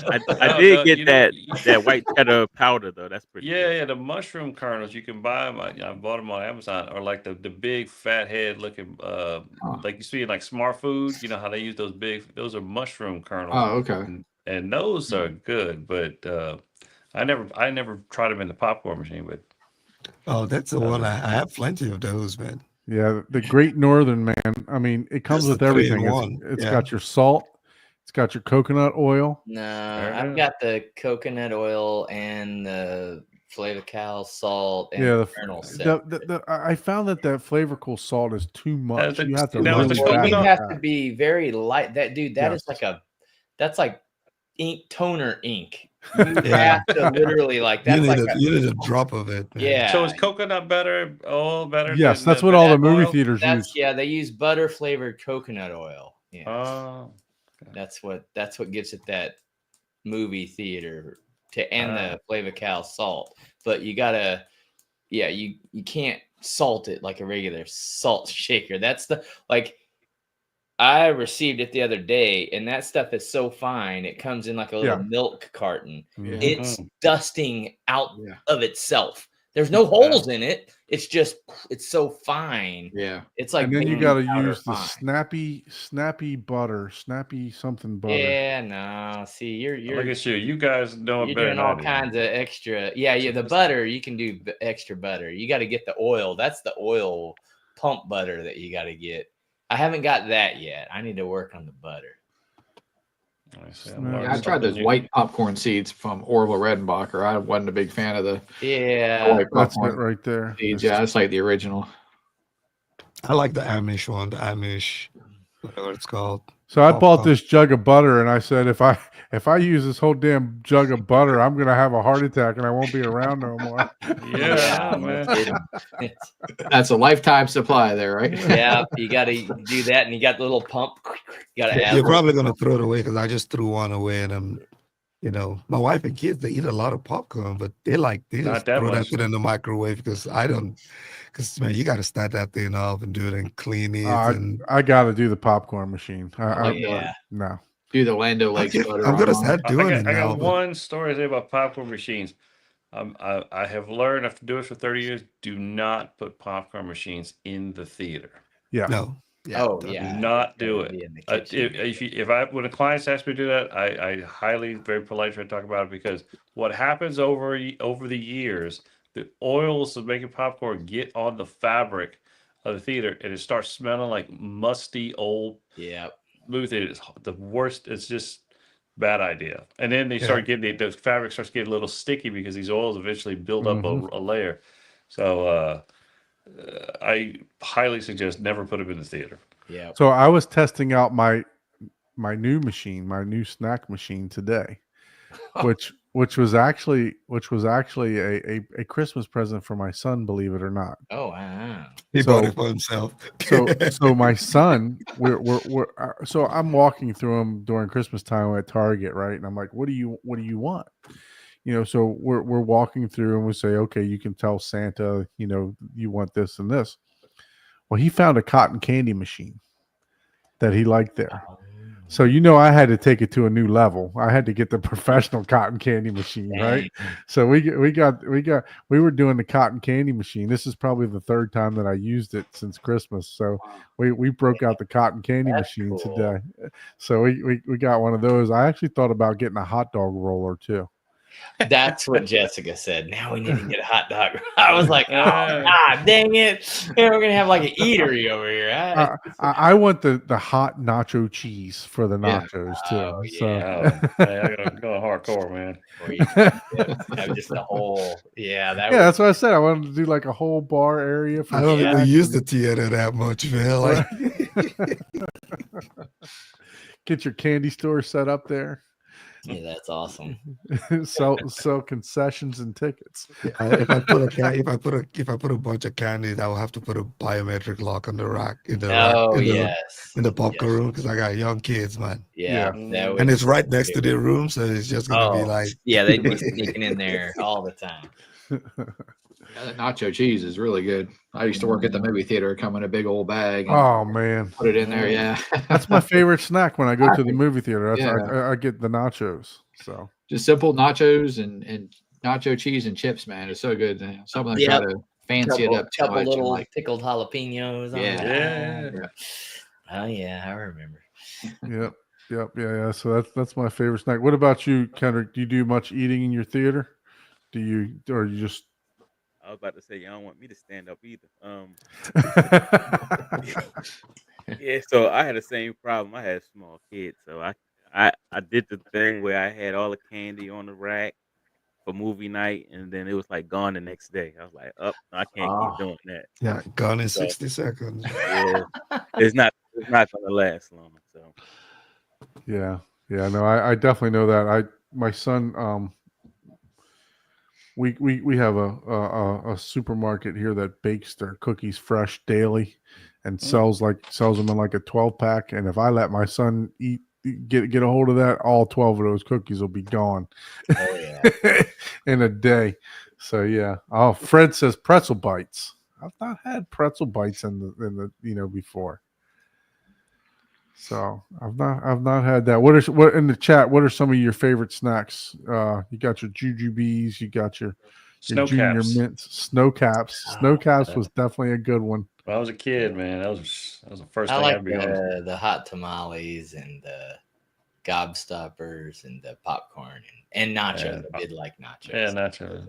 I No, did no, get you know- that white cheddar powder though. That's pretty Yeah, good. yeah, the mushroom kernels you can buy them. I bought them on Amazon, or like the big fat head looking, like you see in like Smart Food. You know how they use those big? Those are mushroom kernels, Oh, okay. and those are good. But I never tried them in the popcorn machine. But Oh, that's the one. I have plenty of those, man. Yeah, the Great Northern, man. I mean, it comes That's with the 3 in everything. 1. It's Yeah. got your salt. It's got your coconut oil. No, Fair I've enough. got the coconut oil and the Flavical salt and Yeah, the kernel set. I found that flavorful salt is too much. the- You have to now, really the Well, you coconut- back have it to back. be very light. That dude, that is Yes. that's like ink toner ink. You Yeah. have to literally like You that's need like you need a drop of it, man. yeah. So is coconut butter oil better? Yes, than that's what all the movie oil? theaters That's use. yeah, they use butter flavored coconut oil. Yeah. Oh, That's what gives it that movie theater and the Flavical salt. But you gotta, you can't salt it like a regular salt shaker. That's I received it the other day, and that stuff is so fine. It comes in like a little Yeah. milk carton. Mhm. It's dusting out Yeah. of itself. There's no holes in it. It's just it's so fine. Yeah. It's like And then you baking got to powder use the fine. snappy butter, snappy something butter. Yeah, no. See, you're look at you. You guys know it you're better doing than I all do. kinds of extra. Yeah. The butter you can do extra butter. You got to get the oil. That's the oil pump butter that you got to get. I haven't got that yet. I need to work on the butter. I see, Yeah, I'm learning I tried something those new. white popcorn seeds from Orville Redenbacher. I wasn't a big fan of the Yeah. white that's it popcorn right there. seeds. It's- Yeah, it's like the original. I like the Amish one, the Amish, whatever it's called. So I bought Popcorn. this jug of butter, and I said, if I use this whole damn jug of butter, I'm gonna have a heart attack, and I won't be around no more. Yeah, no man. kidding. That's a lifetime supply there, right? Yeah, you got to do that, and you got the little pump. You got to add. You're probably gonna throw it away because I just threw one away, and my wife and kids, they eat a lot of popcorn, but they Not just that throw that much. thing in the microwave because man, you got to start that thing off and do it and clean it. and I got to do the popcoron machine. like yeah. No. Do the Lando Lakes butter. I'm gonna on start doing it I now. got one story to say about popcorn machines. I have learned after doing it for 30 years, do not put popcorn machines in the theater. Yeah. No. Yeah. Oh, don't- yeah. Do not do Gotta it. be in the kitchen. If when a client asks me to do that, I highly very polite try to talk about it because what happens over the years, the oils of making popcorn get on the fabric of the theater and it starts smelling like musty old Yeah. movie theater. It's the worst. It's just bad idea. And then they start getting the fabric starts getting a little sticky because these oils eventually build up a layer. So I highly suggest never put them in the theater. Yeah. So I was testing out my new machine, my new snack machine today, which was actually a Christmas present for my son, believe it or not. Oh, wow. He So- bought it for himself. So my son, so I'm walking through them during Christmas time at Target, right? And I'm like, what do you want? So we're walking through and we say, okay, you can tell Santa, you want this and this. Well, he found a cotton candy machine that he liked there. So I had to take it to a new level. I had to get the professional cotton candy machine, right? So we were doing the cotton candy machine. This is probably the third time that I used it since Christmas. So we broke out the cotton candy That's machine cool. today. So we got one of those. I actually thought about getting a hot dog roller too. That's what Jessica said. Now we need to get a hot dog. I was like, oh, God, dang it. Yeah, we're going to have like an eatery over here. I want the hot nacho cheese for the Yeah. nachos too. Oh, So Oh, hey, I gotta go hardcore, man. Or you have just the whole, that yeah, that's what I said. I wanted to do like a whole bar area for I don't think we snacks use the and- theater that much, man. Like, Get your candy store set up there. Yeah, that's awesome. sell concessions and tickets. if I put a bunch of candies, I will have to put a biometric lock on the rack in the Oh, in yes. the popcorn room because I got young kids, man. Yeah. Yeah. That And would- it's right next to their room, so it's just gonna be like yeah, they'd be sneaking in there all the time. Yeah, that nacho cheese is really good. I used to work at the movie theater, come in a big old bag and Oh man, put it in there. Yeah. that's my favorite snack when I go to the movie theater. That's Yeah. I get the nachos. So Just simple nachos and nacho cheese and chips, man. It's so good. Some of them Yep. try to fancy it up too Couple much. and little like, pickled jalapenos. On Yeah. there. Yeah. Oh yeah, I remember. yeah. So that's my favorite snack. What about you, Kendrick? Do you do much eating in your theater? Do you, or you just? I was about to say, y'all don't want me to stand up either. Yeah, so I had the same problem. I had small kids, so I did the thing where I had all the candy on the rack for movie night, and then it was like gone the next day. I was like, I can't keep doing that. yeah, gone in So- 60 seconds. Yeah, it's not gonna last long. So Yeah. No, I definitely know that. My son, we have a supermarket here that bakes their cookies fresh daily, and sells them in like a 12-pack. And if I let my son get a hold of that, all 12 of those cookies will be gone Oh yeah. in a day. So yeah. Oh, Fred says pretzel bites. I've not had pretzel bites in the before. So I've not had that. What in the chat? What are some of your favorite snacks? You got your jujubes. You got your Snow junior caps. mints, snow caps. Snow caps was definitely a good one. When I was a kid, man, that was the first I thing like I'd be on. the hot tamales and the gobstoppers and the popcorn and nachos. Yeah. I did like nachos. Yeah, nachos.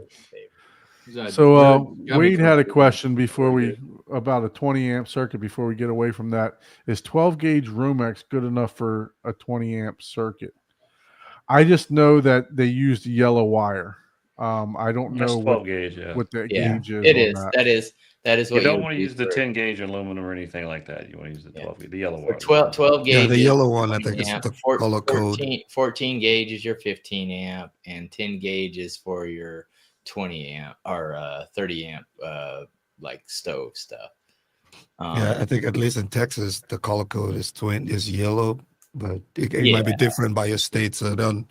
So gummy Wade had a crispy. question before we about a 20 amp circuit. Before we get away from that, is 12 gauge Romex good enough for a 20 amp circuit? I just know that they used yellow wire. I don't That's know 12 gauge. Yeah. what that Yeah, gauge is it on is. that. That is You what don't would want to do use the for 10 gauge aluminum or anything like that. You want to use the Yeah. 12 gauge, the yellow for wire. 12 Yeah, the gauges. yellow one, I 20 think, is amp, the color code. 14 gauge is your 15 amp, and 10 gauge is for your 20 amp or 30 amp like stove stuff. Yeah, I think at least in Texas, the color code is yellow, but it might be Yeah. different by your state. So don't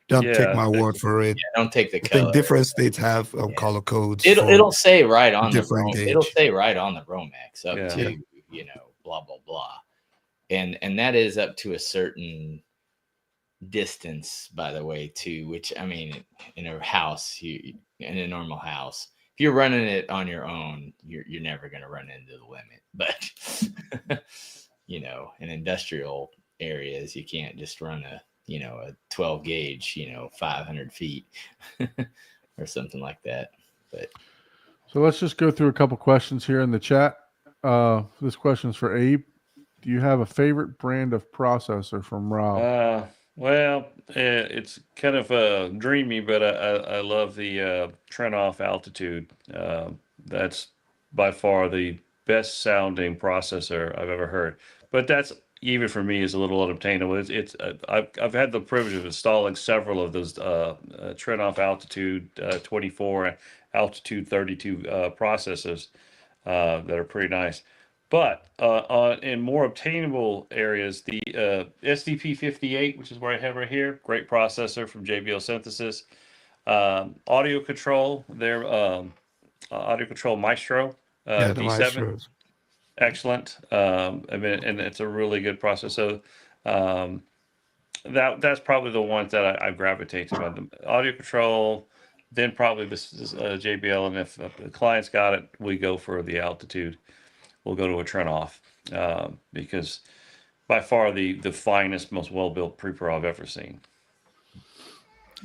take Yeah, my word for it. Don't take the I think color. different states have color codes. It'll say right on the different gauge. it'll say right on the Romex up Yeah. to blah blah blah, and that is up to a certain distance, by the way, too. Which I mean, in a house, in a normal house, if you're running it on your own, you're never going to run into the limit. But in industrial areas, you can't just run a 12 gauge 500 feet or something like that. But So let's just go through a couple questions here in the chat. This question is for Abe. Do you have a favorite brand of processor from Rob? Well, it's kind of dreamy, but I love the Trent-off Altitude. That's by far the best sounding processor I've ever heard. But that's even for me is a little unobtainable. I've had the privilege of installing several of those Trent-off Altitude 24, Altitude 32 processors that are pretty nice. But in more obtainable areas, the SDP58, which is where I have right here, great processor from JBL Synthesis. Audio control, their audio control Maestro Yeah, the D7, Maestros. excellent. I mean, and it's a really good processor. So that's probably the ones that I gravitate to. The audio control, then probably this JBL, and if the client's got it, we go for the Altitude. We'll go to a Trent-off because by far the finest, most well-built pre-pro I've ever seen.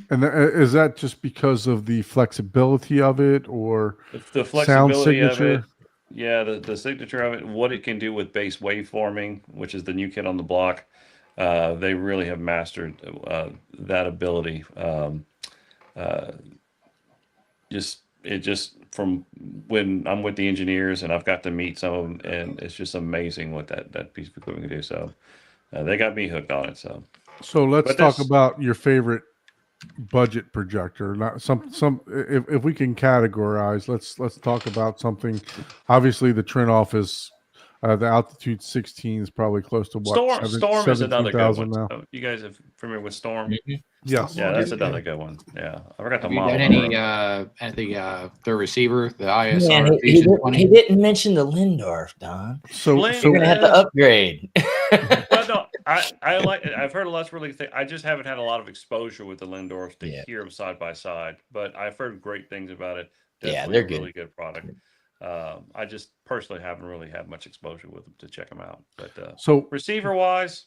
And is that just because of the flexibility of it, or The sound flexibility of it, signature? yeah, the signature of it, what it can do with bass waveforming, which is the new kid on the block. They really have mastered that ability. Just from when I'm with the engineers and I've got to meet some of them, and it's just amazing what that piece of equipment can do. So they got me hooked on it. So let's But talk that's- about your favorite budget projector. Not some if we can categorize, let's talk about something. Obviously the Trent-off is the Altitude 16 is probably close to what, Storm is another good one. 17,000 now. So you guys are familiar with Storm? Yes. Yeah, that's another good one. Yeah, I forgot the Have you model done number. the receiver, the ISR man, Fusion 20? he didn't mention the Lindorf, Don. So You're gonna have to upgrade. Well, no, I like it. I've heard a lot of really things. I just haven't had a lot of exposure with the Lindorfs to hear them side by side, but I've heard great things about it. Definitely they're a good. really good product. I just personally haven't really had much exposure with them to check them out. But so receiver wise,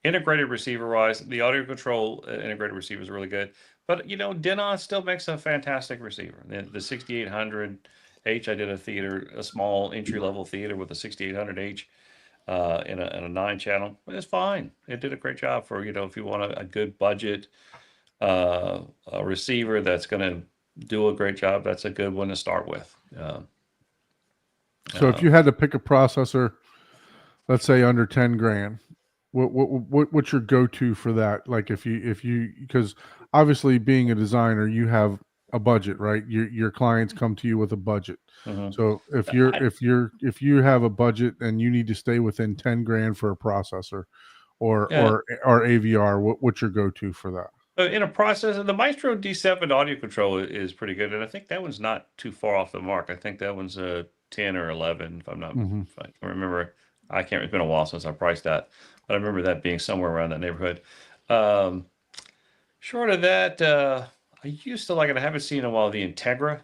integrated receiver wise, the audio control integrated receiver is really good. But Denon still makes a fantastic receiver. The 6800H, I did a small entry level theater with a 6800H. In a 9-channel, it's fine. It did a great job for if you want a good budget a receiver that's going to do a great job. That's a good one to start with. So if you had to pick a processor, let's say under 10 grand, what's your go-to for that? Like if you because obviously being a designer, you have a budget, right? Your clients come to you with a budget. So if you have a budget and you need to stay within 10 grand for a processor or AVR, what's your go-to for that? In a processor, the Maestro D7 audio control is pretty good, and I think that one's not too far off the mark. I think that one's a 10 or 11, if I'm not. If I can remember. It's been a while since I priced that, but I remember that being somewhere around that neighborhood. Short of that, I used to like it. I haven't seen in a while the Integra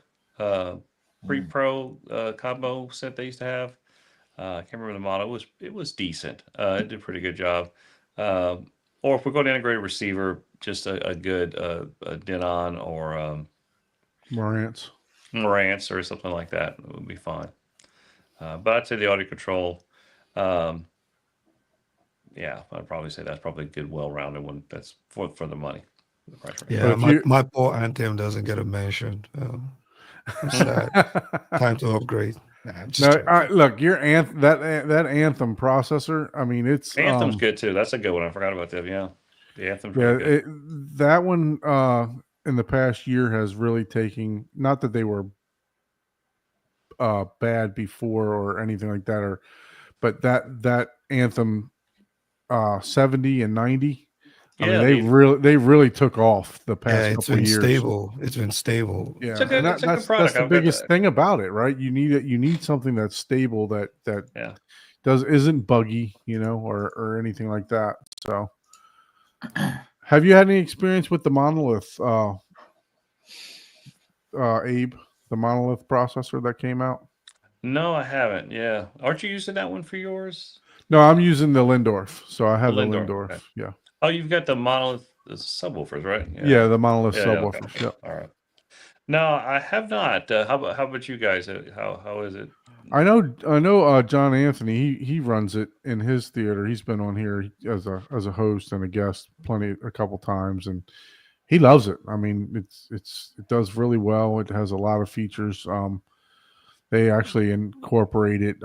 pre-pro combo set they used to have. I can't remember the model. It was decent. It did a pretty good job. Or if we're going to integrated receiver, just a good Denon or Marantz or something like that would be fine. But I'd say the audio control yeah, I'd probably say that's probably a good, well-rounded one. That's for the money, the price range. Yeah, if my, you my poor Anthem doesn't get a mention. I'm sad. Time to upgrade. Nah, I'm just no, joking. look, your that Anthem processor. I mean, it's Anthem's good too. That's a good one. I forgot about that. Yeah, the Anthem's yeah, really good. that one in the past year has really taken. Not that they were bad before or anything like that, or but that Anthem 70 and 90. I mean, Yeah, they really took off the Yeah, past it's couple of been years. stable. It's been stable. Yeah, a good- and it's a good that's product. the I've got biggest that. thing about it, right? You need something that's stable that Yeah. isn't buggy, or anything like that. So, have you had any experience with the monolith, Abe, the monolith processor that came out? No, I haven't. Yeah, aren't you using that one for yours? No, I'm using the Lindorf, so I have the Lindor. Lindorf. Okay. Yeah, Oh, you've got the monolith subwoofers, right? yeah, the monolith Yeah, okay. subwoofers. Yep. All right. No, I have not. How about you guys? How is it? I know. John Anthony. He runs it in his theater. He's been on here as a host and a guest a couple times, and he loves it. I mean, it does really well. It has a lot of features. They actually incorporate it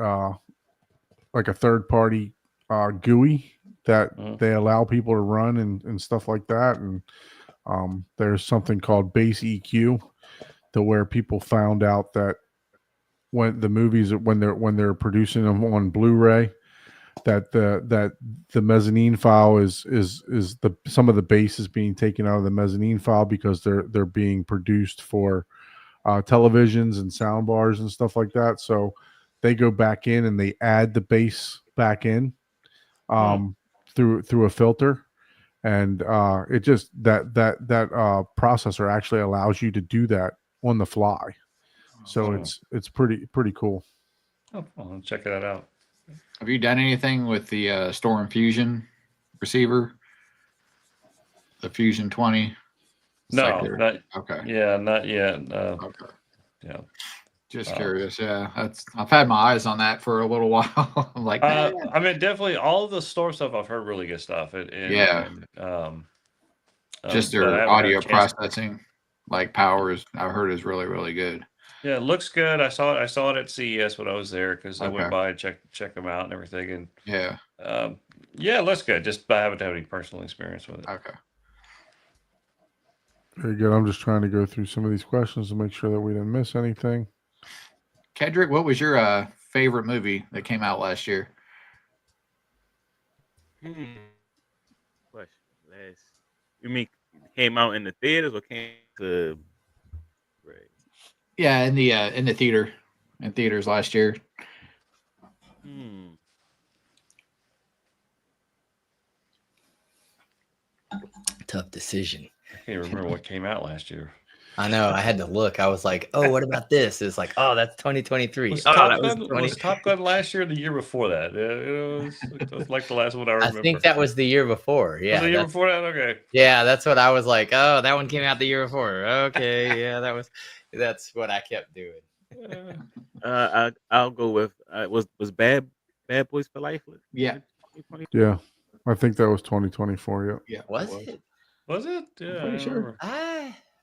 like a third party GUI that they allow people to run and stuff like that. And there's something called base EQ, to where people found out that when the movies when they're producing them on Blu-ray, that the mezzanine file is the some of the bass is being taken out of the mezzanine file because they're being produced for televisions and sound bars and stuff like that. So they go back in and they add the bass back in through a filter, and it just that processor actually allows you to do that on the fly. So it's pretty cool. Oh, I'll check that out. Have you done anything with the Storm Fusion receiver? The Fusion 20? No, not okay. Yeah, not yet. Okay. Yeah. Just curious. Yeah, I've had my eyes on that for a little while. I'm like, I mean, definitely all of the store stuff. I've heard really good stuff. Just but I their haven't had a audio chance. processing, like powers, I heard is really, really good. Yeah, it looks good. I saw it at CES when I was there because I went Okay. by and check them out and everything. And Yeah. yeah, it looks good. Just I haven't had any personal experience with it. Okay. Very good. I'm just trying to go through some of these questions to make sure that we didn't miss anything. Kedrick, what was your favorite movie that came out last year? Question. You mean came out in the theaters or came to? Right. Yeah, in the theaters last year. Tough decision. I can't remember what came out last year. I know. I had to look. I was like, "Oh, what about this?" It's like, "Oh, that's 2023." Was Oh, Top that was Gun 20. was Top Gun last year or the year before that? It was like the last one I I remember. think that was the year before. Yeah, Was the year before that? Okay. Yeah, that's what I was like. Oh, that one came out the year before. Okay, yeah, that's what I kept doing. I'll go with was Bad Boys for Life. Yeah. Yeah, I think that was 2024. Yeah. Was it? Was it? Yeah, I'm pretty sure.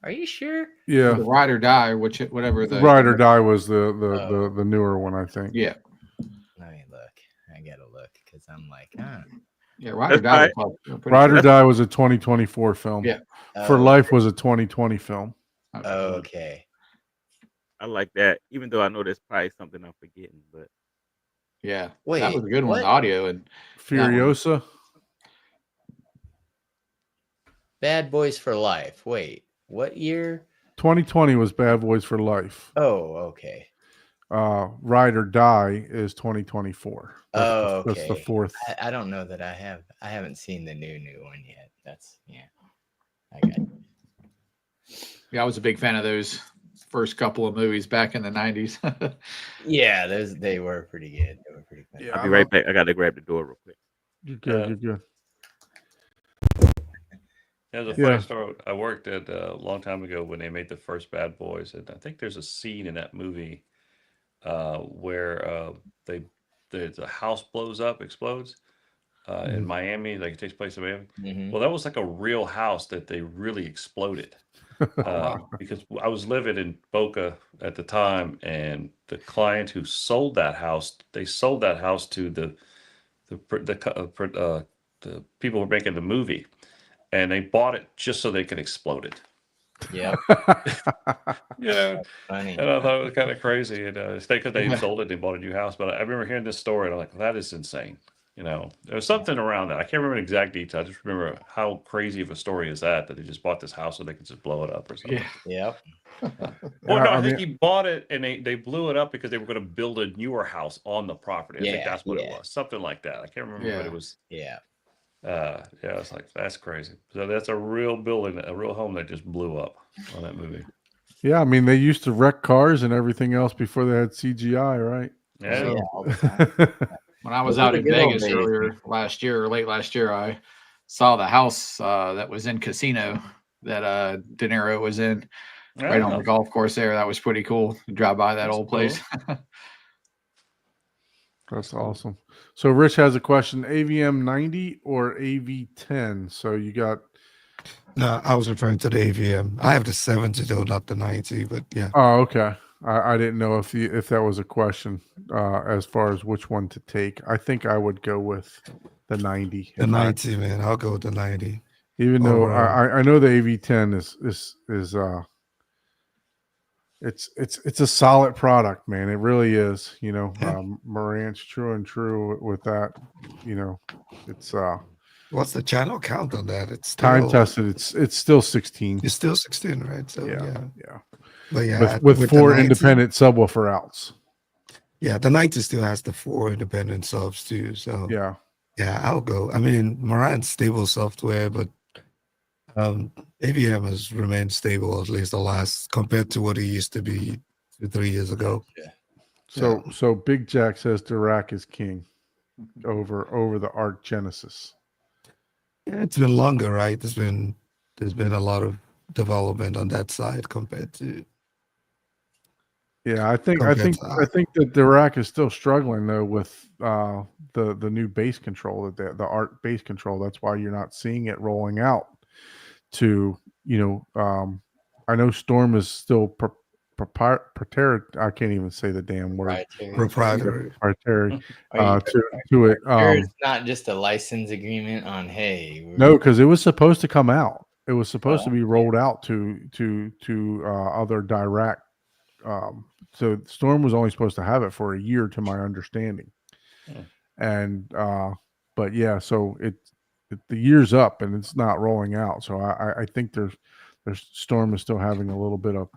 Are you sure? Yeah. The Ride or Die, whatever the Ride or Die was the newer one, I think. Yeah. Let me look. I gotta look because I'm like, Yeah, Ride or Die. Ride or Die was a 2024 film. Yeah. For Life was a 2020 film. Okay. I like that, even though I know there's probably something I'm forgetting, but Yeah. Wait, that was a good one. what? The audio and Furiosa. Bad Boys for Life. Wait, what year? 2020 was Bad Boys for Life. Oh, okay. Ride or Die is 2024. That's the fourth. I don't know that I haven't seen the new one yet. I got it. Yeah, I was a big fan of those first couple of movies back in the 90s. Yeah, they were pretty good. They were pretty good. I'll be right back. I gotta grab the door real quick. You're good. You're good. There's a funny story. I worked at a long time ago when they made the first Bad Boys, and I think there's a scene in that movie where the house explodes, in Miami, like it takes place in Miami. Mhm. Well, that was like a real house that they really exploded. Because I was living in Boca at the time, and the client who sold that house, they sold that house to the people who were making the movie, and they bought it just so they could explode it. Yep. Yeah, Funny. and I thought it was kind of crazy. And it's because they sold it, they bought a new house. But I remember hearing this story, and I'm like, that is insane. There was something around that. I can't remember the exact detail. I just remember how crazy of a story is that they just bought this house so they could just blow it up or something. Yeah. Yep. Well, no, I I think mean, he bought it and they blew it up because they were going to build a newer house on the property. I think Yeah, that's what it yeah. was. Something like that. I can't remember, but Yeah. it was. Yeah. Yeah, it's like that's crazy. So that's a real building, a real home that just blew up on that movie. yeah, I mean, they used to wreck cars and everything else before they had CGI, right? Yeah. Oh, yeah, all the time. When I was Those were out the in good old Vegas days. earlier last year, or late last year, I saw the house that was in Casino that De Niro was in, right on Oh, the golf course there. That was pretty cool to drive by that That's old place. That's awesome. So Rich has a question: AVM 90 or AV10? So you got. No, I was referring to the AVM. I have the 70 though, not the 90. But yeah, Oh, okay. I didn't know if that was a question as far as which one to take. I think I would go with the 90. the if I- 90, man. I'll go with the 90. even though Overall. I know the AV10 is it's a solid product, man. It really is. Yeah. Marant's true and true with that. It's What's the channel count on that? It's time still, tested. It's still 16. It's still 16, right? So Yeah. But yeah, With the 4 90 independent subwoofer outs. Yeah, the 90 still has the 4 independent subs too. So Yeah. yeah, I'll go. I mean, Marant's stable software, but AVM has remained stable at least the last compared to what it used to be 2-3 years ago. So Big Jack says Dirac is king over the Arc Genesis. Yeah, it's been longer, right? There's been a lot of development on that side compared to Yeah, I think Compared that to Dirac is still struggling though with the new bass control, the Arc bass control. That's why you're not seeing it rolling out to I know Storm is still proprietary. I can't even say the damn word. proprietary. Proprietary Are you to it. sure it's not just a license agreement on No, because it was supposed to come out. It was supposed to Oh, be rolled out to other direct. So Storm was only supposed to have it for a year, to my understanding. And but yeah, so the year's up and it's not rolling out. So I think there's Storm is still having a little bit of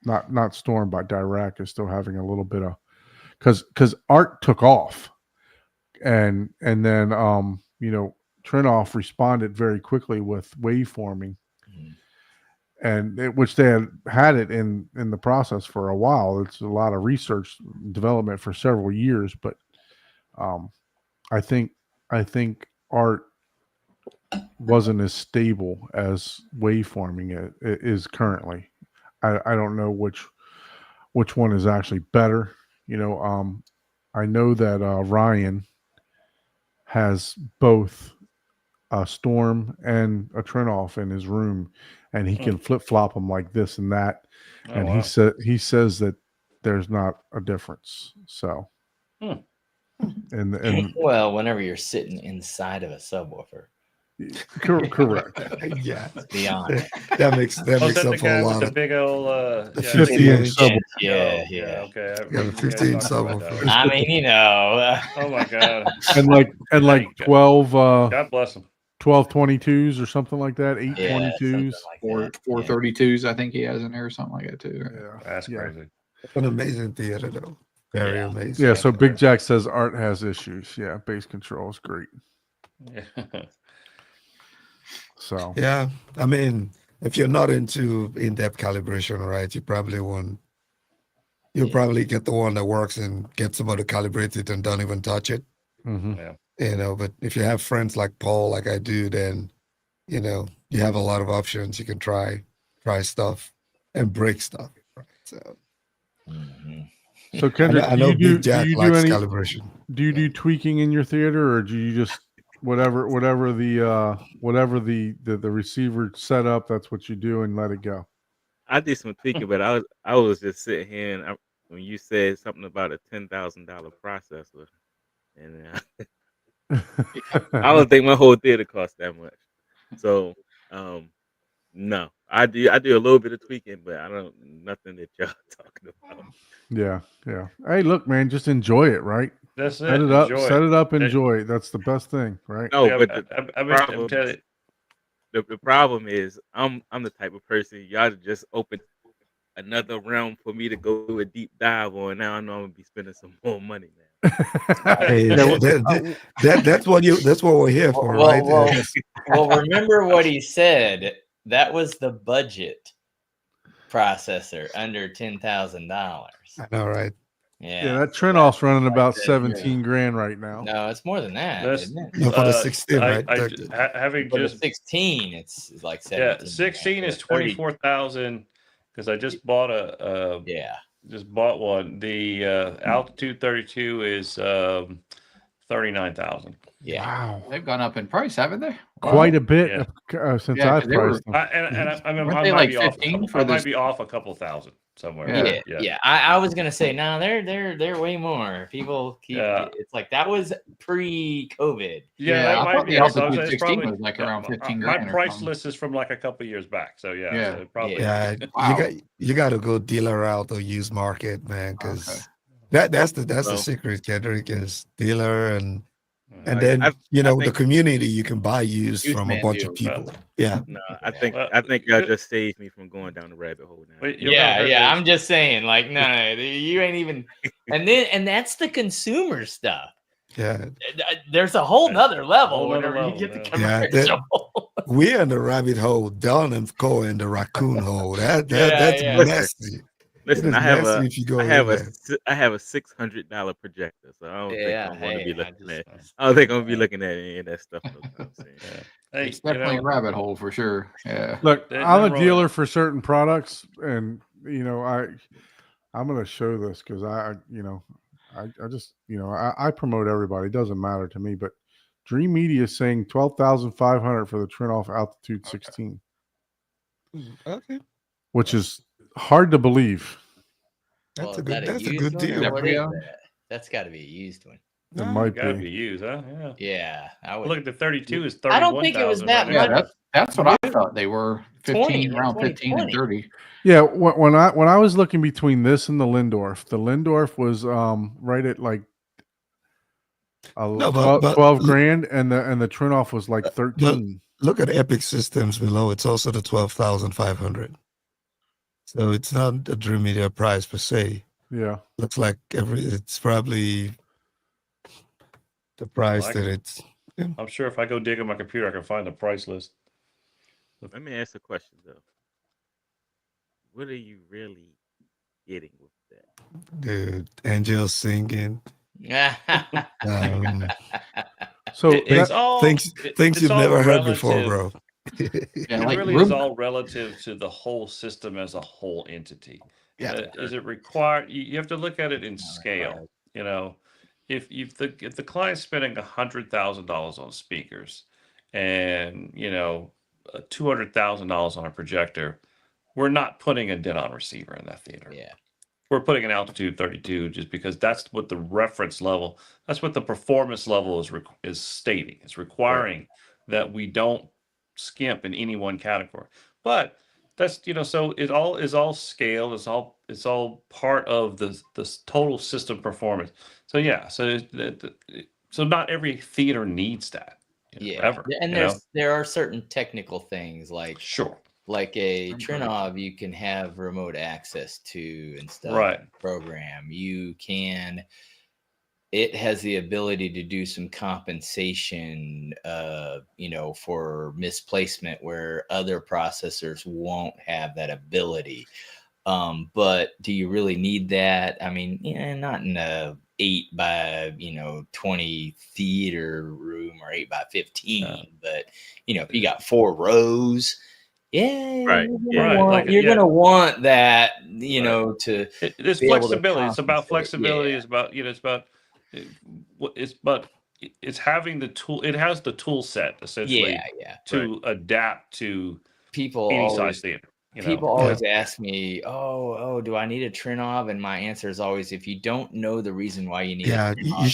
not Storm, but Dirac is still having a little bit of because Art took off, and then Trinoff responded very quickly with waveforming, and which they had it in the process for a while. It's a lot of research and development for several years, but I think Art wasn't as stable as waveforming it is currently. I don't know which one is actually better. I know that Ryan has both a Storm and a Trinoff in his room, and he can flip flop them like this and that. And wow. he says that there's not a difference. So, and well, whenever you're sitting inside of a subwoofer, correct. Yeah, be honest. that makes Oh, is up that the for a guy with lot the of big old the yeah, 50-inch subwoofer. Yeah, Oh, yeah. okay. Yeah, the 15 subwoofer. I mean, Oh my god. and like 12 God bless him. 1222s or something like that, yeah, 822s. something like that. 432s, I think he has in there or something like that too. Yeah. That's Yeah. crazy. an amazing theater though. Very Yeah. amazing. Yeah, so Big Jack says Art has issues. Yeah, bass control is great. Yeah. So Yeah, I mean, if you're not into in-depth calibration, right, you probably won't. You'll probably get the one that works and get somebody to calibrate it and don't even touch it. But if you have friends like Paul, like I do, then you have a lot of options. You can try stuff and break stuff. Right? So Kendrick, I know Big Jack do you do likes any calibration. do you do tweaking in your theater, or do you just whatever the receiver set up, that's what you do and let it go. I did some tweaking, but I was just sitting here and when you said something about a $10,000 processor, and I don't think my whole theater cost that much. So no, I do a little bit of tweaking, but I don't nothing that y'all talking about. Yeah. Hey, look, man, just enjoy it, right? That's Set it. it up, Enjoy set it. it up, enjoy it. That's the best thing, right? No, Like, but I'm problem telling is you, the problem is I'm the type of person y'all just open another realm for me to go do a deep dive on. Now I know I'm gonna be spending some more money now. Hey, Yeah, well, that's what we're here for, right? Well, remember what he said. That was the budget processor under $10,000. I know, right? yeah, that Trenoff's running about 17 grand right now. No, it's more than that, That's isn't it? No, for the 16, right? having For the just 16, it's like 17. 16 grand. is For the 30, 24,000 because I just bought just bought one. The Altitude 32 is 39,000. Yeah. Wow, They've gone up in price, haven't they? quite a bit Yeah. since Yeah, I've 'cause they were- priced them. I mean, Weren't I they might like be off. 15 for I might this? be off a couple thousand somewhere. Yeah. but Yeah. I was gonna say, no, they're way more. People keep it's like that was pre-COVID. Yeah, that I might thought be the it. So Altitude it's 16 probably was like around 15 my grand or price something. list is from like a couple years back. So Yeah. so probably Yeah, Wow. you got to go dealer route or used market, man, because Okay. that's the Well- secret, Kedrick, is dealer and Like, then I the think- community you can buy used Used from a man bunch deal, of people. Yeah, No, Yeah. I think y'all just saved me from going down the rabbit hole now. But you'll never heard Yeah. this. I'm just saying, like, no, you ain't even. And that's the consumer stuff. yeah. There's a whole nother level Whole nother whenever you get the level, yeah. commercial. We're in the rabbit hole. Don and Co in the raccoon hole. That's Yeah. nasty. Listen, It is I have nasty a if you go I have in a there. I have a $600 projector, so I don't think Yeah, I'm going to be hey, I looking just- at. I don't think I'm gonna be looking at any of that stuff no time soon. Yeah. Hey, It's definitely a rabbit hole for sure. Yeah. Look, They're I'm a rolling. dealer for certain products, and I'm going to show this because I just I promote everybody. It doesn't matter to me, but Dream Media is saying 12,500 for the Trenoff Altitude 16, Okay, which is hard to believe. that's Well, a good. is that That's a used good one or deal. what Yeah. is that? That's got to be a used one. It No, might Gotta be. be used, huh? Yeah. Yeah, I would. Look at the 32 is I don't think it was 31,000 that right Yeah, now. much. that's what I thought they were. 20 around 15 and 2020. 30. Yeah, when I was looking between this and the Lindorf was right at like No, 12 grand, and the Trenoff was like 13. Look at Epic Systems below. It's also the 12,500. So it's not a Dream Media price per se. Yeah. Looks like it's probably the price that it's. I'm sure if I go dig on my computer, I can find the price list. Let me ask a question though. What are you really getting with that? The angels singing. Um, So It's all things it's you've all never heard before, relative. bro. Yeah, It like really is all relative to the whole system as a whole entity. Yeah. Is it required? You have to look at it in scale. You know, if the client's spending $100,000 on speakers, and $200,000 on a projector, we're not putting a Denon receiver in that theater. Yeah. We're putting an Altitude 32 just because that's what the reference level, that's what the performance level is stating. It's requiring that we don't skimp in any one category. But that's so it all is all scale. It's all part of the total system performance. So yeah, so not every theater needs that. Yeah. Ever. And there are certain technical things like Sure. like a Okay. Trinov you can have remote access to and stuff. Right. Program. It has the ability to do some compensation, for misplacement where other processors won't have that ability. But do you really need that? I mean, not in a 8 by 20 theater room or 8 by 15, but if you got 4 rows, Right. You're gonna want that, to There's be able to flexibility. It's about compensate. flexibility. Yeah. It's about it's having the tool. It has the tool set essentially Yeah. to adapt to People any size always theater. people always ask me, oh, do I need a Trinov? And my answer is always, if you don't know the reason why you need Yeah, a Trinov, you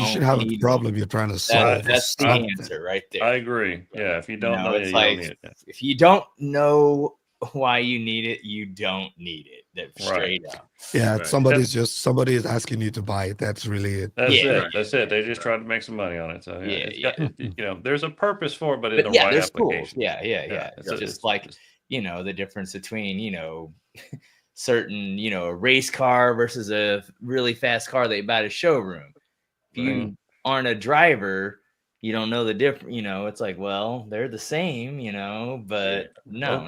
should have a need problem you're trying to solve. that's the answer right there. I agree. Yeah, if you don't know, it's you like, don't need it. if you don't know why you need it, you don't need it. That straight up. Yeah, Right. somebody is asking you to buy it. That's really it. That's Yeah. it. That's it. They just try to make some money on it. So yeah, Yeah, it's got, there's a purpose for it, but in the right there's application. tools. Yeah. It's just like the difference between certain a race car versus a really fast car that you buy at a showroom. If you aren't a driver, you don't know the difference. It's like, well, they're the same, but no,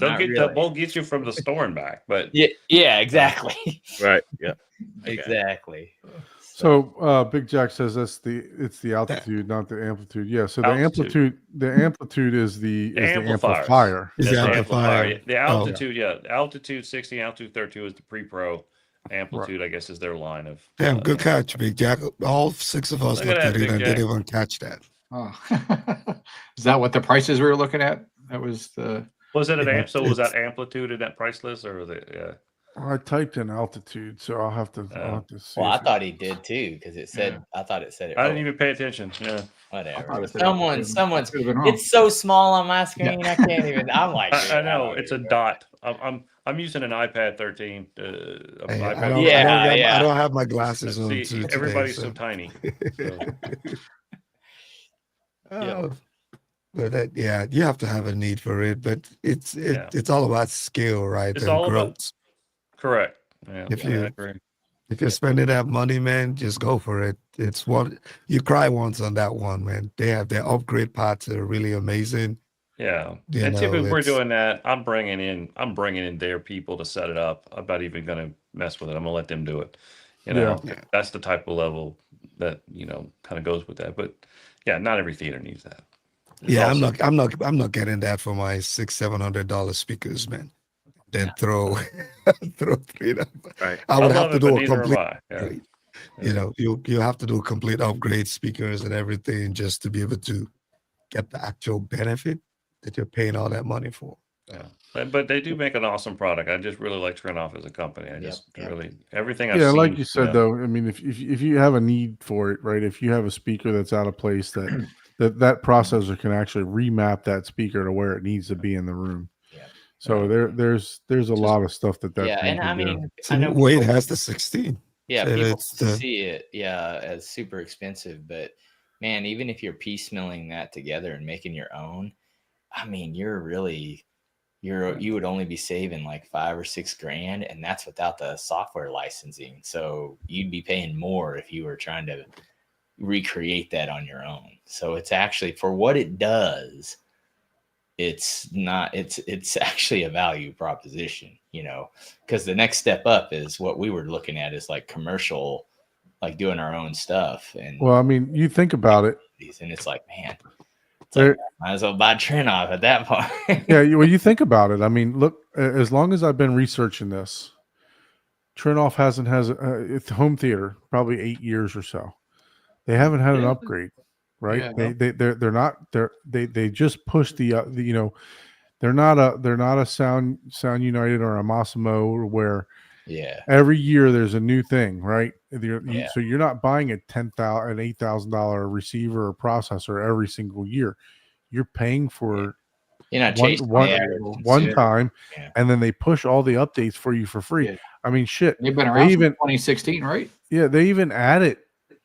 won't get you from the store and back. But yeah, exactly. Right. Yeah. Exactly. So Big Jack says it's the altitude, not the amplitude. Yeah. So the amplitude is the amplifier. Is the amplifier. The altitude, altitude 60, altitude 32 is the pre-pro. Amplitude, I guess, is their line of. Damn, good catch, Big Jack. All 6 of us looked at it and didn't even catch that. Oh. Is that what the prices we were looking at? That was the. Was it an amp? So was that amplitude in that price list, or was it? Yeah. I typed in altitude, so I'll have to see. Well, I thought he did too, because it said. I thought it said it. I didn't even pay attention. Yeah. Whatever. Someone's. It's so small on my screen. I can't even. I'm like. I know it's a dot. I'm using an iPad 13. I don't have my glasses on. See, everybody's so tiny. So. But you have to have a need for it. But it's all about skill, right? It's and all growth. about correct. Yeah, if you're spending that money, man, just go for it. It's what you cry once on that one, man. They have their upgrade parts that are really amazing. Yeah, and typically we're doing that. I'm bringing in their people to set it up. I'm not even going to mess with it. I'm going to let them do it. That's the type of level that kind of goes with that. But yeah, not every theater needs that. Yeah, I'm not getting that for my $600-700 speakers, man. Then throw 3 of them. Right. I would have to do a complete upgrade. You have to do a complete upgrade, speakers and everything, just to be able to get the actual benefit that you're paying all that money for. Yeah, but they do make an awesome product. I just really like Trinoff as a company. I just really everything I've seen. Like you said, though. I mean, if you have a need for it, right? If you have a speaker that's out of place, that processor can actually remap that speaker to where it needs to be in the room. Yeah. So there's a lot of stuff that. Yeah, and I mean, I know Wade has the 16. Yeah, people see it, as super expensive, but man, even if you're piecemealing that together and making your own, I mean, you would only be saving like $5 or $6 grand, and that's without the software licensing. So you'd be paying more if you were trying to recreate that on your own. So it's actually, for what it does, it's actually a value proposition, because the next step up is what we were looking at is like commercial, like doing our own stuff. And well, I mean, you think about it, and it's like, man, might as well buy Trinov at that point. Yeah, well, you think about it. I mean, look, as long as I've been researching this, Trinov has a home theater probably 8 years or so. They haven't had an upgrade, right? Yeah, they just pushed they're not a Sound United or a Massimo where every year there's a new thing, right? So you're not buying an $8,000 receiver or processor every single year. You're paying for you're not one time, and then they push all the updates for you for free. Yeah. I mean, shit. They've been around since 2016, right? Yeah, they even added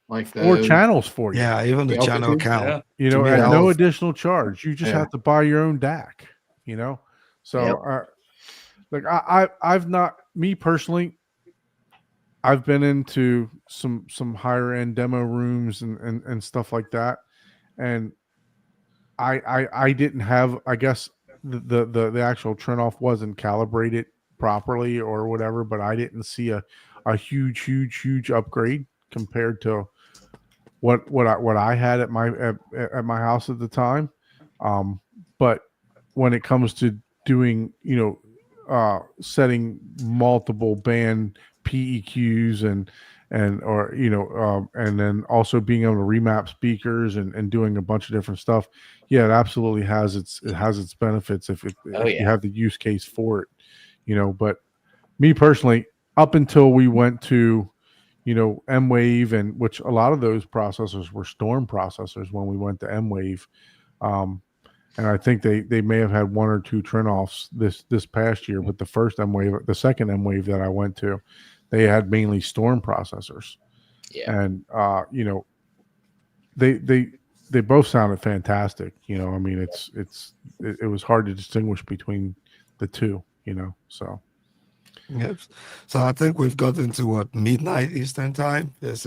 like 4 channels for you. Yeah, even the channel count. At no additional charge. You just have to buy your own DAC. So like I've not, me personally, I've been into some higher end demo rooms and stuff like that, and I didn't have, I guess the actual Trinov wasn't calibrated properly or whatever, but I didn't see a huge upgrade compared to what I had at my house at the time. But when it comes to doing, setting multiple band PEQs and or and then also being able to remap speakers and doing a bunch of different stuff. Yeah, it absolutely has its benefits if you have the use case for it. But me personally, up until we went to M-Wave, and which a lot of those processors were Storm processors when we went to M-Wave. And I think they may have had one or two turn-offs this past year, but the second M-Wave that I went to, they had mainly Storm processors. Yeah. And they both sounded fantastic. I mean, it was hard to distinguish between the two, so. Yep. So I think we've got into midnight Eastern time. It's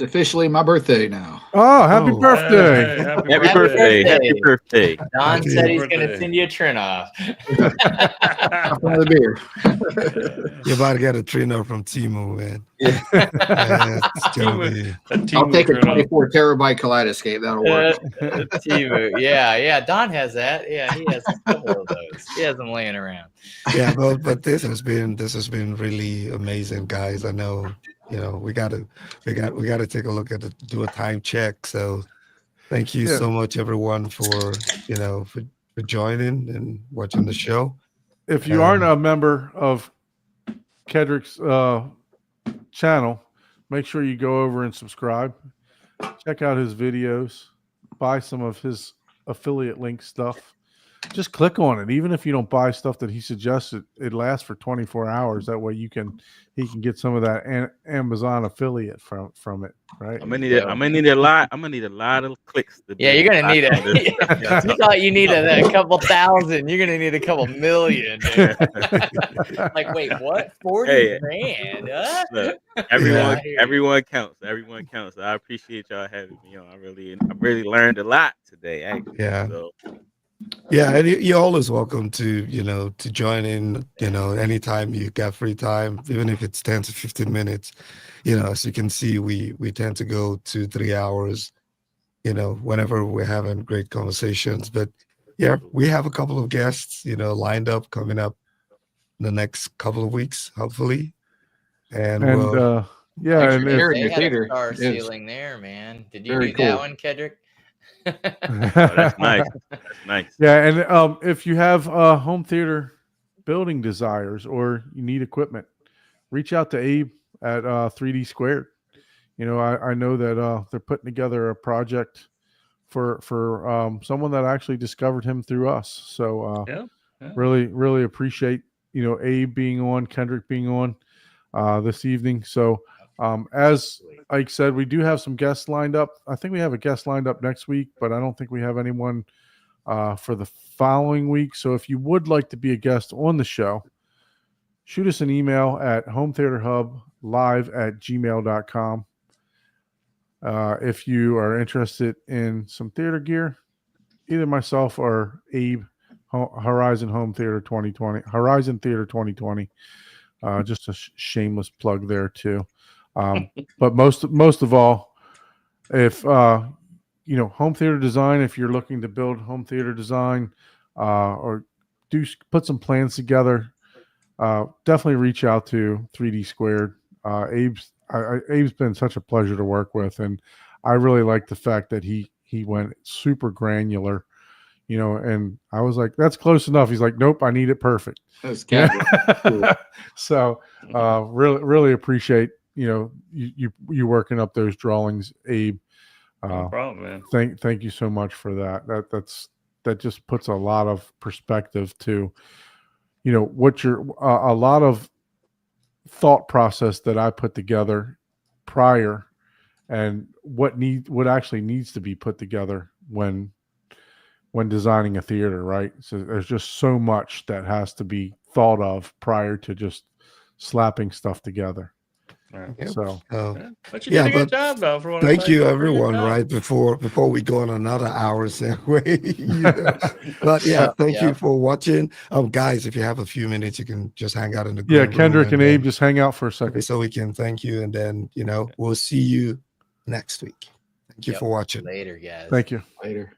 officially my birthday now. Oh, happy birthday! Hey, Happy birthday. Happy birthday. Don said he's going to birthday. send you a turn off. Another beer. You're about to get a trainer from Timo, man. Yeah. It's gonna be. I'll take a 24 terabyte kaleidoscope. That'll work. Timu. Yeah. Don has that. Yeah, he has a couple of those. He has them laying around. Yeah, but this has been really amazing, guys. I know, we gotta take a look at it, do a time check. So thank you so much, everyone, for joining and watching the show. If you aren't a member of Kedrick's channel, make sure you go over and subscribe. Check out his videos. Buy some of his affiliate link stuff. Just click on it. Even if you don't buy stuff that he suggested, it lasts for 24 hours. That way he can get some of that Amazon affiliate from it, right? I'm gonna need a lot of clicks. You're gonna need it. You thought you needed a couple thousand. You're gonna need a couple million. Like, wait, what? 40 grand? Huh? Look, everyone counts. Everyone counts. I appreciate y'all having me on. I really learned a lot today. Actually. Yeah. So. Yeah, and you're always welcome to to join in, anytime you got free time, even if it's 10 to 15 minutes. As you can see, we tend to go 2-3 hours, whenever we're having great conversations. But yeah, we have a couple of guests, lined up coming up in the next couple of weeks, hopefully. And and they your had theater a star is ceiling there, man. Did you very do that cool. one, Kedrick? Oh, that's nice. That's nice. Yeah, and if you have home theater building desires or you need equipment, reach out to Abe at 3D Squared. I know that they're putting together a project for someone that actually discovered him through us. So really appreciate Abe being on, Kendrick being on this evening. So as Ike said, we do have some guests lined up. I think we have a guest lined up next week, but I don't think we have anyone for the following week. So if you would like to be a guest on the show, shoot us an email at hometheaterhublive@gmail.com. If you are interested in some theater gear, either myself or Abe, Horizon Theater 2020. Just a shameless plug there too. But most of all, if home theater design, if you're looking to build home theater design or put some plans together, definitely reach out to 3D Squared. Abe's been such a pleasure to work with, and I really like the fact that he went super granular, and I was like, that's close enough. He's like, nope, I need it perfect. That's Cool. So really appreciate you working up those drawings, Abe. No problem, man. Thank you so much for that. That just puts a lot of perspective to what a lot of thought process that I put together prior, and what actually needs to be put together when designing a theater, right? So there's just so much that has to be thought of prior to just slapping stuff together. Right. So, but you did a good job, though. For what thank you, everyone. Right before we go on another hour segue, but thank you for watching. Guys, if you have a few minutes, you can just hang out in the green room. Kendrick and Abe, just hang out for a second, so we can thank you, and then we'll see you next week. Thank you for watching. Later, guys. Thank you. Later.